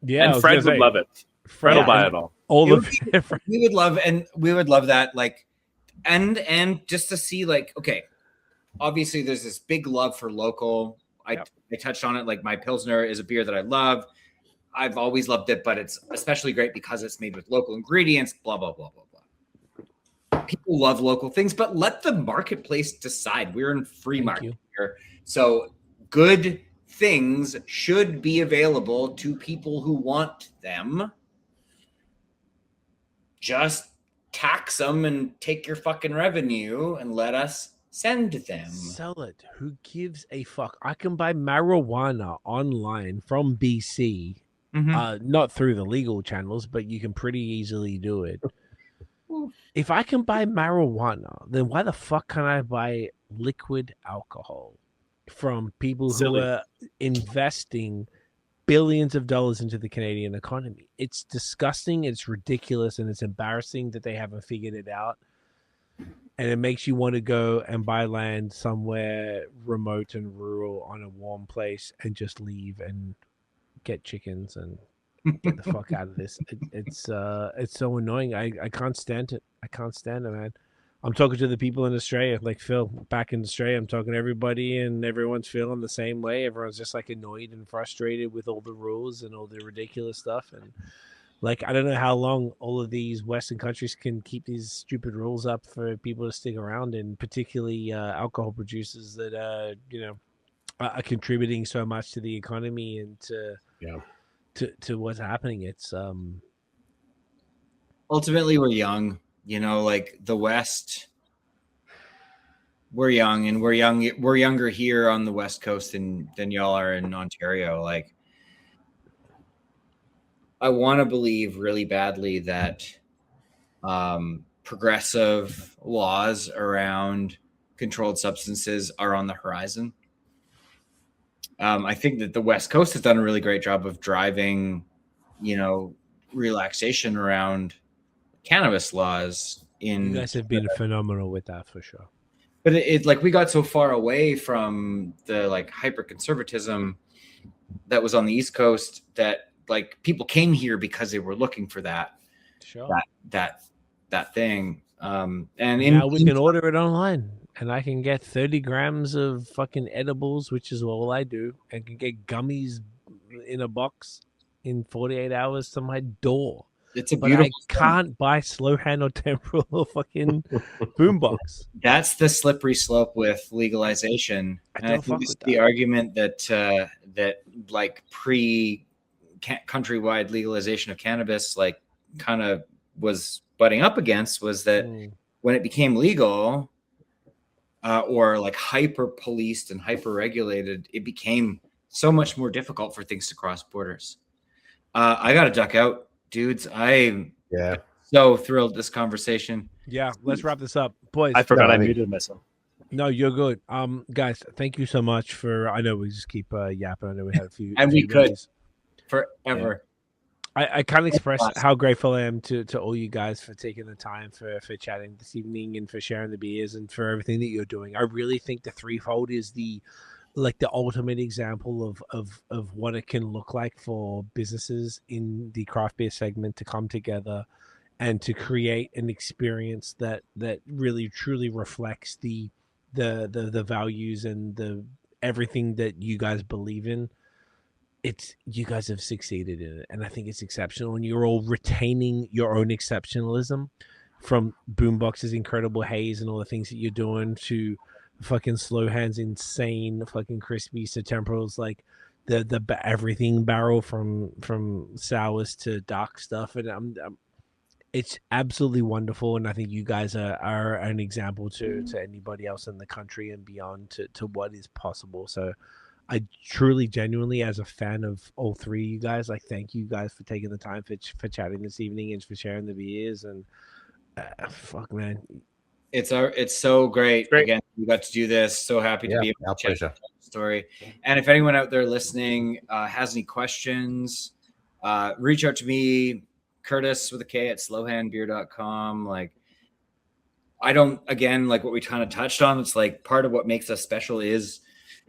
yeah. I And was Fred gonna would say, love it. Fred will buy it all. all It of would we would love that, like, and just to see, like, okay, obviously there's this big love for local. I touched on it, like, my Pilsner is a beer that I love. I've always loved it, but it's especially great because it's made with local ingredients, blah blah blah blah blah. People love local things, but let the marketplace decide. We're in free Thank market you. here, so good things should be available to people who want them. Just tax them and take your fucking revenue and let us send them. Sell it. Who gives a fuck? I can buy marijuana online from BC, not through the legal channels, but you can pretty easily do it. If I can buy marijuana, then why the fuck can't I buy liquid alcohol from people Silly. who are investing billions of dollars into the Canadian economy? It's disgusting, it's ridiculous, and it's embarrassing that they haven't figured it out. And it makes you want to go and buy land somewhere remote and rural on a warm place and just leave and get chickens and Get the fuck out of this. It's so annoying. I can't stand it. I can't stand it, man. I'm talking to the people in Australia, like Phil, back in Australia. I'm talking to everybody, and everyone's feeling the same way. Everyone's just like annoyed and frustrated with all the rules and all the ridiculous stuff. And like, I don't know how long all of these Western countries can keep these stupid rules up for people to stick around, and particularly alcohol producers that are contributing so much to the economy and to what's happening. It's ultimately we're young, like the West. We're young, and we're younger here on the West Coast than y'all are in Ontario. Like, I want to believe really badly that progressive laws around controlled substances are on the horizon. I think that the West Coast has done a really great job of driving, relaxation around cannabis laws. You guys have been phenomenal with that for sure. But it like we got so far away from the like hyper conservatism that was on the East Coast that like people came here because they were looking for that, Sure. that thing. And now we can order it online, and I can get 30 grams of fucking edibles, which is all I do, and can get gummies in a box in 48 hours to my door. It's a But beautiful. I can't buy Slow Hand or Temporal or fucking Boombox. That's the slippery slope with legalization. And I think it's the argument that that like countrywide legalization of cannabis like kind of was butting up against was that when it became legal or like hyper policed and hyper regulated, it became so much more difficult for things to cross borders. I got to duck out. Dudes, I'm so thrilled this conversation. Yeah, let's wrap this up, boys. I forgot I muted myself. No, you're good. Guys, thank you so much for. I know we just keep yapping. I know we had a few, and we could forever. Yeah. I can't express how grateful I am to all you guys for taking the time for chatting this evening and for sharing the beers and for everything that you're doing. I really think the Threefold is the ultimate example of what it can look like for businesses in the craft beer segment to come together and to create an experience that really truly reflects the values and the everything that you guys believe in. You guys have succeeded in it, and I think it's exceptional, and you're all retaining your own exceptionalism from Boombox's incredible haze and all the things that you're doing to fucking Slow Hand's insane fucking crispy to Temporal's like the everything barrel from sours to dark stuff, and it's absolutely wonderful. And I think you guys are an example to anybody else in the country and beyond to what is possible. So I truly, genuinely, as a fan of all three of you guys, like thank you guys for taking the time for chatting this evening and for sharing the beers. And fuck, man. It's so great. Again, we got to do this. So happy to be able to share the story. And if anyone out there listening has any questions, reach out to me, Kurtis with a K at slowhandbeer.com. Like, I don't, again, like what we kind of touched on, it's like part of what makes us special is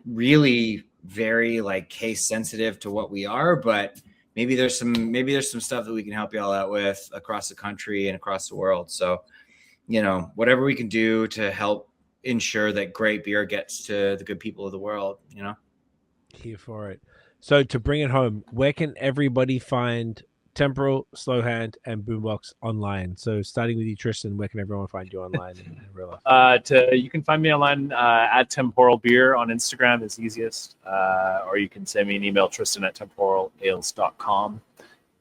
really very like case sensitive to what we are, but maybe there's some stuff that we can help you all out with across the country and across the world. So, whatever we can do to help ensure that great beer gets to the good people of the world, Here for it. So to bring it home, where can everybody find Temporal, Slow Hand, and Boombox online? So starting with you, Tristan, where can everyone find you online in real life? You can find me online at Temporal Beer on Instagram is easiest, or you can send me an email, Tristan at temporalales.com.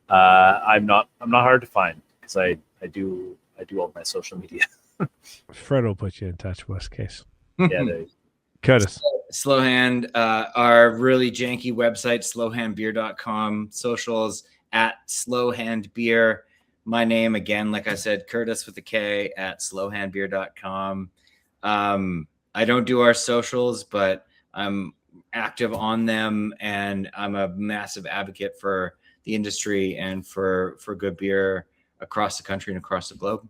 I'm not hard to find because I do all my social media. Fred will put you in touch, worst case. Yeah, Kurtis. Slow Hand, our really janky website, slowhandbeer.com, socials at Slow Hand Beer. My name, again, like I said, Kurtis with a K at slowhandbeer.com. I don't do our socials, but I'm active on them, and I'm a massive advocate for the industry and for good beer across the country and across the globe.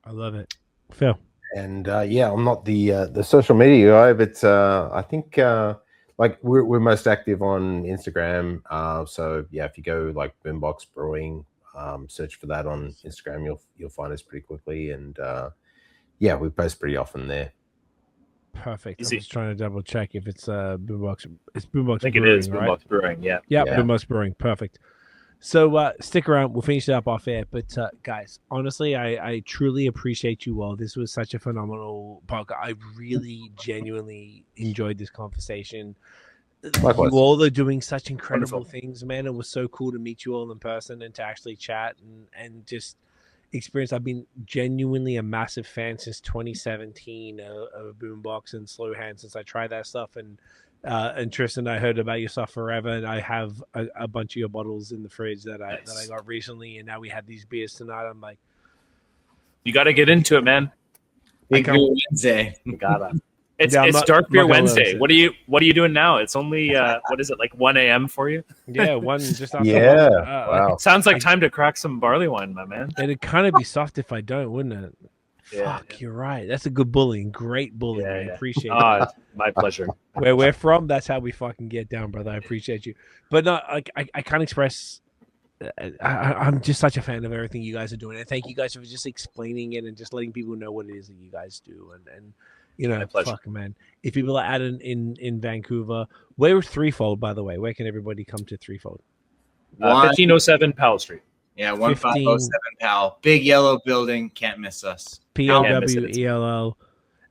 I love it. Phil. And I'm not the social media guy, but I think like we're most active on Instagram. So yeah, if you go like Boombox Brewing, search for that on Instagram, you'll find us pretty quickly. And yeah, we post pretty often there. Perfect. Easy. I'm just trying to double check if it's Boombox. It's Boombox. I think Brewing, it is right? Boombox Brewing. Yeah. Yeah, Yeah. Boombox Brewing. Perfect. So stick around. We'll finish it up off air. But guys, honestly, I truly appreciate you all. This was such a phenomenal podcast. I really genuinely enjoyed this conversation. Likewise. You all are doing such incredible Wonderful. things, man. It was so cool to meet you all in person and to actually chat and just experience. I've been genuinely a massive fan since 2017 of Boombox and Slow Hand since I tried that stuff. And Tristan, I heard about your stuff forever, and I have a bunch of your bottles in the fridge that I got recently, and now we had these beers tonight. I'm like, You got to get into it, man. Big can't- Beer Wednesday. You gotta. It's Yeah, I'm it's not- Dark I'm Beer not gonna Wednesday. listen. What are you doing now? It's only what is it, like 1 a.m. for you? yeah, one just after Yeah. one. Wow. Sounds like time to crack some barley wine, my man. It'd kind of be soft if I don't, wouldn't it? Yeah, Fuck, you're right. That's a good bullying. Great bullying. Yeah, I yeah. appreciate it. Ah, my pleasure. Where we're from, that's how we fucking get down, brother. I appreciate you. But no, like I can't express. I'm just such a fan of everything you guys are doing, and thank you guys for just explaining it and just letting people know what it is that you guys do. And you know, My pleasure. fuck, man. If people are out in Vancouver, where is Threefold, by the way? Where can everybody come to Threefold? 1507 Powell Street. Yeah, 1507 Pal. Big yellow building. Can't miss us. POWELL.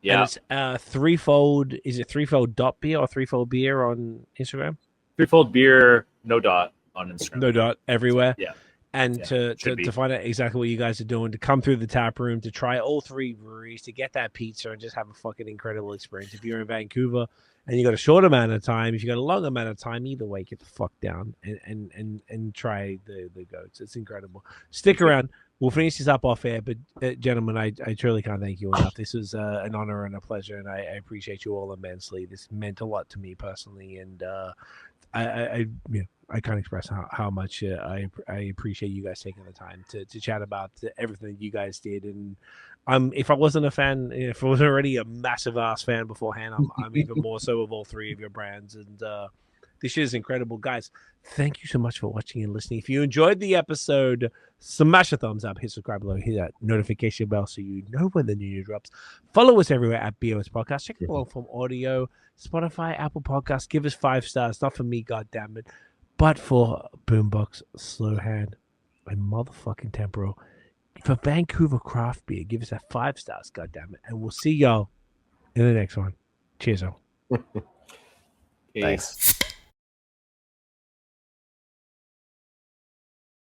Yeah. And it's Threefold. Is it Threefold dot beer or Threefold beer on Instagram? Threefold beer, no dot on Instagram. No dot everywhere. Yeah. And Yeah, should be. to find out exactly what you guys are doing, to come through the tap room, to try all three breweries, to get that pizza and just have a fucking incredible experience. If you're in Vancouver and you got a short amount of time, if you got a long amount of time, either way, get the fuck down and try the goats. It's incredible. Stick around. We'll finish this up off air, but gentlemen, I truly can't thank you enough. This was an honor and a pleasure, and I appreciate you all immensely. This meant a lot to me personally, and I can't express how much I appreciate you guys taking the time to chat about everything you guys did. And if I wasn't a fan, if I wasn't already a massive ass fan beforehand, I'm even more so of all three of your brands. And this shit is incredible, guys. Thank you so much for watching and listening. If you enjoyed the episode, smash a thumbs up, hit subscribe below, hit that notification bell so you know when the new drops. Follow us everywhere at BAOS Podcast. Check it out from audio, Spotify, Apple Podcasts. Give us 5 stars. Not for me, goddammit, but for Boombox, Slow Hand, and motherfucking Temporal. For Vancouver craft beer, give us that 5 stars, goddammit. And we'll see y'all in the next one. Cheers, all. Peace.